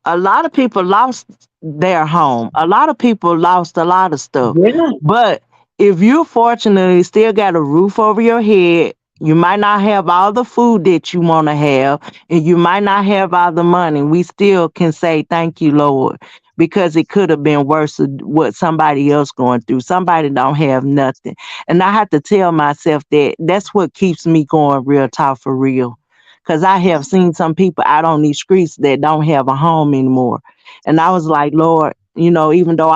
A lot of people lost their home. A lot of people lost a lot of stuff. Yeah. But if you fortunately still got a roof over your head, you might not have all the food that you want to have, and you might not have all the money. We still can say thank you, Lord, because it could have been worse than what somebody else going through. Somebody don't have nothing. And I have to tell myself that that's what keeps me going real talk for real. Cause I have seen some people out on these streets that don't have a home anymore. And I was like, Lord, even though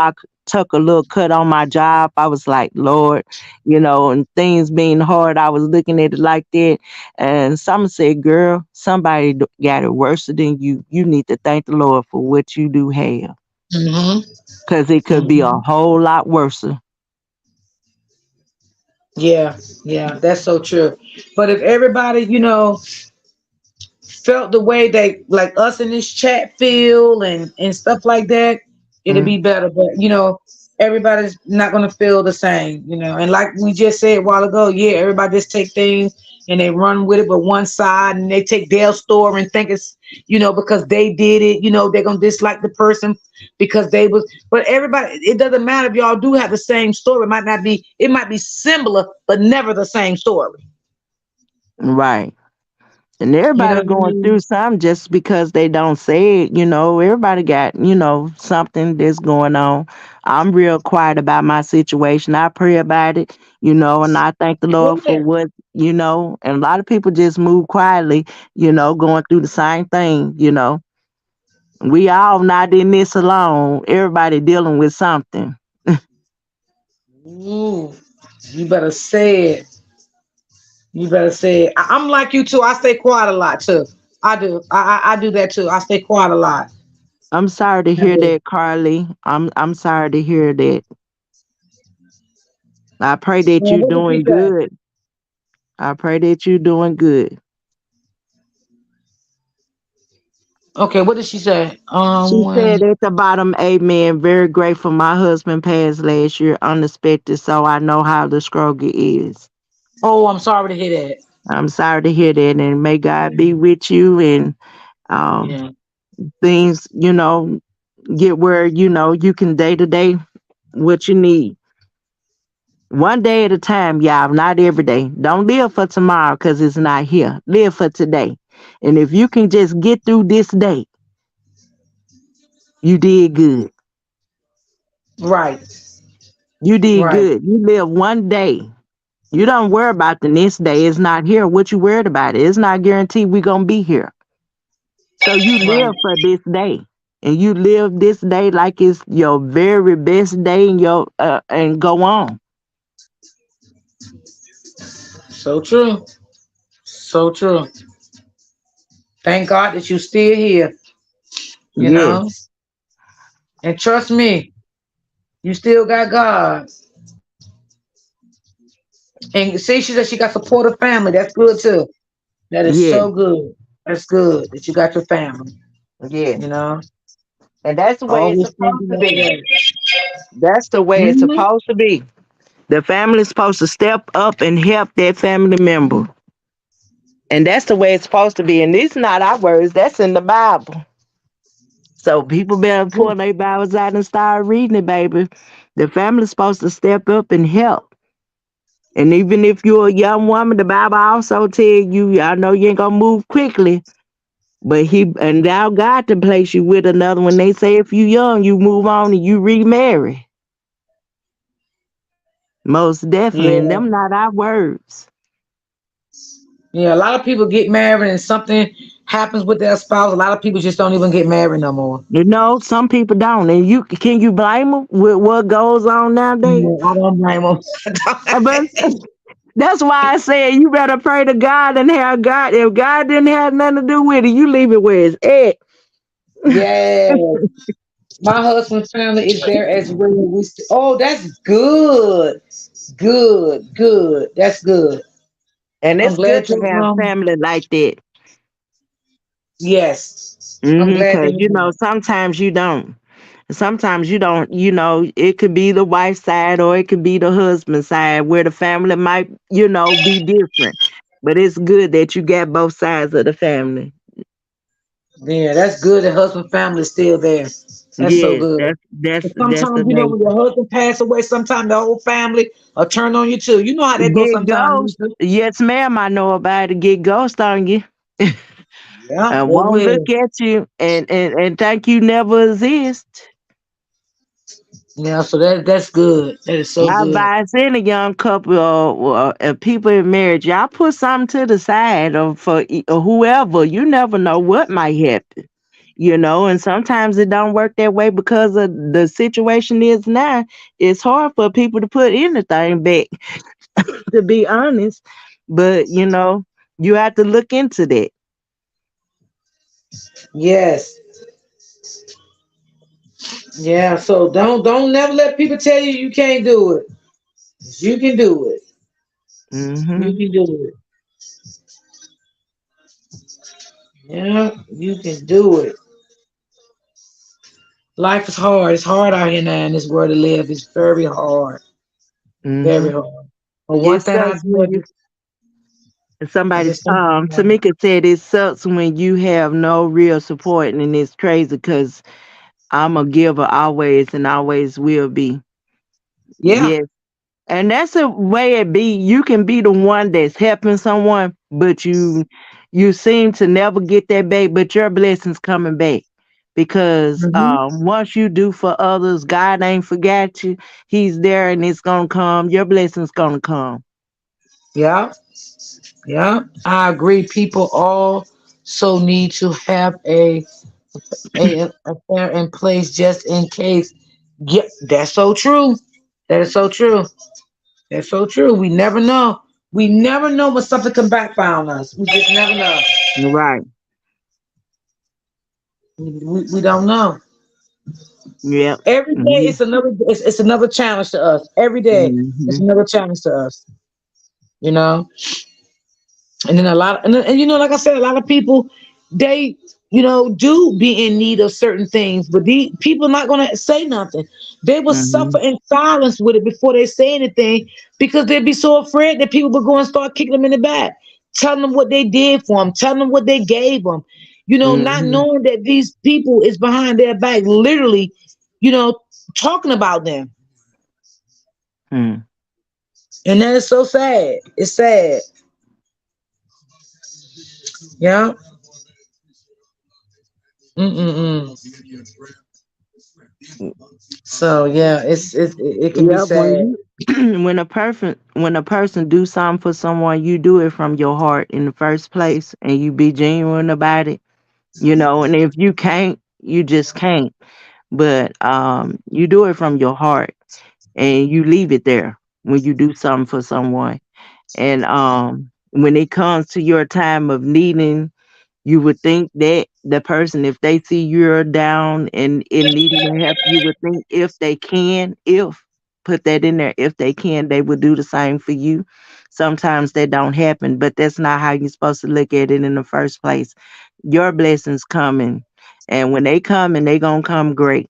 took a little cut on my job, I was like, Lord, and things being hard, I was looking at it like that. And someone said, girl, somebody got it worse than you. You need to thank the Lord for what you do have. Mm-hmm. Because it could be a Mm-hmm. whole lot worse. Yeah, yeah, that's so true. But if everybody, felt the way they like us in this chat feel and stuff like that, it'll be Mm. better. But everybody's not gonna feel the same. And like we just said a while ago, yeah, everybody just take things and they run with it, but one side and they take their story and think it's because they did it, they're gonna dislike the person because they was. But everybody, it doesn't matter if y'all do have the same story. It might be similar, but never the same story. Right. And You know everybody what I going through mean? something just because they don't say it, everybody got, something that's going on. I'm real quiet about my situation. I pray about it, and I thank the Lord for Yeah. what. And a lot of people just move quietly, going through the same thing. We all not in this alone. Everybody dealing with something. Ooh, you better say it. You better say it. I'm like you too. I stay quiet a lot too. I do. I do that too. I stay quiet a lot. I'm sorry to I hear do. that, Carly. I'm sorry to hear that. I pray that Well, you're what did she doing say? good. I pray that you're doing good. Okay, what did she say? She When? said at the bottom, amen. Very grateful my husband passed last year, unexpected, so I know how the struggle is. Oh, I'm sorry to hear that. I'm sorry to hear that, and may God be with you and um, Yeah. things, get where, you can day to day what you need. One day at a time, y'all, not every day. Don't live for tomorrow because it's not here. Live for today. And if you can just get through this day, you did good. Right. You did Right. good. You live one day. You don't worry about the next day. It's not here. What you worried about? It's not guaranteed we gonna be here. So you Right. live for this day, and you live this day like it's your very best day, and go on. So true. So true. Thank God that you still here. You know. Yes, And trust me, you still got God. And see, she said she got supportive family. That's good too. That is yes, so good. That's good that you got your family. yes, You know. and that's the way it's Always supposed thinking to that be. way. That's the way it's Hmm. supposed to be. The family's supposed to step up and help that family member, and that's the way it's supposed to be. And these not our words. That's in the Bible. So people better pull their Bibles out and start reading it, baby. The family's supposed to step up and help. And even if you're a young woman, the Bible also tell you, I know you ain't gonna move quickly, but he and now God to place you with another one. They say if you young, you move on and you remarry. Most definitely. And Yeah. them not our words. Yeah. A lot of people get married and something happens with their spouse. A lot of people just don't even get married no more. Some people don't. And you can you blame them with what goes on nowadays? No, I don't blame them. But that's why I said you better pray to God and have God. If God didn't have nothing to do with it, you leave it where it's at. Yeah. My husband's family is there as well. Oh, that's good. Good. Good. That's good. And I'm it's good glad to you have family like that. yes. I'm glad Because to hear that. sometimes you don't. Sometimes you don't, it could be the wife's side or it could be the husband's side where the family might, be different. But it's good that you got both sides of the family. Yeah, that's good. The husband family is still there. That's so Yes, good. that's But that's the sometimes, when nature. your husband pass away, sometimes the whole family will turn on you too. You know how that goes Get sometimes. ghost. Yes, ma'am. I know about it. Get ghost on you. Yeah, And they won't look will. at you and think you never exist. Yeah, so that's good. That is so I good. advise any young couple or people in marriage, y'all put something to the side or for or whoever. You never know what might happen. And sometimes it don't work that way because of the situation is now. It's hard for people to put anything back, to be honest. But you have to look into that. Yes. Yeah. So don't never let people tell you you can't do it. You can do it. You Hmm. can do it. Yeah, you can do it. Life is hard. It's hard out here now in this world to live. It's very hard. Hmm. Very hard. But one It thing I sucks do when you is somebody just think, Tamika said it sucks when you have no real support, and it's crazy because I'm a giver always and always will be. yeah. Yes. And that's a way it be. You can be the one that's helping someone, but you seem to never get that back, but your blessings coming back. Because Hmm. once you do for others, God ain't forgot you. He's there and it's gonna come. Your blessings gonna come. Yeah. Yeah. I agree. People also need to have a fair in place just in case. Yeah, that's so true. That is so true. That's so true. We never know. We never know when something can backfire on us. We just never know. Right. We don't know. Yep. Every day Mm-hmm. it's another challenge to us. Every day it's Mm-hmm. another challenge to us. You know. And then and like I said, a lot of people, they, do be in need of certain things, but the people not gonna say nothing. They will Mm-hmm. suffer in silence with it before they say anything because they'd be so afraid that people will go and start kicking them in the back, telling them what they did for them, telling them what they gave them, not Mm-hmm. knowing that these people is behind their back, literally, you know, talking about them. Mm. And that is so sad. It's sad. Yeah. Mm-mm-mm. So yeah, it can be Yep. When sad. you when a person do something for someone, you do it from your heart in the first place, and you be genuine about it. And if you can't, you just can't. But you do it from your heart, and you leave it there when you do something for someone. And when it comes to your time of needing, you would think that the person, if they see you're down and in needing their help, you would think if put that in there, if they can, they would do the same for you. Sometimes that don't happen, but that's not how you're supposed to look at it in the first place. Your blessings coming, and when they come, and they gonna come great.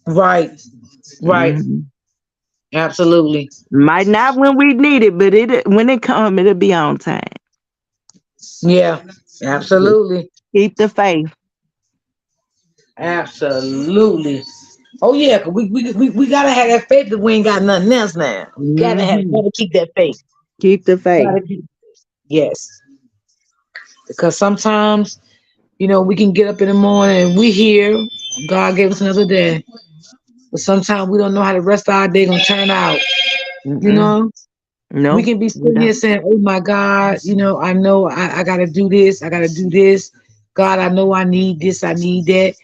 Right, right, Hmm. absolutely. Might not when we need it, but it when it come, it'll be on time. Yeah, absolutely, Keep the faith. absolutely. Oh yeah, 'cause we gotta have that faith that we ain't got nothing else now. We Hmm. gotta keep that faith. Keep the faith. Gotta keep yes, because sometimes we can get up in the morning and we here. God gave us another day, but sometimes we don't know how the rest of our day gonna turn out. You Mm-mm. know, we No, can be we sitting here don't. saying, "Oh my God, I know I gotta do this. I gotta do this. God, I know I need this. I need that."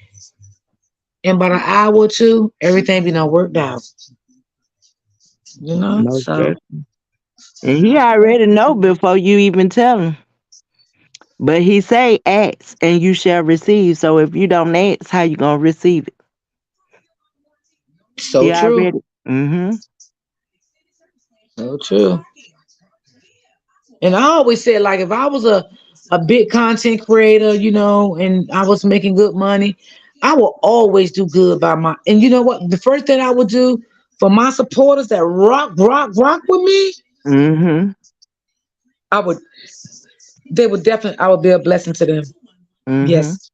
And about an hour or two, everything be done worked out. Most So definitely. And he already know before you even tell him. But he say, ask and you shall receive. So if you don't ask, how you gonna receive it? so He true, already. Mm-hmm. so true. And I always said, like, if I was a big content creator, and I was making good money, I will always do good by my. And you know what? The first thing I would do for my supporters that rock with me, Mm-hmm. I would. They would definitely. I would be a blessing to them. Mm-hmm. Yes,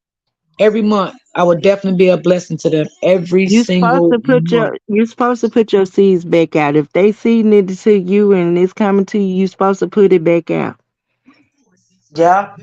every month I would definitely be a blessing to them. Every single month. You're supposed to put your seeds back out. If they seeding it to you and it's coming to you, you're supposed to put it back out. Yeah,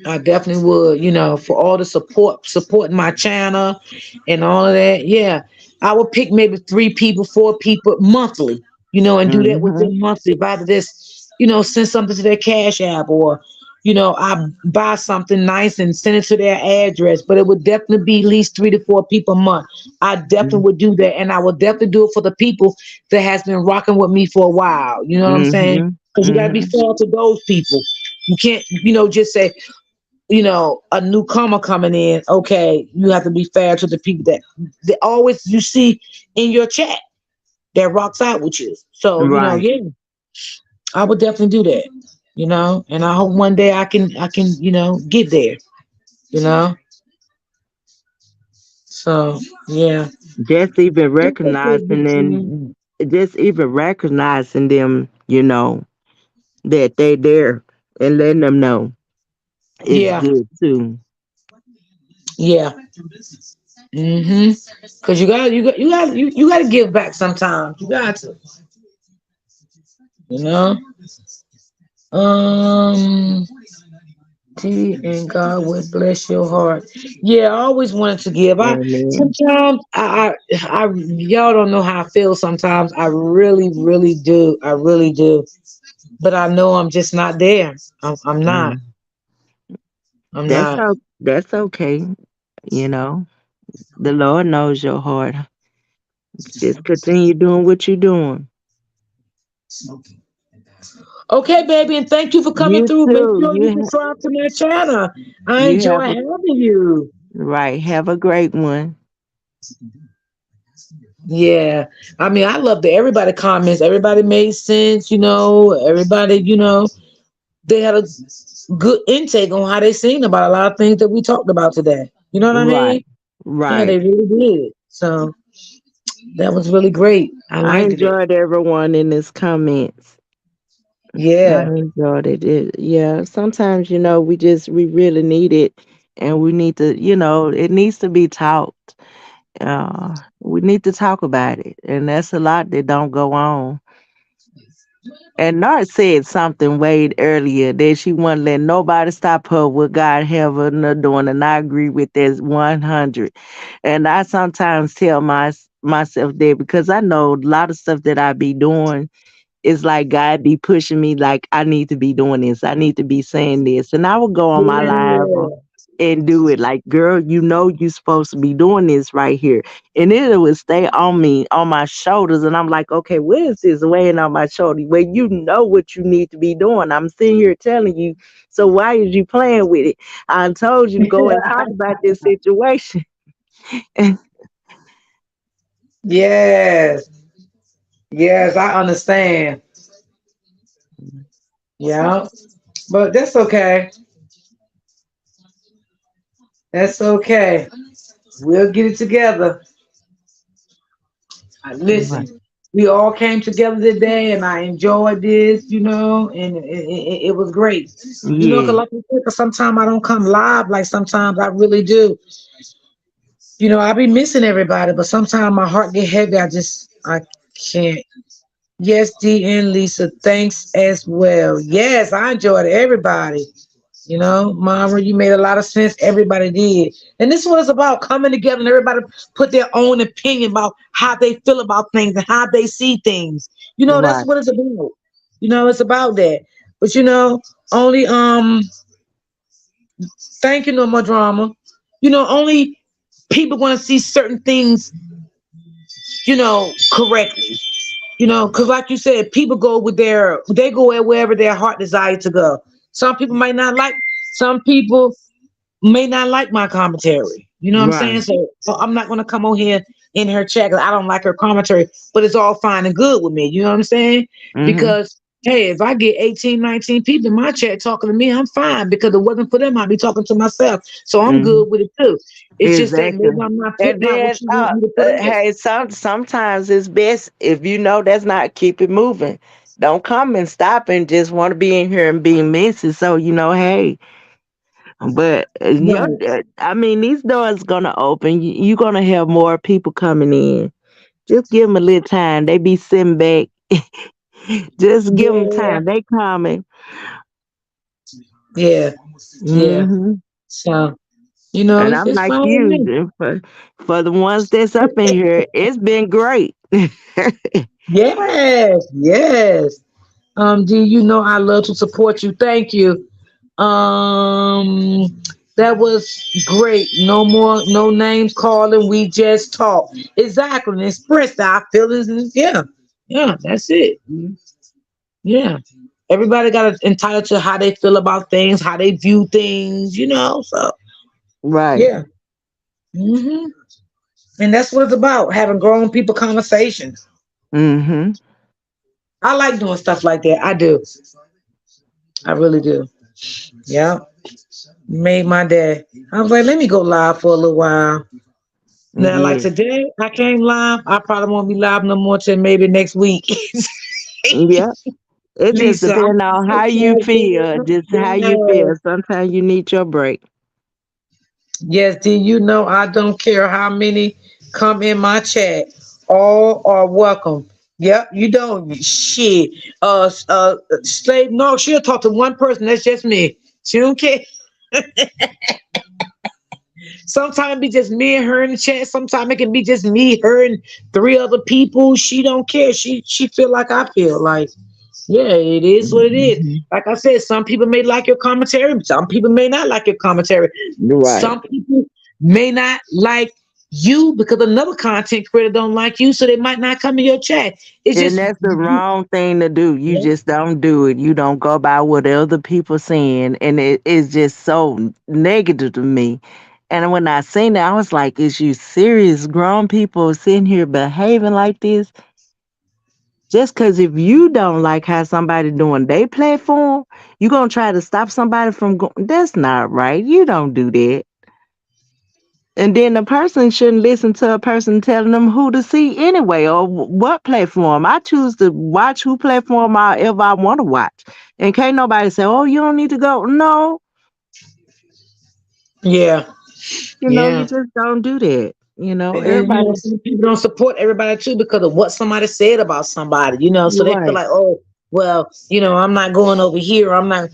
I definitely would. For all the supporting my channel and all of that. Yeah, I would pick maybe 3 people, 4 people monthly. And do that with Mm-hmm. them monthly. If I just, send something to their Cash App or, I buy something nice and send it to their address, but it would definitely be at least 3 to 4 people a month. I definitely would do that, and I will definitely do it for the people that has been rocking with me for a while. You know what I'm saying? Mm-hmm. Because you got to be Mm-hmm. fair to those people. You can't, just say, a newcomer coming in. Okay, you have to be fair to the people that always you see in your chat that rocks out with you. So, Right. yeah, I would definitely do that. And I hope one day I can get there. You know. So yeah. Just even It's okay, recognizing Big. and just even recognizing them, that they there and letting them know it's Yeah, good too. yeah. Cause you got to give back sometimes. You got to, you know. Um, T and God would bless your heart. Yeah, I always wanted to give. I Amen. sometimes I y'all don't know how I feel. Sometimes I really, really do. I really do. But I know I'm just not there. I'm not. Mm. I'm not. That's okay. You know, the Lord knows your heart. Just continue doing what you're doing. Okay, baby, and thank you for coming You through. Make too. sure you subscribe to my channel. I You enjoy have a having you. right. Have a great one. Yeah. I mean, I love that everybody comments. Everybody made sense, everybody, they had a good intake on how they seen about a lot of things that we talked about today. You know what I Right. mean? Yeah, Right. they really did. So that was really great. I I liked it. enjoyed everyone in his comments. I Yeah. enjoyed it. Yeah, sometimes, we really need it and we need to, it needs to be talked. We need to talk about it. And that's a lot that don't go on. And Nart said something way earlier that she wouldn't let nobody stop her what God have her doing. And I agree with that 100. And I sometimes tell myself that because I know a lot of stuff that I be doing it's like God be pushing me like I need to be doing this. I need to be saying this. And I would go on my live Yeah. and do it like, girl, you supposed to be doing this right here. And it would stay on me, on my shoulders. And I'm like, okay, what is this weighing on my shoulder? Well, you know what you need to be doing. I'm sitting here telling you. So why is you playing with it? I told you to go and talk about this situation. Yes. Yes, I understand. Yeah. But that's okay. That's okay. We'll get it together. Right. Listen, we all came together today, and I enjoyed this, and it was great. Because Yeah. like you said, 'cause sometimes I don't come live, like sometimes I really do. I be missing everybody, but sometimes my heart get heavy. I can't. Yes, D and Lisa, thanks as well. Yes, I enjoyed everybody. Mama, you made a lot of sense. Everybody did. And this was about coming together and everybody put their own opinion about how they feel about things and how they see things. That's Right. what it's about. It's about that. But only thank you, no more drama. Only people gonna see certain things, correctly. Because like you said, people they go wherever their heart desires to go. Some people might not like, some people may not like my commentary. You know what I'm saying? Right. So I'm not gonna come on here in her chat 'cause I don't like her commentary, but it's all fine and good with me. You know what I'm saying? Mm-hmm. Because hey, if I get 18, 19 people in my chat talking to me, I'm fine because if it wasn't for them, I'd be talking to myself. So I'm Mm-hmm. good with it too. It's just that Exactly. maybe I'm not And putting out then, what you want me to put out. hey, sometimes it's best if you know that's not keep it moving. Don't come and stop and just want to be in here and be messy. So hey, but Right. I mean, these doors gonna open. You're gonna have more people coming in. Just give them a little time. They be sitting back. Just give them Yeah. time. They coming. Yeah. Yeah. Hmm. So, And it's, I'm it's like fine with you. me. For the ones that's up in here, it's been great. Yes. Yes. D, I love to support you. Thank you. Um, that was great. No more, no names calling. We just talk. Exactly. And express our feelings. And yeah, yeah, that's it. Yeah. Everybody got entitled to how they feel about things, how they view things, So Right. yeah. hmm And that's what it's about, having grown people conversations. Mm-hmm. I like doing stuff like that. I do. I really do. Yeah. Made my day. I was like, let me go live for a little while. Now, like Yeah. today, I came live. I probably won't be live no more till maybe next week. Yeah. It just Lisa, I'm depends on so how you feel. casual. Just how you feel. Yes. Sometimes you need your break. Yes, do you know I don't care how many come in my chat. All are welcome. Yep, you don't. Shit. Slave, no, she'll talk to one person. That's just me. She don't care. Sometimes it be just me and her in the chat. Sometimes it can be just me, her, and three other people. She don't care. She feel like I feel like. Yeah, it is what it is. Hmm. Like I said, some people may like your commentary, some people may not like your commentary. Right. Some people may not like you because another content creator don't like you, so they might not come in your chat. It's And just that's the wrong thing to do. You yeah, just don't do it. You don't go by what other people saying. And it is just so negative to me. And when I seen that, I was like, is you serious? Grown people sitting here behaving like this? Just because if you don't like how somebody doing their platform, you going to try to stop somebody from going. That's not right. You don't do that. And then the person shouldn't listen to a person telling them who to see anyway or what platform. I choose to watch who platform I ever I want to watch. And can't nobody say, oh, you don't need to go. No, yeah, you yeah. just don't do that. And Everybody. some people don't support everybody too because of what somebody said about somebody, so You're they feel right. like, oh, well, I'm not going over here. I'm not.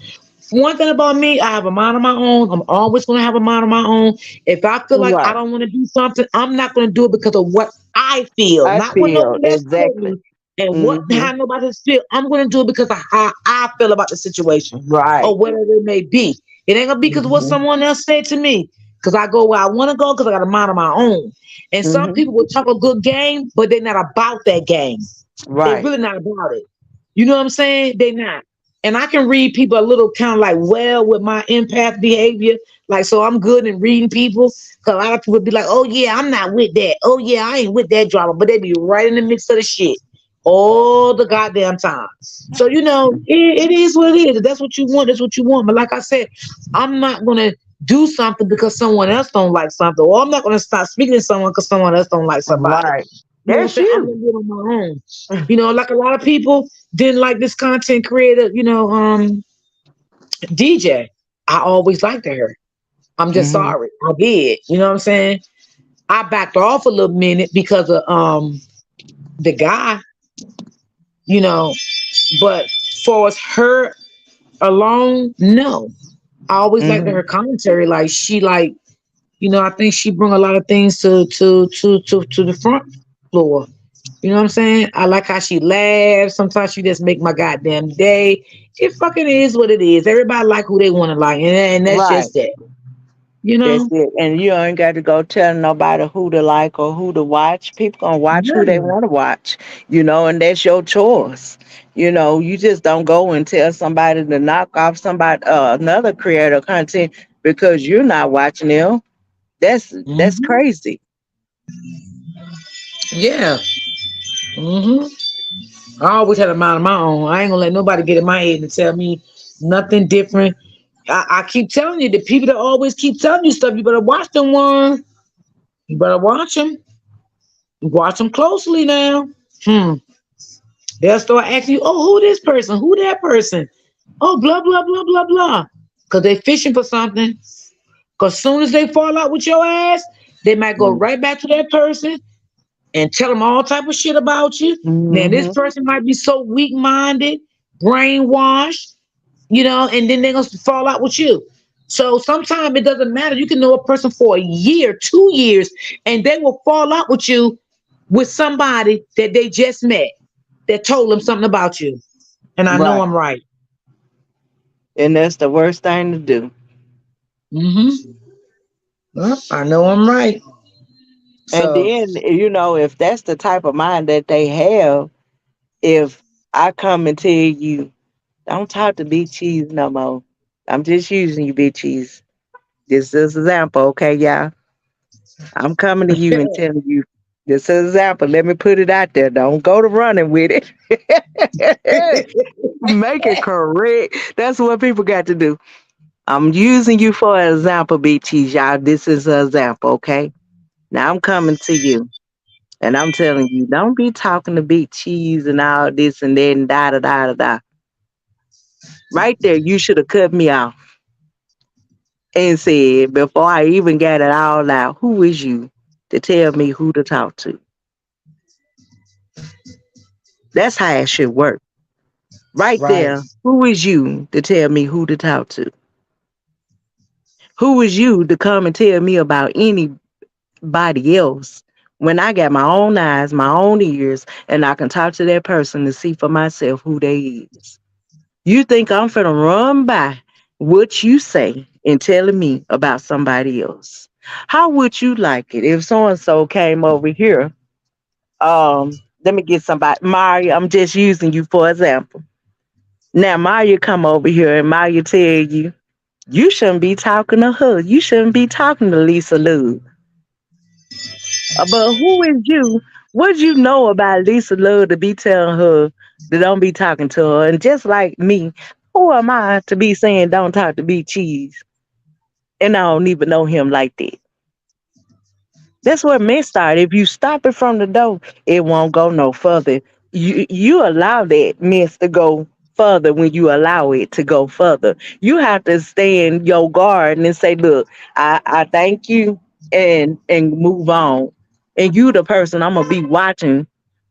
One thing about me, I have a mind of my own. I'm always going to have a mind of my own. If I feel like I Right. don't want to do something, I'm not going to do it because of what I feel, I not what feel nobody else told exactly. me, and what Hmm. how nobody else feel. I'm going to do it because of how I feel about the situation or Right. whatever it may be. It ain't going to be because of what Hmm. someone else said to me. Because I go where I want to go because I got a mind of my own. And some Hmm. people will talk a good game, but they're not about that game. They Right. really not about it. You know what I'm saying? They not. And I can read people a little kind of like well with my empath behavior. Like, so I'm good in reading people. Cause a lot of people be like, oh yeah, I'm not with that. Oh yeah, I ain't with that drama. But they be right in the midst of the shit all the goddamn time. So, it is what it is. If that's what you want, that's what you want. But like I said, I'm not gonna do something because someone else don't like something. Or I'm not gonna stop speaking to someone because someone else don't like somebody. Right. You know what I'm That's saying? I'm you. gonna do it on my own. Like a lot of people didn't like this content creator, DJ. I always liked her. I'm just Hmm. sorry. I did. You know what I'm saying? I backed off a little minute because of the guy, you know, but for as her alone, no. I always liked Hmm. her commentary. Like she like, I think she bring a lot of things to the front floor. You know what I'm saying? I like how she laughs. Sometimes she just make my goddamn day. It fucking is what it is. Everybody like who they want to like, and that's Right. just that. You That's know? it. And you ain't got to go tell nobody who to like or who to watch. People gonna watch who they Yeah. want to watch, and that's your choice. You just don't go and tell somebody to knock off somebody another creator of content because you're not watching them. That's hmm crazy. Yeah. hmm I always had a mind of my own. I ain't gonna let nobody get in my head and tell me nothing different. I keep telling you, the people that always keep telling you stuff, you better watch them one. You better watch them. Watch them closely now. Hmm. They'll start asking you, oh, who this person? Who that person? Oh, blah, blah, blah, blah, blah. Because they fishing for something. Because soon as they fall out with your ass, they might go right back to that person and tell them all type of shit about you. Now, this Mm-hmm. person might be so weak-minded, brainwashed, and then they're going to fall out with you. So sometimes it doesn't matter. You can know a person for a year, 2 years, and they will fall out with you with somebody that they just met that told them something about you. And I know Right. I'm right. And that's the worst thing to do. Mm-hmm. Well, I know I'm right. And So then, if that's the type of mind that they have, if I come and tell you, don't talk to Big Cheese no more. I'm just using you, Big Cheese. This is an example, okay, y'all? I'm coming to you and telling you this is an example. Let me put it out there. Don't go to running with it. Make it correct. That's what people got to do. I'm using you for an example, Big Cheese, y'all. This is an example, okay? Now I'm coming to you. And I'm telling you, don't be talking to Big Cheese and all this and that and da da da da da. Right there, you should have cut me off and said before I even got it all out, who is you to tell me who to talk to? That's how it should work. Right right, there, who is you to tell me who to talk to? Who is you to come and tell me about anybody else when I got my own eyes, my own ears, and I can talk to that person to see for myself who they is? You think I'm finna run by what you say and telling me about somebody else? How would you like it if so and so came over here? Let me get somebody. Maria, I'm just using you for example. Now Maria come over here and Maria tell you, you shouldn't be talking to her. You shouldn't be talking to Lisa Lou. But who is you? What you know about Lisa Love to be telling her to don't be talking to her? And just like me, who am I to be saying don't talk to Big Cheese? And I don't even know him like that. That's where men start. If you stop it from the door, it won't go no further. You allow that mess to go further when you allow it to go further. You have to stay in your guard and say, look, I thank you and move on. And you the person I'm gonna be watching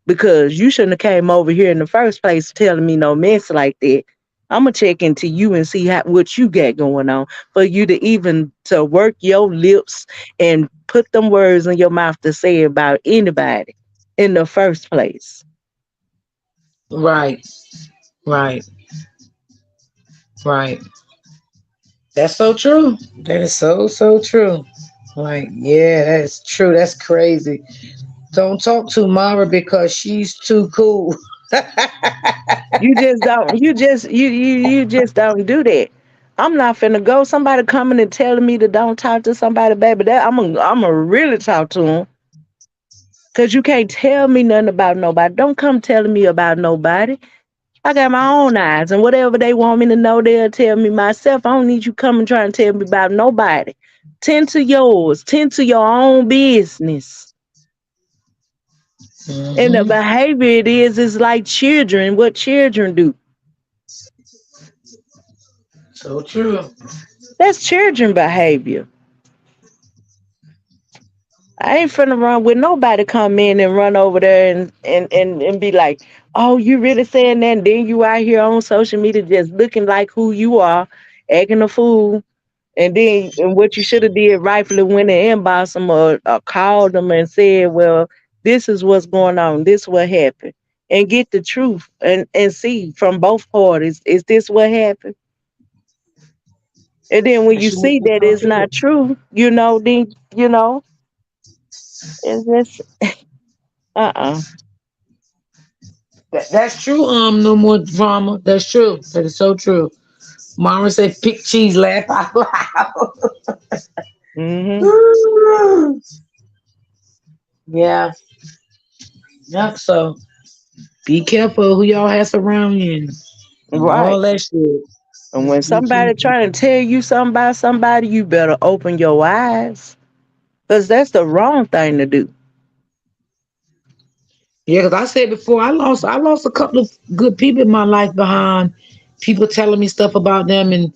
because you shouldn't have came over here in the first place telling me no mess like that. I'm gonna check into you and see what you got going on for you to even to work your lips and put them words in your mouth to say about anybody in the first place. right, right, right. That's so true. That is so true. Like, yeah, that's true. That's crazy. Don't talk to Mara because she's too cool. You just don't. You just don't do that. I'm not finna go. Somebody coming and telling me to don't talk to somebody, baby. That I'm gonna really talk to them. Cause you can't tell me nothing about nobody. Don't come telling me about nobody. I got my own eyes, and whatever they want me to know, they'll tell me myself. I don't need you coming trying to tell me about nobody. Tend to yours. Tend to your own business. And the Hmm. behavior it is like children. What children do. So true. That's children behavior. I ain't finna run with nobody come in and run over there and be like, oh, you really saying that? And then you out here on social media just looking like who you are, acting a fool. And what you should have did rightfully went and inboxed them or called them and said, well, this is what's going on. This what happened. And get the truth and see from both parties, is this what happened? And then when And you she went see to that talk it's to her. not true, then, it's just, uh-uh. That's true. No more drama. That's true. That is so true. Mama said, "Pick cheese, laugh out Hmm. loud." Yeah. Yep. So be careful who y'all has around you and all Right. that shit. And when Just be somebody careful. trying to tell you something about somebody, you better open your eyes. Because that's the wrong thing to do. Yeah, because I said before, I lost a couple of good people in my life behind people telling me stuff about them and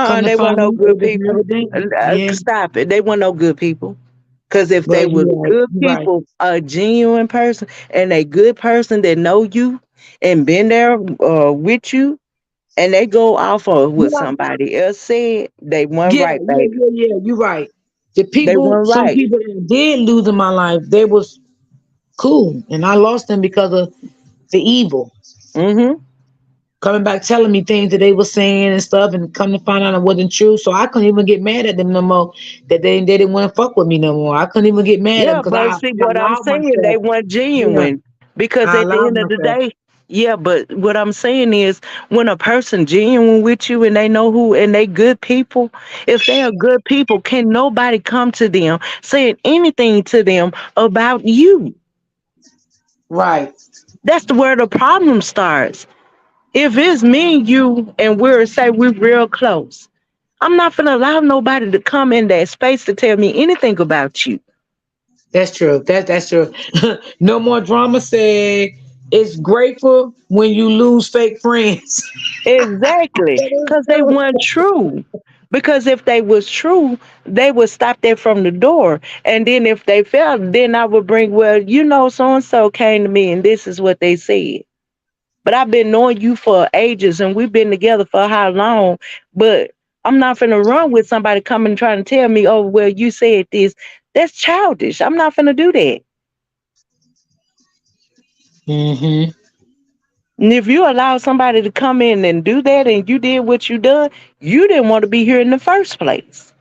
come to They weren't find no out it good was people. never them. Yeah. Stop it. They weren't no good people. Because if they But were you're right. good You're right. people, a genuine person, and a good person that know you and been there with you, and they go off of You're what right. somebody else said, they weren't Yeah, right, yeah, baby. yeah, yeah. You're right. They weren't Some right. people that did lose in my life, they was cool, and I lost them because of the evil. Hmm. coming back telling me things that they were saying and stuff, and come to find out it wasn't true. So I couldn't even get mad at them no more. That they didn't want to fuck with me no more. I couldn't even get mad at them Yeah, because but see I what I'm allowed saying, they myself. weren't Yeah, genuine. Because I at the allowed end of the myself. day, yeah, but what I'm saying is when a person genuine with you and they know who and they good people, if they are good people, can nobody come to them saying anything to them about you? Right. That's the where the problem starts. If it's me and you and we're real close, I'm not gonna allow nobody to come in that space to tell me anything about you. That's true. That's true. No more drama. Said it's grateful when you lose fake friends. Exactly. That is Because they true. weren't true. Because if they was true, they would stop that from the door. And then if they failed, then I would bring, well, so and so came to me and this is what they said. But I've been knowing you for ages and we've been together for how long? But I'm not finna run with somebody coming trying to tell me, oh, well, you said this. That's childish. I'm not finna do that. Mm-hmm. And if you allow somebody to come in and do that and you did what you done, you didn't want to be here in the first place.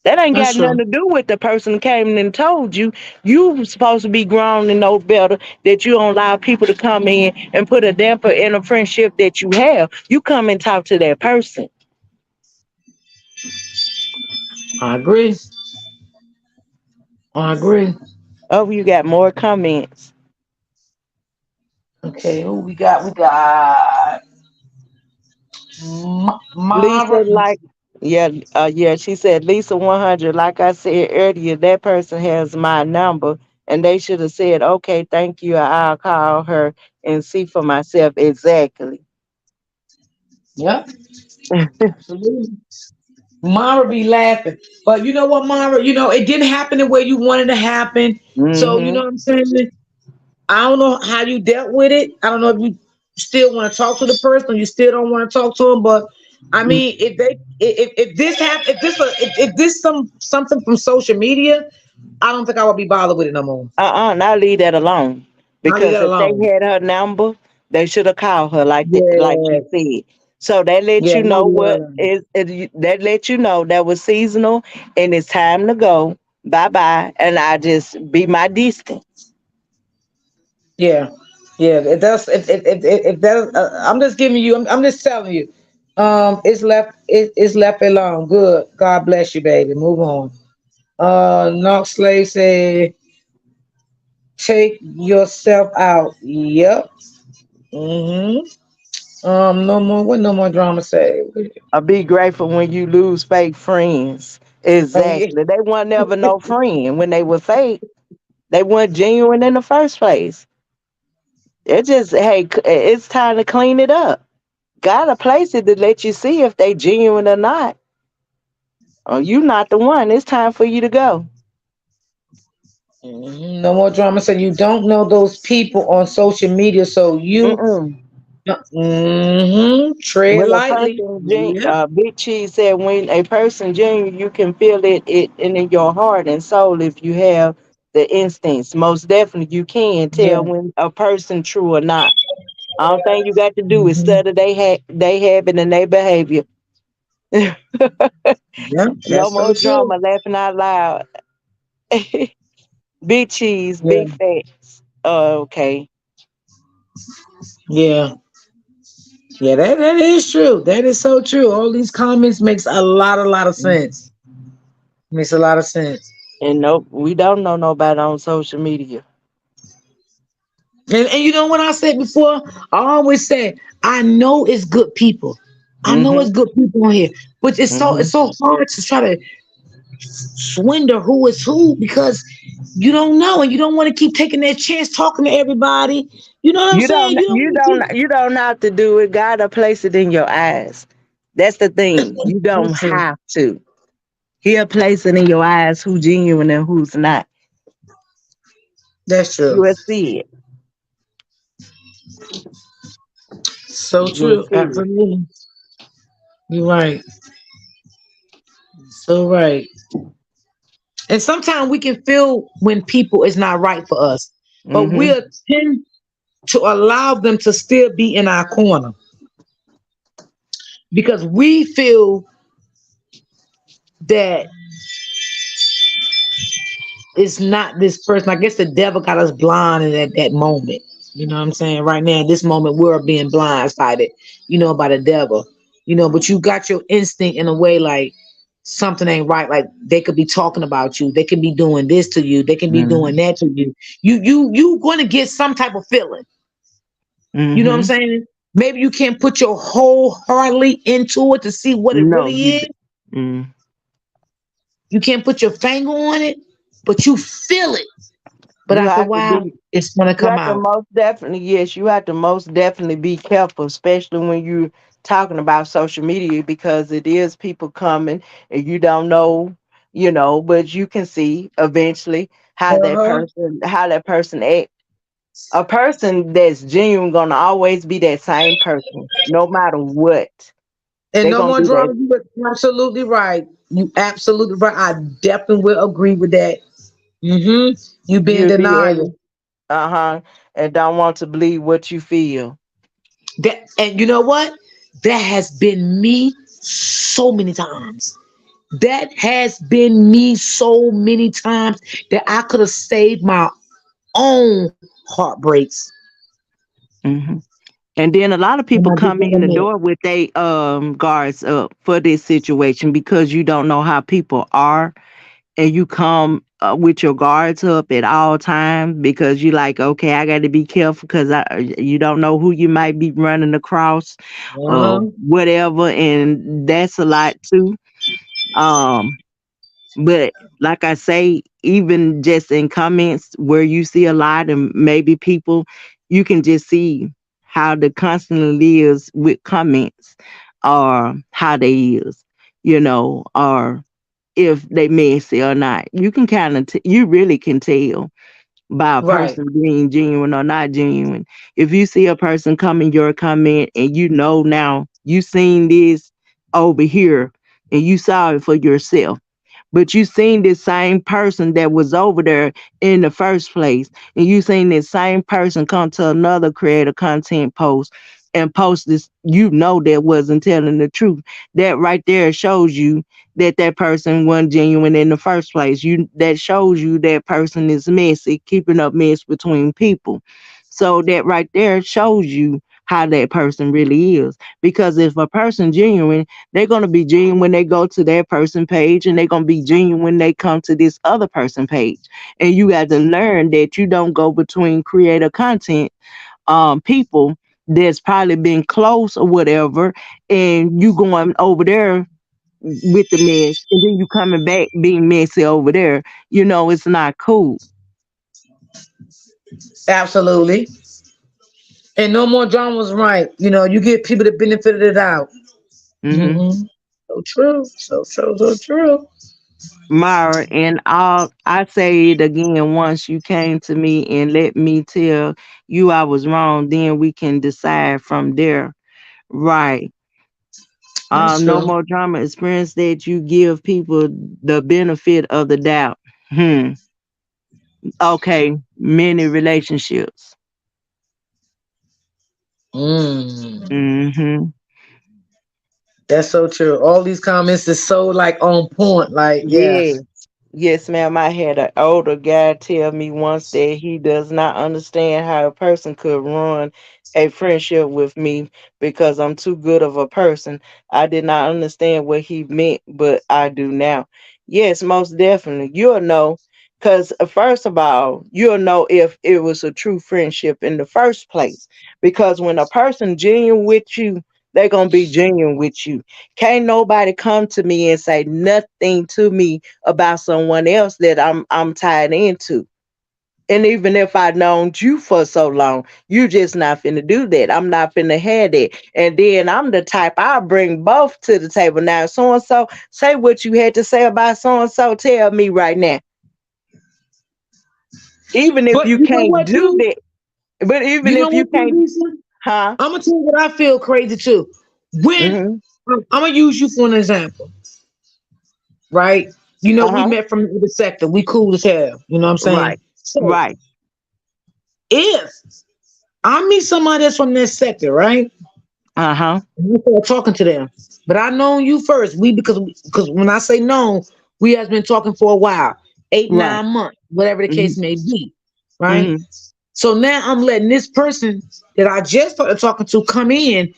That ain't That's got nothing true. to do with the person who came and told you. You supposed to be grown and know better that you don't allow people to come in and put a damper in a friendship that you have. You come and talk to that person. I agree. I agree. Oh, you got more comments. Okay, who we got? We got Lisa, Mara. like, yeah, she said, Lisa 100. Like I said earlier, that person has my number and they should have said, okay, thank you. I'll call her and see for myself exactly. Yep, absolutely. Mara be laughing, but you know what, Mara? You know it didn't happen the way you wanted to happen. So you know Hmm. what I'm saying. I don't know how you dealt with it. I don't know if you still want to talk to the person or you still don't want to talk to them. But I mean, if this happened, if this something from social media, I don't think I would be bothered with it no more. Now leave that alone. I'll leave Because that if they alone. had her number, they should have called her like you Yeah, said. So that let yeah, you I'll know leave that what alone. is that let you know that was seasonal and it's time to go. Bye bye. And I just be my distance. Yeah, yeah. If that's if that, I'm just giving you. I'm just telling you. It's left alone. Good. God bless you, baby. Move on. Knox Slave said, "Take yourself out." Yep. No more. What no more drama say? I be grateful when you lose fake friends. Oh yeah. Exactly. They weren't never no friend when they were fake. They weren't genuine in the first place. It just it's time to clean it up. Gotta place it to let you see if they genuine or not. Oh, you not the one. It's time for you to go. No more drama. So you don't know those people on social media, so you Mm-mm. tread When a lightly. person, Yep. Big Cheese said, when a person genuine, you can feel it in your heart and soul if you have the instincts. Most definitely, you can tell Yeah. when a person true or not. All thing you got to do is Mhm. study they habit and their behavior. Yeah, No that's so more true. drama, laughing out loud. Big cheese, Yeah, big facts. Oh, okay. yeah, yeah. That is true. That is so true. All these comments makes a lot of sense. Makes a lot of sense. And nope, we don't know nobody on social media. And you know what I said before? I always say I know it's good people. I know Mm-hmm. it's good people on here, but Mm-hmm. it's so hard to try to swindle who is who because you don't know and you don't want to keep taking that chance talking to everybody. You know what I'm You don't saying? You don't you want to keep. don't you don't have to do it. Gotta place it in your eyes. That's the thing. You don't That's true. have to. He'll place it in your eyes who's genuine and who's not. That's You true. will see it. So You will true. see it. Absolutely. You're right. So right. And sometimes we can feel when people is not right for us, but Mm-hmm. we'll tend to allow them to still be in our corner. because we feel that it's not this person. I guess the devil got us blinded at that moment. You know what I'm saying? Right now, at this moment, we're being blindsided, by the devil. But you got your instinct in a way like something ain't right. Like they could be talking about you. They can be doing this to you. They can be doing Mhm. that to you. You going to get some type of feeling. You know what I'm Mhm. saying? Maybe you can't put your wholeheartedly into it to see what it No, really you. is. Mm. You can't put your finger on it, but you feel it. But You after a have to while, be. it's gonna You come have to out. most definitely, yes, you have to most definitely be careful, especially when you're talking about social media, because it is people coming and you don't know, but you can see eventually Uh-huh. how that person act. A person that's genuine gonna always be that same person, no matter what. And They're no gonna more be that. drama. You were absolutely right. You absolutely right. I definitely will agree with that. You being You'll be denial. in, and don't want to believe what you feel. That and you know what? That has been me so many times. That has been me so many times that I could have saved my own heartbreaks. Hmm. And then a lot of And people I just come never in the met. door with they guards up for this situation because you don't know how people are, and you come with your guards up at all times because you like, okay, I got to be careful because you don't know who you might be running across, Uh-huh. whatever, and that's a lot too. Um, but like I say, even just in comments where you see a lot and maybe people, you can just see how the constantly is with comments or how they is, or if they messy or not. You can kind of, you really can tell by a Right. person being genuine or not genuine. If you see a person come in your comment and now you seen this over here and you saw it for yourself, but you seen this same person that was over there in the first place, and you seen this same person come to another creator content post and post this, that wasn't telling the truth. That right there shows you that that person wasn't genuine in the first place. That shows you that person is messy, keeping up mess between people. So that right there shows you how that person really is. Because if a person genuine, they're gonna be genuine when they go to their person page, and they're gonna be genuine when they come to this other person page. And you got to learn that you don't go between creator content people that's probably been close or whatever, and you going over there with the mess, and then you coming back being messy over there. It's not cool. Absolutely. And no more dramas, right? You get people that benefited it out. Hmm. hmm So true. So true. So true. Myra, and I say it again, once you came to me and let me tell you I was wrong, then we can decide from there. Right. That's No true. more drama experience that you give people the benefit of the doubt. Hmm. Okay. Many relationships. Mm. Mm-hmm. That's so true. All these comments is so like on point. Like, yeah. Yes. Yes, ma'am. I had an older guy tell me once that he does not understand how a person could ruin a friendship with me because I'm too good of a person. I did not understand what he meant, but I do now. Yes, most definitely. You'll know. Because, first of all, you'll know if it was a true friendship in the first place. Because when a person genuine with you, they're going to be genuine with you. Can't nobody come to me and say nothing to me about someone else that I'm tied into. And even if I known you for so long, you just not finna do that. I'm not finna have that. And then I'm the type, I bring both to the table. Now, so and so, say what you had to say about so and so. Tell me right now. Even if But you you know can't what, do too? that, but even You know if you what, too, can't, Lisa? huh? I'm gonna tell you what I feel crazy too. When Mm-hmm. I'm gonna use you for an example, right? We Uh-huh. met from the sector. We cool as hell. You know what I'm saying? Right. So Right. if I meet somebody that's from that sector, right? Uh-huh. You start talking to them. But I known you first. Because when I say known, we has been talking for a while, eight, Right. 9 months, whatever the Mm-hmm. case may be. Right. Mm-hmm. So now I'm letting this person that I just started talking to come in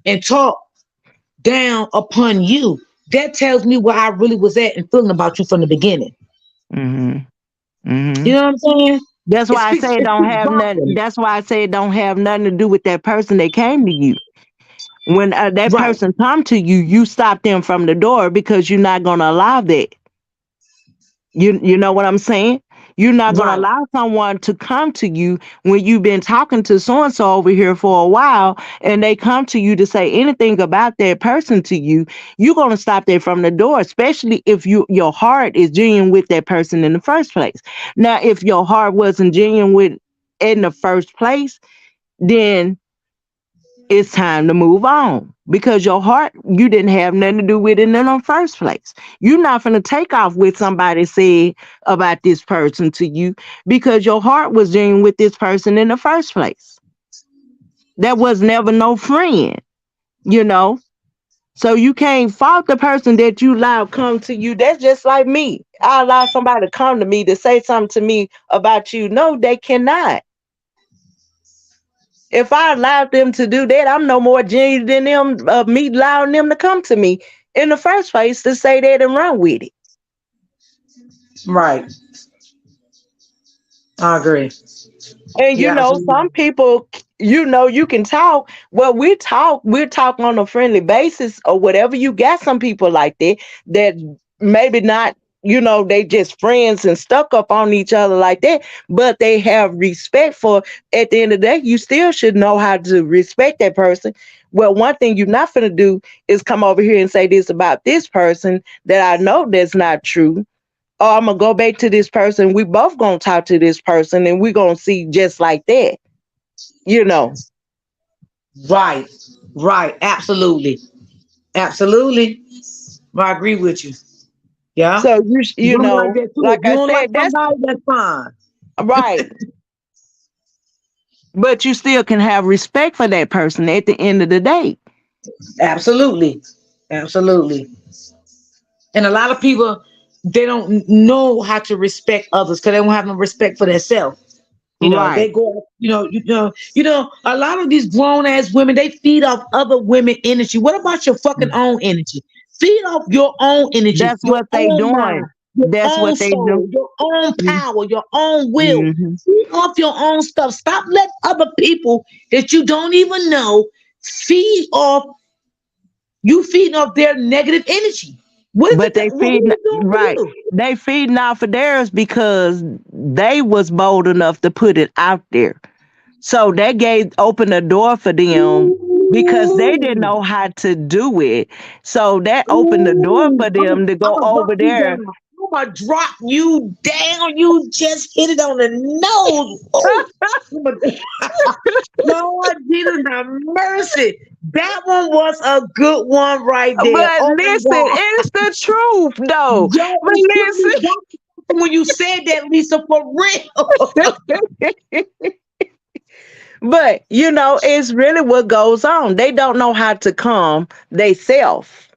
and talk down upon you. That tells me where I really was at and feeling about you from the beginning. Mm-hmm. Mm-hmm. You know what I'm saying? That's It why I speaks, say it it don't speaks have nothing. volumes. That's why I say it don't have nothing to do with that person that came to you. When that Right. person come to you, you stop them from the door because you're not gonna allow that. You know what I'm saying? You're not gonna Right. allow someone to come to you when you've been talking to so and so over here for a while, and they come to you to say anything about that person to you. You're gonna stop that from the door, especially if your heart is genuine with that person in the first place. Now, if your heart wasn't genuine with in the first place, then it's time to move on because your heart, you didn't have nothing to do with it in the first place. You're not going to take off with somebody said about this person to you because your heart was genuine with this person in the first place. That was never no friend, you know. So you can't fault the person that you allow come to you. That's just like me. I allow somebody to come to me to say something to me about you. No, they cannot. If I allowed them to do that, I'm no more genuine than them, me allowing them to come to me in the first place to say that and run with it. Right. I agree. And Yeah, absolutely. some people, you can talk. Well, we're talking on a friendly basis or whatever. You got some people like that maybe not, they just friends and stuck up on each other like that, but they have respect for, at the end of the day, you still should know how to respect that person. Well, one thing you're not going to do is come over here and say this about this person that I know that's not true. Oh, I'm gonna go back to this person. We both gonna talk to this person, and we gonna see just like that. You know. Right. Right. Absolutely. Absolutely. I agree with you. Yeah. So You don't like that too. like If you I don't like said, that's somebody, that's fine. right. But you still can have respect for that person at the end of the day. Absolutely. Absolutely. And a lot of people, they don't know how to respect others because they don't have no respect for themselves. Right. They go, a lot of these grown ass women, they feed off other women energy. What about your fucking own energy? Feed off your own energy, That's your what they own mind, doing. your That's own what they do. soul, your own power, your own will. Mm-hmm. Feed off your own stuff. Stop letting other people that you don't even know feed off you feeding off their negative energy. What is But it? they What are feeding you doing for right. you? They feeding off of theirs because they was bold enough to put it out there. So that gave opened a door for them because they didn't Ooh, know how to do it. So that opened the door ooh. for I'm gonna them to I'm go gonna drop over you there. down. I'm gonna drop you down. You just hit it on the nose. Oh, Lord Jesus, have mercy. That one was a good one right there. But Oh my listen, God. it's the truth though. Yo, But it took me back when you said that, Lisa, for real. listen. But it's really what goes on. They don't know how to calm themselves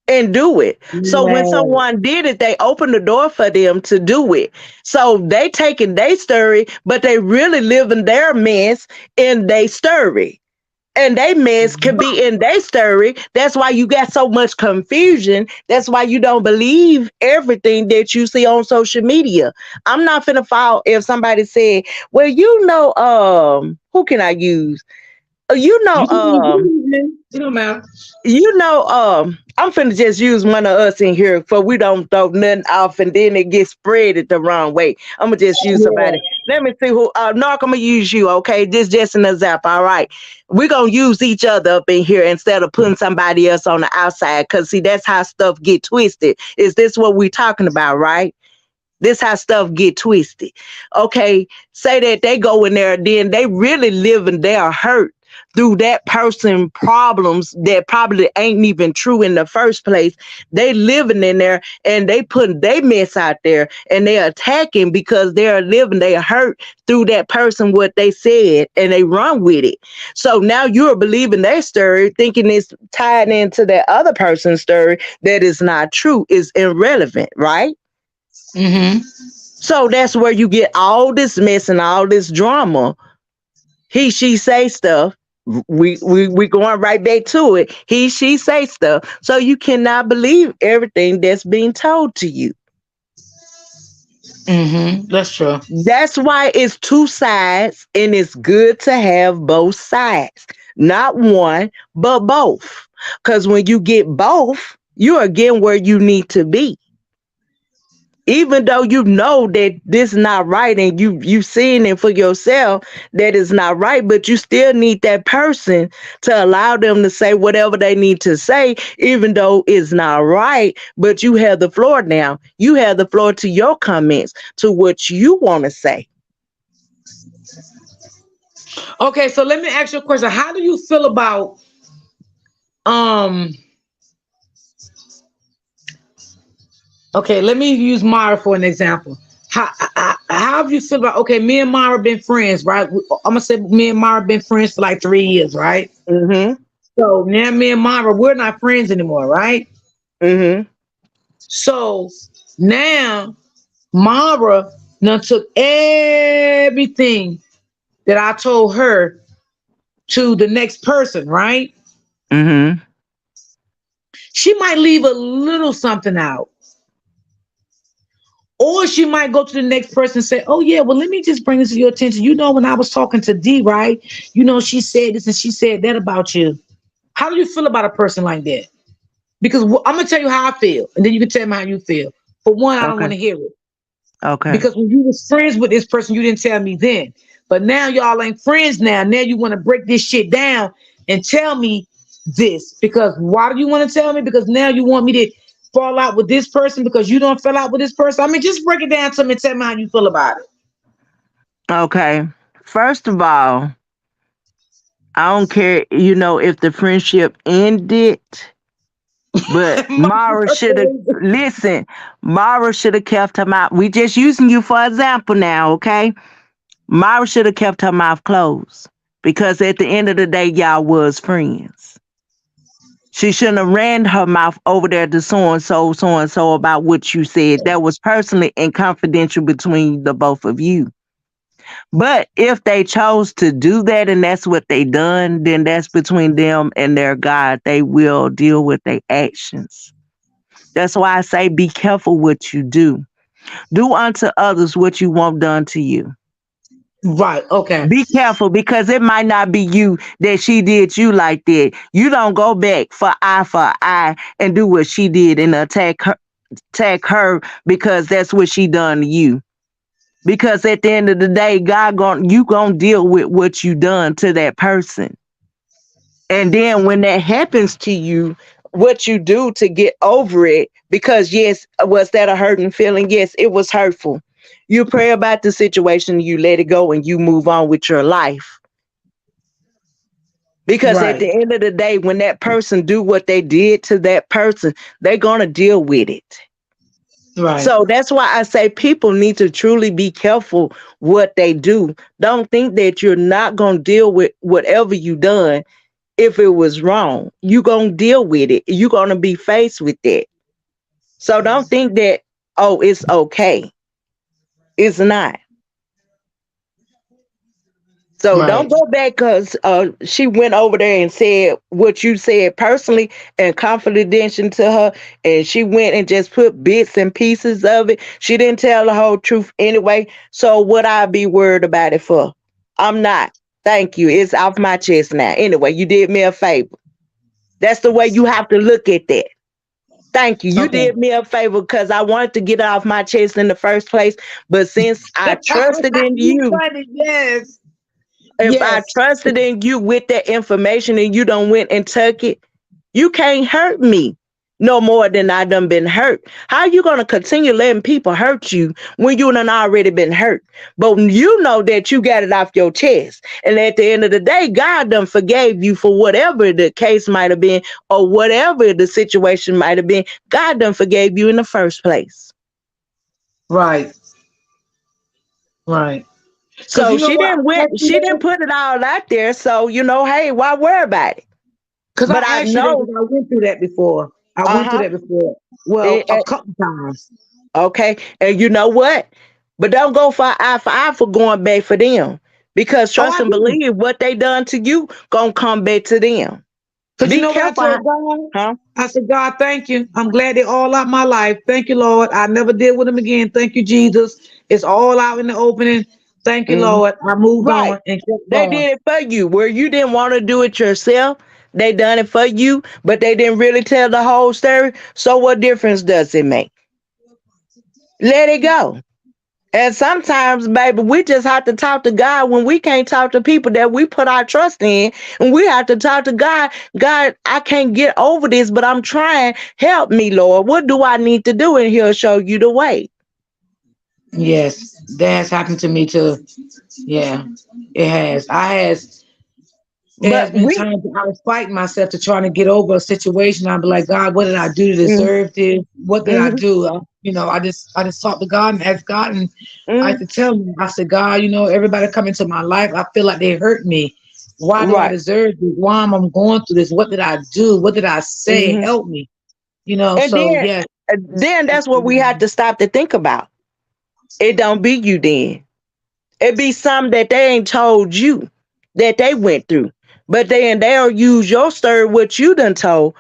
and do it. So when Man. someone did it, they opened the door for them to do it. So they taking their story, but they really living their mess in their story. And they mess can be in their story. That's why you got so much confusion. That's why you don't believe everything that you see on social media. I'm not finna fall if somebody said, well, who can I use? Uh, You know, You can use um, it. It don't matter. I'm finna just use one of us in here for we don't throw nothing off and then it gets spread it the wrong way. I'm gonna just use somebody. Yeah. Let me see who Narc, I'm gonna use you, okay? This just an example, all right. We're gonna use each other up in here instead of putting somebody else on the outside. Cause see, that's how stuff get twisted. Is this what we talking about, right? This how stuff get twisted. Okay, say that they go in there, then they really live in their hurt. through that person problems that probably ain't even true in the first place. They living in there and they putting they mess out there and they attacking because they're living, they hurt through that person what they said and they run with it. So now you're believing their story, thinking it's tied into that other person's story that is not true, is irrelevant, right? Mm-hmm. So that's where you get all this mess and all this drama. He, she say stuff. We going right back to it. He, she say stuff. So you cannot believe everything that's being told to you. Mm-hmm. That's true. That's why it's two sides and it's good to have both sides. Not one, but both. Because when you get both, you are getting where you need to be. Even though you know that this is not right and you seeing it for yourself that is not right, but you still need that person to allow them to say whatever they need to say, even though it's not right. But you have the floor now. You have the floor to your comments, to what you want to say. Okay, so let me ask you a question. How do you feel about um? Okay, let me use Mara for an example. How have you feel about? Okay, me and Mara been friends, right? I'm gonna say me and Mara been friends for like 3 years, right? Mm-hmm. So now me and Mara, we're not friends anymore, right? Mm-hmm. So now Mara now took everything that I told her to the next person, right? Mm-hmm. She might leave a little something out. Or she might go to the next person and say, "Oh, yeah, well, let me just bring this to your attention. You know, when I was talking to D, right? You know, she said this and she said that about you." How do you feel about a person like that? Because I'm going to tell you how I feel, and then you can tell me how you feel. For one, I don't Okay. want to hear it. Okay. Because when you was friends with this person, you didn't tell me then. But now y'all ain't friends now. Now you want to break this shit down and tell me this. Because why do you want to tell me? Because now you want me to fall out with this person because you don't fall out with this person. I mean, just break it down to me and tell me how you feel about it. Okay. First of all, I don't care, if the friendship ended. But Mara should have listen. Mara should have kept her mouth. We just using you for example now, okay? Mara should have kept her mouth closed because at the end of the day, y'all was friends. She shouldn't have ran her mouth over there to so and so about what you said. That was personally and confidential between the both of you. But if they chose to do that and that's what they done, then that's between them and their God. They will deal with their actions. That's why I say be careful what you do. Do unto others what you want done to you. Right. Okay. Be careful because it might not be you that she did you like that. You don't go back for eye and do what she did and attack her because that's what she done to you. Because at the end of the day, you gonna deal with what you done to that person. And then when that happens to you, what you do to get over it, because yes, was that a hurting feeling? Yes, it was hurtful. You pray about the situation, you let it go, and you move on with your life. Because at Right. the end of the day, when that person do what they did to that person, they're gonna deal with it. Right. So that's why I say people need to truly be careful what they do. Don't think that you're not gonna deal with whatever you done if it was wrong. You gonna deal with it. You gonna be faced with that. So don't think that, oh, it's okay. It's not. So don't Right. go back because she went over there and said what you said personally and confidential to her, and she went and just put bits and pieces of it. She didn't tell the whole truth anyway. So what I be worried about it for? I'm not. Thank you. It's off my chest now. Anyway, you did me a favor. That's the way you have to look at that. Thank you. You Okay. did me a favor because I wanted to get it off my chest in the first place. But since I trusted in You you, funny. Yes. if I Yes. trusted in you with that information and you don't went and took it, you can't hurt me. no more than I done been hurt. How you gonna continue letting people hurt you when you done already been hurt? But you know that you got it off your chest. And at the end of the day, God done forgave you for whatever the case might have been or whatever the situation might have been. God done forgave you in the first place. Right. Right. Because So you know what? she didn't put it all out there. So, hey, why worry about it? Because I But I asked you that know, because I went through that before. I went through uh-huh. that before. Well, It, a it- couple times. okay. And you know what? But don't go for eye for going back for them. Because Oh, trust I and didn't. believe what they done to you gonna come back to them. Because you Be know what I careful, told God? huh? I said, God, thank you. I'm glad they're all out my life. Thank you, Lord. I never deal with them again. Thank you, Jesus. It's all out in the opening. Thank you, Mhm. Lord. I moved Right. on and kept They going. did it for you. Where you didn't want to do it yourself, they done it for you, but they didn't really tell the whole story. So what difference does it make? Let it go. And sometimes, baby, we just have to talk to God when we can't talk to people that we put our trust in. And we have to talk to God. God, I can't get over this, but I'm trying. Help me, Lord. What do I need to do? And He'll show you the way. Yes, that has happened to me too. Yeah, it has. It has But been we, times I was fighting myself to trying to get over a situation. I'd be like, God, what did I do to mm, deserve this? What did I mm, do? I just talked to God and asked God, and I mm, had to tell him. I said, God, everybody come into my life, I feel like they hurt me. Why do I right. deserve this? Why am I going through this? What did I do? What did I say? Hmm. Help me. And So yes. then that's what we have to stop to think about. It don't be you then. It be something that they ain't told you that they went through. But then they'll use your story, what you done told,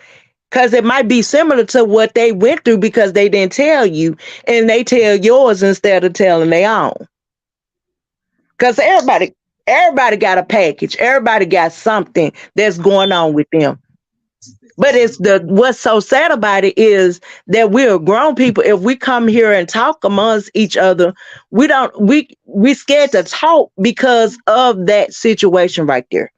because it might be similar to what they went through because they didn't tell you, and they tell yours instead of telling their own. Because everybody got a package. Everybody got something that's going on with them. But what's so sad about it is that we're grown people. If we come here and talk amongst each other, we scared to talk because of that situation right there.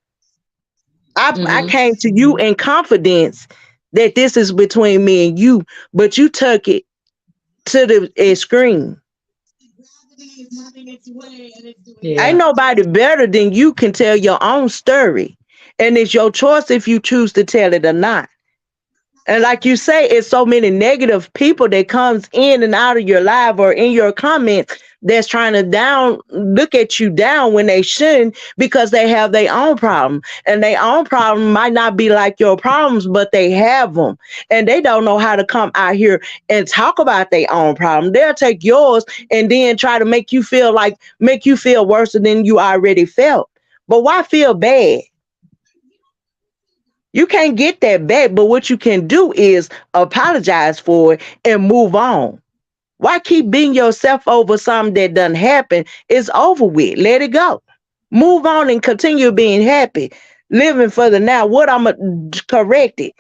I Hmm. came to you in confidence that this is between me and you, but you took it to the extreme. Ain't Yeah. nobody better than you can tell your own story. And it's your choice if you choose to tell it or not. And like you say, it's so many negative people that comes in and out of your life or in your comments that's trying to look at you down when they shouldn't because they have their own problem. And their own problem might not be like your problems, but they have them. And they don't know how to come out here and talk about their own problem. They'll take yours and then try to make you feel worse than you already felt. But why feel bad? You can't get that back, but what you can do is apologize for it and move on. Why keep beating yourself over something that doesn't happen? It's over with. Let it go. Move on and continue being happy. Living for the now. What I'm going to correct it.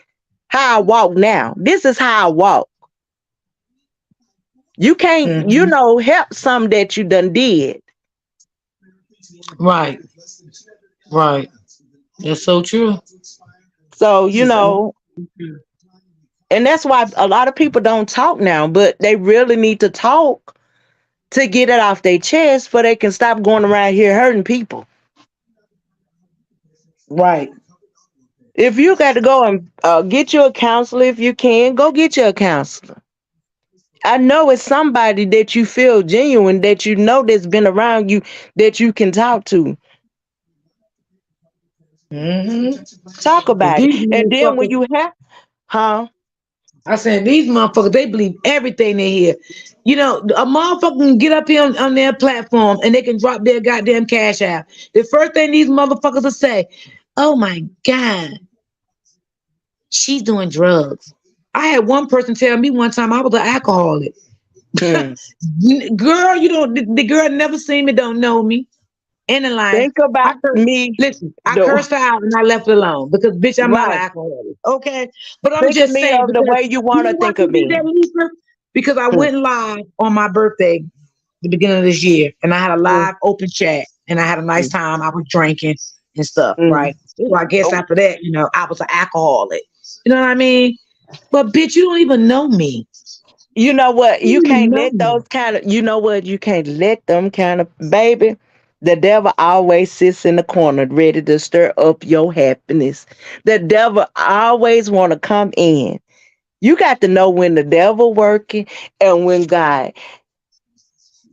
How I walk now. This is how I walk. You can't, Hmm. help something that you done did. Right. Right. That's so true. So, It's so true. and that's why a lot of people don't talk now, but they really need to talk to get it off their chest so they can stop going around here hurting people. Right. If you got to go and get you a counselor, if you can, go get you a counselor. I know it's somebody that you feel genuine, that you know that's been around you, that you can talk to. Hmm. Talk about it. These And then when motherfuckers, you have, huh? I said, these motherfuckers, they believe everything they hear. A motherfucker can get up here on their platform and they can drop their goddamn cash out. The first thing these motherfuckers will say, oh my God, she's doing drugs. I had one person tell me one time I was an alcoholic. Hmm. Girl, the girl never seen me, don't know me. In the life. Think about me, Listen, I the cursed her out and I left it alone because bitch, I'm not an right. alcoholic. Okay. But I'm Think of just me saying of the because way you you want know to why think she of did me. that, Lisa? Because I Hmm. went live on my birthday, the beginning of this year, and I had a Hmm. live open chat and I had a nice Hmm. time. I was drinking and stuff, Hmm. right? So I guess Oh, after that, I was an alcoholic. You know what I mean? But bitch, you don't even know me. You know what? You You don't even can't know let me. those kind of, you know what? You can't let them kind of, baby. The devil always sits in the corner ready to stir up your happiness. The devil always want to come in. You got to know when the devil working and when God.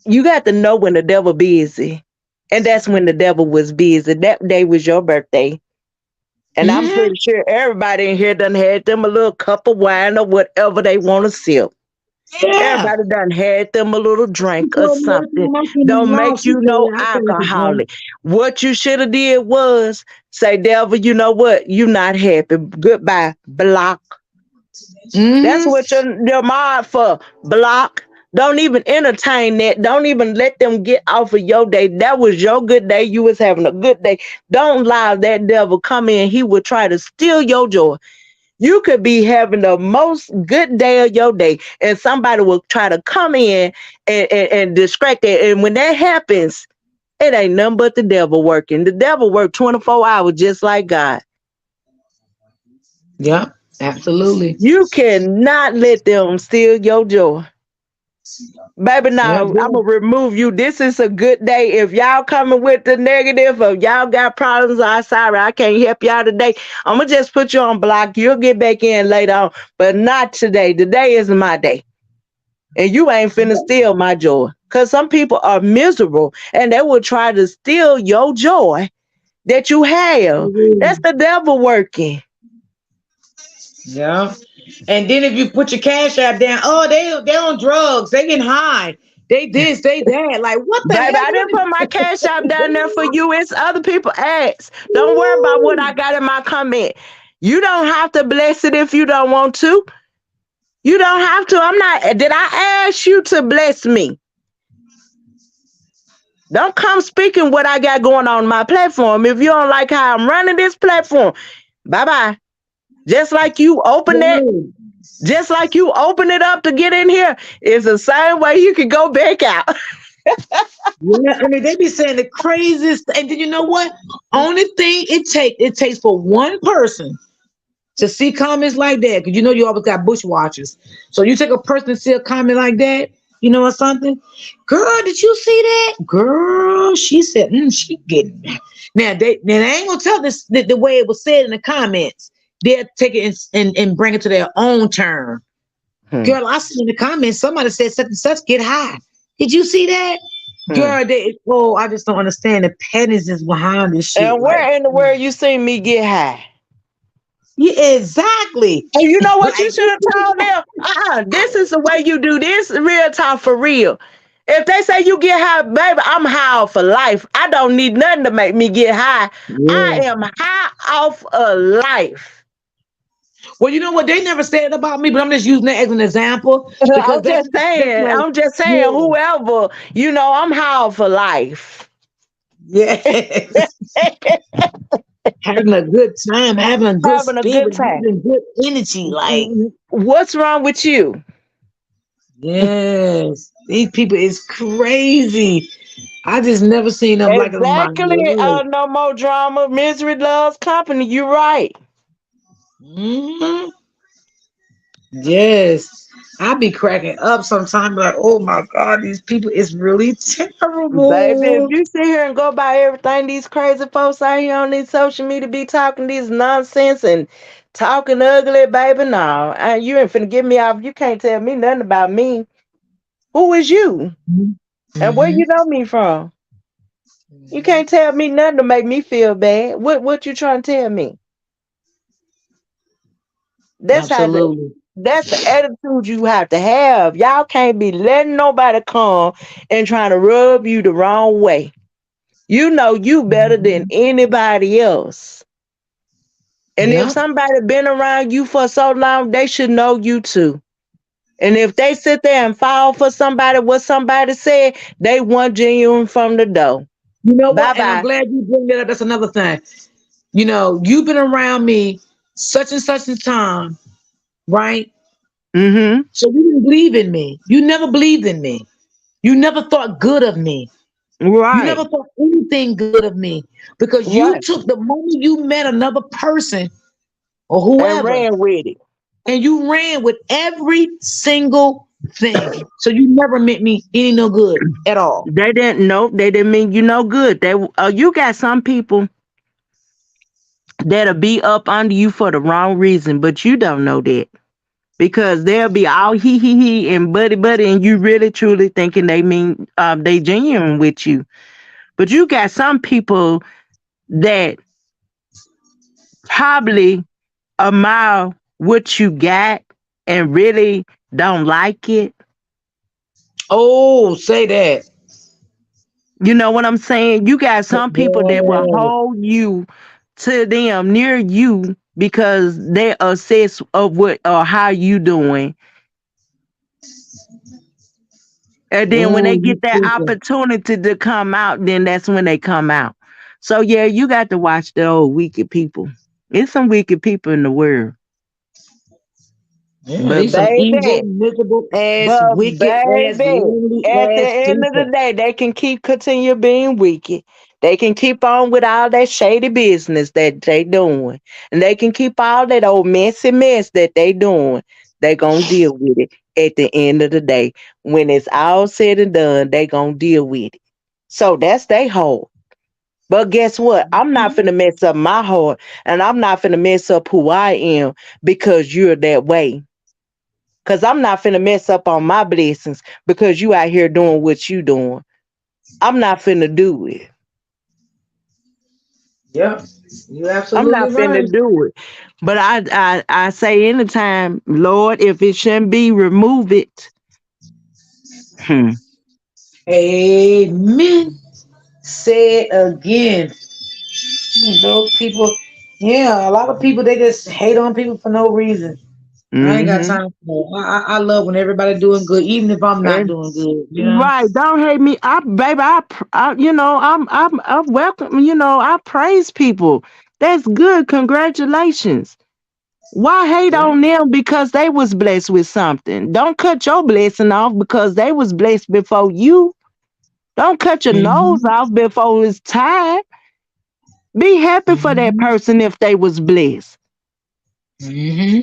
You got to know when the devil busy. And that's when the devil was busy. That day was your birthday. And I'm Hmm. pretty sure everybody in here done had them a little cup of wine or whatever they want to sip. Yeah. Everybody done had them a little She drink or told me every something. time I came in Don't the house, make she you said, no I feel like a drink. alcoholic. What you should have did was say, devil, you know what? You not happy. Goodbye. Block. That's Hmm. what your mind for. Block. Don't even entertain that. Don't even let them get off of your day. That was your good day. You was having a good day. Don't allow that devil come in. He will try to steal your joy. You could be having the most good day of your day, and somebody will try to come in and distract it. And when that happens, it ain't nothing but the devil working. The devil worked 24 hours just like God. Yeah, absolutely. You cannot let them steal your joy. Baby, Yeah, now I'm boy. gonna remove you. This is a good day. If y'all coming with the negative, or y'all got problems, I'm sorry, I can't help y'all today. I'm gonna just put you on block. You'll get back in later on, but not today. Today is my day. And you ain't finna steal my joy. Cause some people are miserable and they will try to steal your joy that you have. That's the devil working. Yeah. And then if you put your cash app down, oh, they on drugs, they getting high. They this, they that. Like, what the Baby, hell? I You didn't put my don't cash app down there for even you. It's other people ads. Don't worry about what I Woo. got in my comment. You don't have to bless it if you don't want to. You don't have to. I'm not. Did I ask you to bless me? Don't come speaking what I got going on my platform. If you don't like how I'm running this platform, bye bye. Just like you open that, Woo. just like you open it up to get in here, it's the same way you can go back out. Yeah, I mean they be saying the craziest, and then you know what? Only thing it takes for one person to see comments like that, because you know you always got bushwatchers. So you take a person to see a comment like that, you know or something. Girl, did you see that? Girl, she said, she getting now they ain't gonna tell this the way it was said in the comments. They'll take it and bring it to their own term. Hmm, Girl, I see in the comments somebody said such and such get high. Did you see that? hmm. Girl, I just don't understand the pettiness behind this shit. And Like, where in the world you seen me get high? yeah, exactly. And you know what Like, you should have told them? This is the way you do this. Real talk for real. If they say you get high, baby, I'm high for life. I don't need nothing to make me get high. I yeah. am high off of life. Well, you know what? They never said it about me, but I'm just using that as an example because I'm just that's saying. like, I'm just saying. yeah, Whoever, I'm high for life. yes. Having a good time, having a good Having a good spirit, time. having good energy. Like, What's wrong with you? yes, these people is crazy. I just never seen them like it in my Exactly. life. No more drama. Misery loves company. You're right. Hmm. Yes. I be cracking up sometimes, like, oh my God, these people is really Baby, if terrible. you sit here and go by everything these crazy folks out here on these social media be talking these nonsense and talking ugly, baby, no. You ain't finna get me off. You can't tell me nothing about me. Who is you? And where Hmm. you know me from? You can't tell me nothing to make me feel bad. What you trying to tell me? That's how Absolutely. that's the attitude you have to have. Y'all can't be letting nobody come and trying to rub you the wrong way. You know you better than Mhm. anybody else. And if Yep. somebody been around you for so long, they should know you too. And if they sit there and fall for somebody, what somebody said, they want genuine from the door. You know Bye what? And I'm bye. glad you bring that up. That's another thing. You know, you've been around me such and such a time, right? Mm-hmm. So you didn't believe in me. You never believed in me. You never thought good of me. You never Right. thought anything good of me because you Right. took the moment you met another person or And whoever, ran with it. and you ran with every single thing. So you never meant me any no good at all. They didn't know. They didn't mean you no good. You got some people that'll be up under you for the wrong reason, but you don't know that because they'll be all he and buddy, and you really truly thinking they mean they genuine with you. But you got some people that probably admire what you got and really don't like it. Oh, say that. You know what I'm saying? You got some people that will Yeah. hold you to them near you because they assess of what or how you doing. And then when Oh, they you get that freaking. opportunity to come out, then that's when they come out. So yeah, you got to watch the old wicked people. There's some wicked people in the world. Yeah, But these some evil, baby, miserable ass, But wicked ass, baby, lonely at the ass end of the people. day, they can keep continue being wicked. They can keep on with all that shady business that they doing. And they can keep all that old messy mess that they doing. They gonna deal with it at the end of the day. When it's all said and done, they gonna deal with it. So that's their whole. But guess what? I'm not finna mess up my heart and I'm not finna mess up who I am because you're that way. Cause I'm not finna mess up on my blessings because you out here doing what you doing. I'm not finna do it. Yep, you're I'm absolutely not finna right. do it. But I say anytime, Lord, if it shouldn't be, remove it. Hmm. Amen. Say it again. Those people, yeah, a lot of people they just hate on people for no reason. I ain't got Mm-hmm. time for it. I love when everybody doing good, even if I'm not And doing good. You know. right, don't hate me. Baby, I welcome. I praise people. That's good. Congratulations. Why hate Yeah. on them because they was blessed with something? Don't cut your blessing off because they was blessed before you. Don't cut your nose Hmm. off before it's time. Be happy for that Hmm. person if they was blessed. Hmm.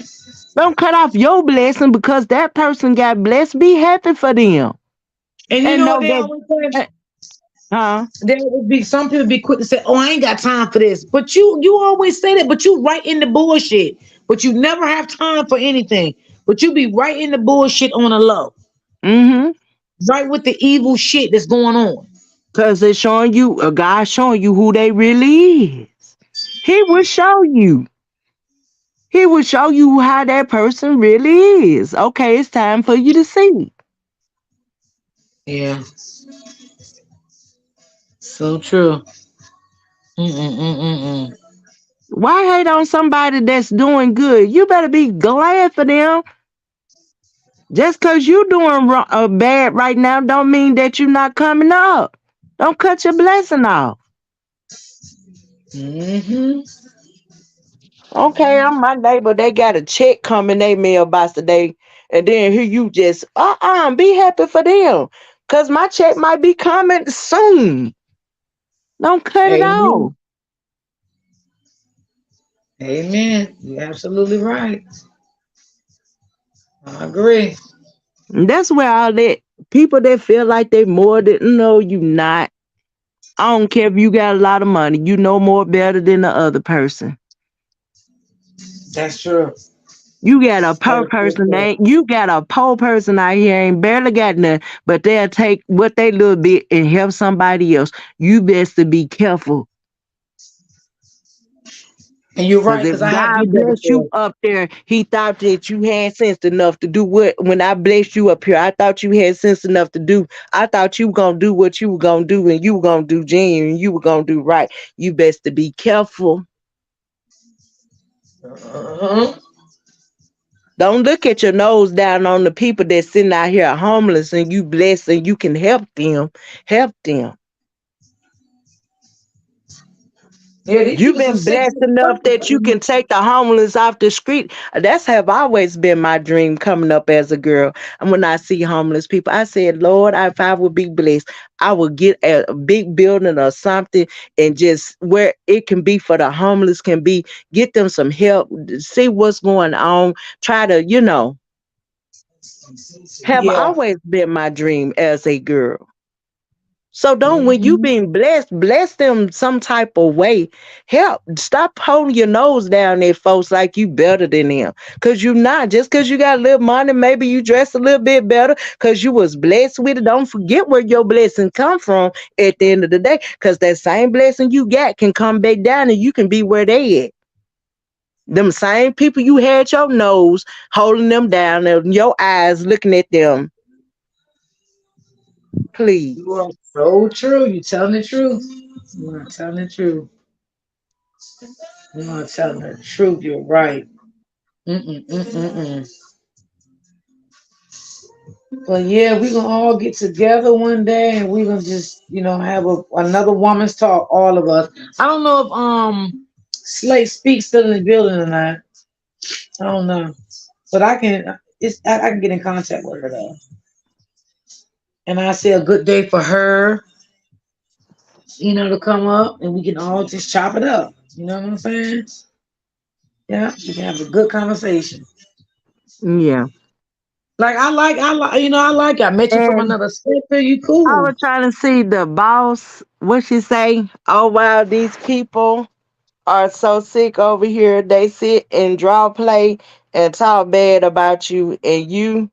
Don't cut off your blessing because that person got blessed. Be happy for them. And you And know what know they that always say? huh? There would be some people be quick to say, "Oh, I ain't got time for this." But you always say that, but you right in the bullshit. But you never have time for anything. But you be right in the bullshit on the low, Mm-hmm. right with the evil shit that's going on. Cause it's showing you a guy showing you who they really is. He will show you. He will show you how that person really is. Okay, it's time for you to see. Yeah, so true. Mm-mm-mm-mm-mm. Why hate on somebody that's doing good? You better be glad for them. Just cause you doing bad right now, don't mean that you're not coming up. Don't cut your blessing off. Mm-hmm. Okay, I'm my neighbor. They got a check coming their mailbox today, and then here you just be happy for them, cause my check might be coming soon. Don't cut it Amen. off. Amen. You're absolutely right. I agree. And that's where all that people that feel like they more than no, you not. I don't care if you got a lot of money. You know more better than the other person. That's true. You got a That poor is so person, true. you got a poor person out here ain't barely got nothing, but they'll take what they little bit and help somebody else. You best to be careful. And you're Cause right, if because I have God did that bless you before. up there, he thought that you had sense enough to do what when I blessed you up here, I thought you had sense enough to do. I thought you were gonna do what you were gonna do and you were gonna do genuine, you were gonna do right. You best to be careful. Uh-huh. Don't look at your nose down on the people that's sitting out here homeless and you blessed and you can help them. Help them. Yeah, these You've people some been sick, blessed sick enough that you folk. can take the homeless off the street. That's have always been my dream coming up as a girl. And when I see homeless people, I said, Lord, if I would be blessed, I would get a big building or something and just where it can be for the homeless can be, get them some help, see what's going on, try to, have Yeah. always been my dream as a girl. So don't when you Hmm. being blessed, bless them some type of way. Help. Stop holding your nose down at folks like you better than them. Cause you not. Just cause you got a little money, maybe you dress a little bit better cause you was blessed with it. Don't forget where your blessing come from at the end of the day. Cause that same blessing you got can come back down and you can be where they at. Them same people you had your nose holding them down and your eyes looking at them. You Please. are so true. You telling the truth. You are telling the truth. You are telling the truth. You're right. Mm-mm-mm-mm-mm. But yeah, we gonna all get together one day and we gonna just, have another woman's talk, all of us. I don't know if Slate Speaks still in the building or not. I don't know. But I can get in contact with her though. And I say a good day for her, to come up and we can all just chop it up. You know what I'm saying? Yeah, we can have a good conversation. Yeah. I like you. I met you from And another sector. You I cool. was trying to see the boss. What she say? Oh wow, these people are so sick over here. They sit and draw play and talk bad about you, and you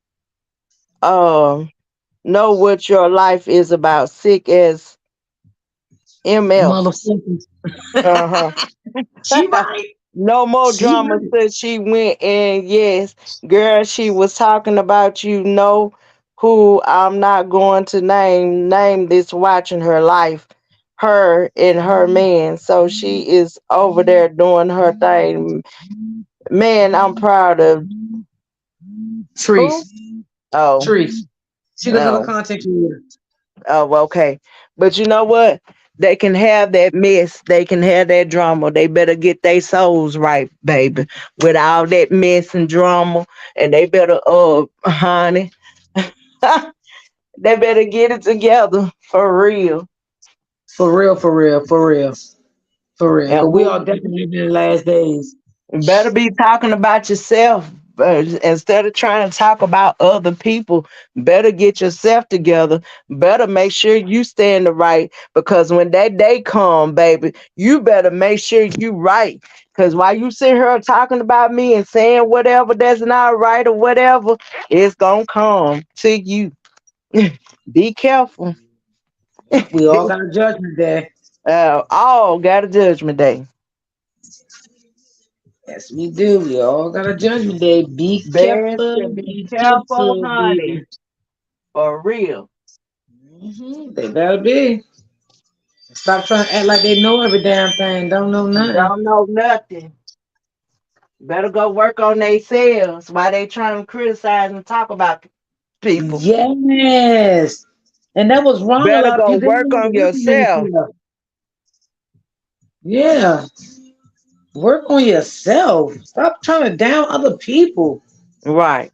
um know what your life is about. Sick as MF. Motherfuckers. Uh huh. She right. No more She drama right. since she went. And yes, girl, she was talking about you. Know who I'm not going to name this watching her life, her and her man. So she is over there doing her thing. Man, I'm proud of who? Trees. Oh, Trees. She got another no. contact you. Oh, okay. But you know what? They can have that mess. They can have that drama. They better get their souls right, baby. With all that mess and drama. And they better, honey, they better get it together for real. For real, for real, for real, for real. And Cause we all who definitely in the last days. better be talking about yourself instead of trying to talk about other people. Better get yourself together. Better make sure you stand the right because when that day come, baby, you better make sure you right. Because while you sit here talking about me and saying whatever that's not right or whatever, it's gonna come to you. Be careful. We all got a judgment day. All got a judgment day. Yes, we do. We all got a judgment day. Be Best to careful. be Be careful, careful, honey. baby. For real. They better be. Stop trying to act like they know every damn thing. Don't know nothing. Don't know nothing. Better go work on themselves while they trying to criticize and talk about people. Yes. And that was wrong. A Better lot of go people they work don't on work on yourself. themselves. Yeah. Work on yourself. Stop trying to down other people. Right.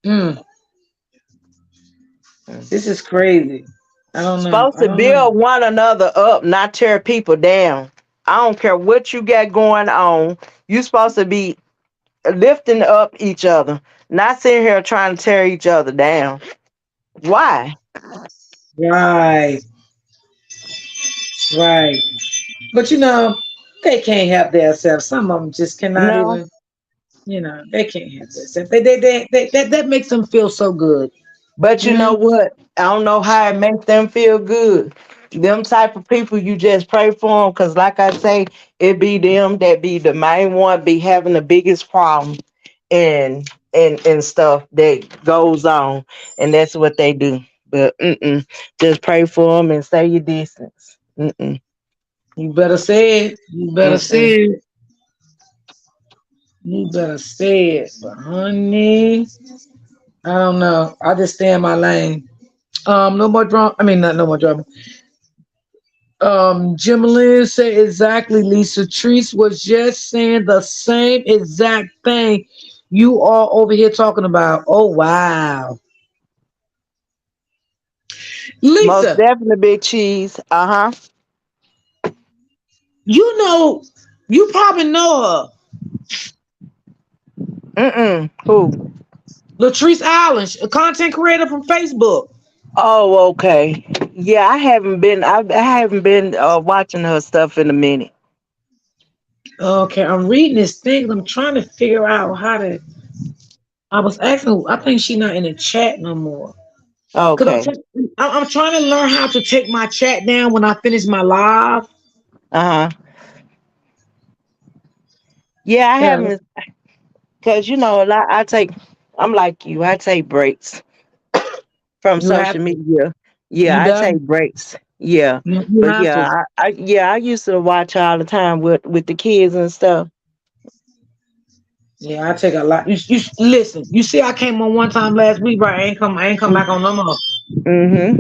Mm, this is crazy. I don't know. Supposed I to don't know. build one another up, not tear people down. I don't care what you got going on. You supposed to be lifting up each other, not sitting here trying to tear each other down. Why? Right. Right. But they can't help themselves. Some of them just cannot No. even, they can't help themselves. That makes them feel so good. But You you know know? what? I don't know how it makes them feel good. Them type of people, you just pray for them, cause like I say, it be them that be the main one, be having the biggest problem, and stuff that goes on, and that's what they do. But just pray for them and stay your distance. You better say it. You better Mm-mm. say it. You better say it. But honey, I don't know. I just stay in my lane. No more drama. I mean, not no more drama. Jimalyn said exactly. Lisa Treese was just saying the same exact thing you all over here talking about. Oh wow, Most Lisa, definitely big cheese. Uh-huh. you know, you probably know Mm-mm. Who? her, Latrice Allen, a content creator from Facebook. Oh, okay. Yeah, I haven't been watching her stuff in a minute. Okay, I'm reading this thing. I'm trying to figure out how to. I was asking. I think she's not in the chat no more. Cause Okay. I'm trying to learn how to take my chat down when I finish my live. Uh-huh. Yeah, I Yeah, haven't, because a lot. I'm like you. I take breaks from you have social to. media. Yeah, You I done. take breaks. Yeah, You but have yeah, to. I used to watch her all the time with the kids and stuff. Yeah, I take a lot. You listen. You see, I came on one time last week, right? I ain't come. I ain't come back on no more. Mm-hmm.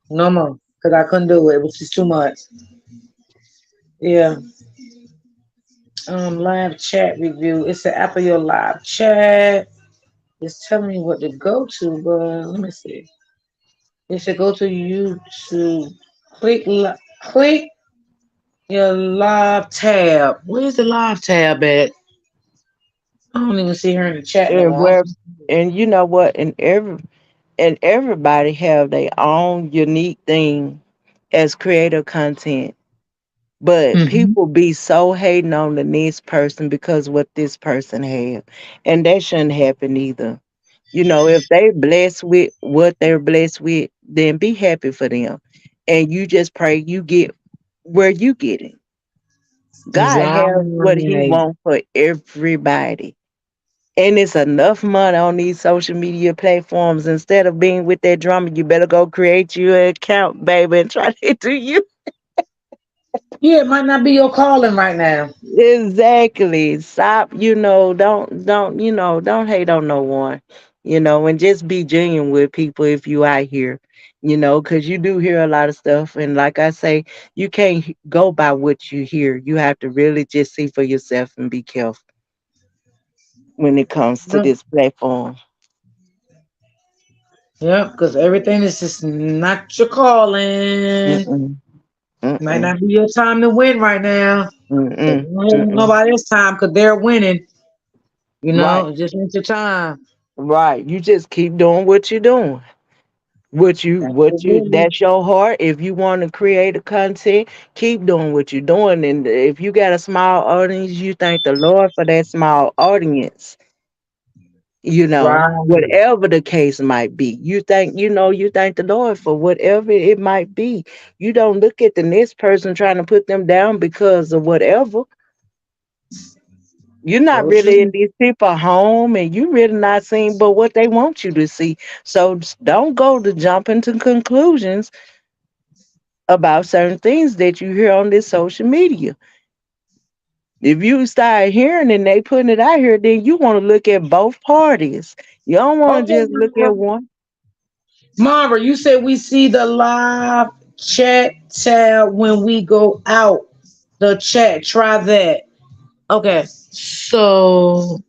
No more. Cause I couldn't do it. It was just too much. Yeah. Live chat review. It's the app of your live chat. It's telling me what to go to, but let me see. It should go to YouTube. Click your live tab. Where's the live tab at? I don't even see her in the chat no And more. where, and you know what? And everybody have their own unique thing as creator content. But Mm-hmm. people be so hating on the next person because what this person have. And that shouldn't happen either. If they blessed with what they're blessed with, then be happy for them. And you just pray you get where you get it. God has what he Right. wants for everybody. And it's enough money on these social media platforms. Instead of being with that drama, you better go create you an account, baby, and try to do you. Yeah, it might not be your calling right now. Exactly. Stop, don't hate on no one, and just be genuine with people if you out here, because you do hear a lot of stuff. And like I say, you can't go by what you hear. You have to really just see for yourself and be careful when it comes to Yep. this platform. Yep, because everything is just not your calling. Mm-mm, Might mm-mm, not be your time to win right now. But mm-mm, don't have mm-mm. nobody this time because they're winning. Right, It just ain't your time. right. You just keep doing what you're doing. Absolutely. That's your heart. If you want to create a content, keep doing what you're doing. And if you got a small audience, you thank the Lord for that small audience, Right. whatever the case might be. You thank the Lord for whatever it might be. You don't look at the next person trying to put them down because of whatever. You're not So really in true. these people home, and you really not seeing but what they want you to see. So don't go to jumping to conclusions about certain things that you hear on this social media. If you start hearing and they putting it out here, then you want to look at both parties. You don't want to Okay, just look at one. Mara, you said we see the live chat tab when we go out. The chat, try that. Okay. So,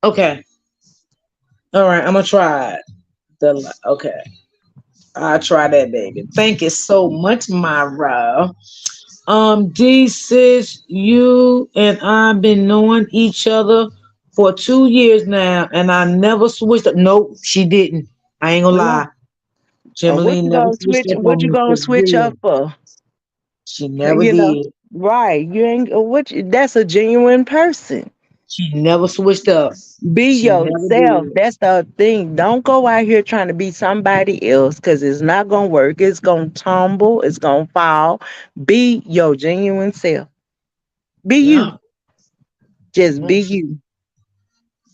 okay. All right, I'm gonna try it. Okay. I'll try that, baby. Thank you so much, Myra. D sis, you and I've been knowing each other for 2 years now, and I never switched up. Nope, she didn't. I ain't gonna Yeah. lie. Jimmy never switched up What on you me gonna for switch up real. for? She never You know, did. right. You ain't that's a genuine person. She never switched up. Be She never yourself. did. That's the thing. Don't go out here trying to be somebody else because it's not gonna work. It's gonna tumble. It's gonna fall. Be your genuine self. Be you. Yeah. Just Yeah. be you.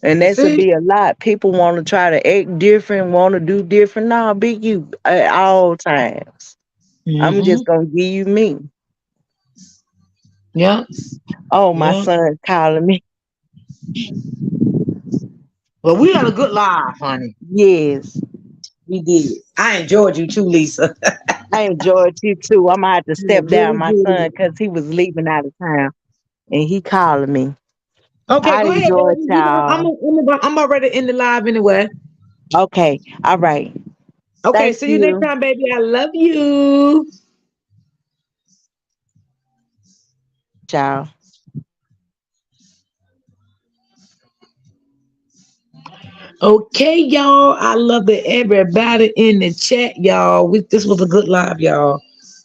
And That's that's to it. be a lot. People want to try to act different, want to do different. No, be you at all times. I'm Mm-hmm. just gonna give you me. Yeah. Oh, my Yeah. son's calling me. But we had a good live, honey. Yes. We did. I enjoyed you too, Lisa. I enjoyed you too. I'm gonna have to Yeah, step down really my son good. because he was leaving out of town and he calling me. Okay, I go ahead, enjoyed baby. y'all. I'm already in the live anyway. Okay, all right. Okay, Thank see you next you, time, baby. I love you. y'all. Okay, y'all. I love that everybody in the chat, y'all. This was a good live, y'all.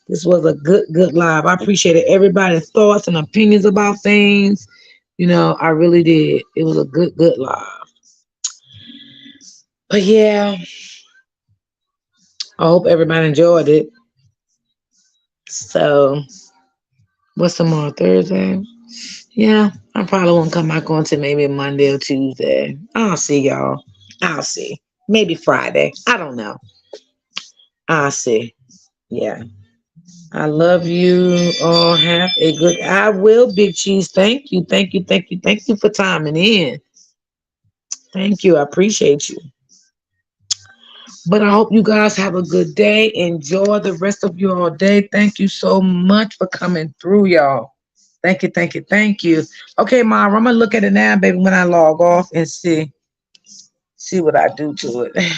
This was a good live. I appreciated everybody's thoughts and opinions about things. I really did. It was a good live. But yeah, I hope everybody enjoyed it. So, what's tomorrow? Thursday? Yeah, I probably won't come back on to maybe Monday or Tuesday. I'll see y'all. I'll see. Maybe Friday. I don't know. I'll see. Yeah. I love you all. Have a good. I will, Big Cheese. Thank you. Thank you. Thank you. Thank you for timing in. Thank you. I appreciate you. But I hope you guys have a good day. Enjoy the rest of your day. Thank you so much for coming through, y'all. Thank you. Thank you. Thank you. Okay, Mom, I'm gonna look at it now, baby, when I log off and see what I do to it.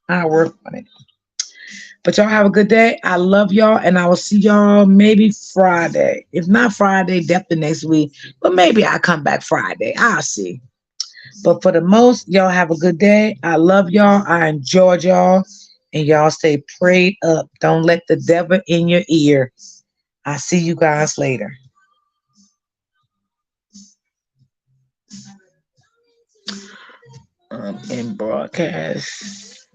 I work on it. But y'all have a good day. I love y'all, and I will see y'all maybe Friday. If not Friday, definitely next week. But maybe I'll come back Friday. I'll see. But for the most, y'all have a good day. I love y'all. I enjoyed y'all. And y'all stay prayed up. Don't let the devil in your ear. I'll see you guys later. In broadcast.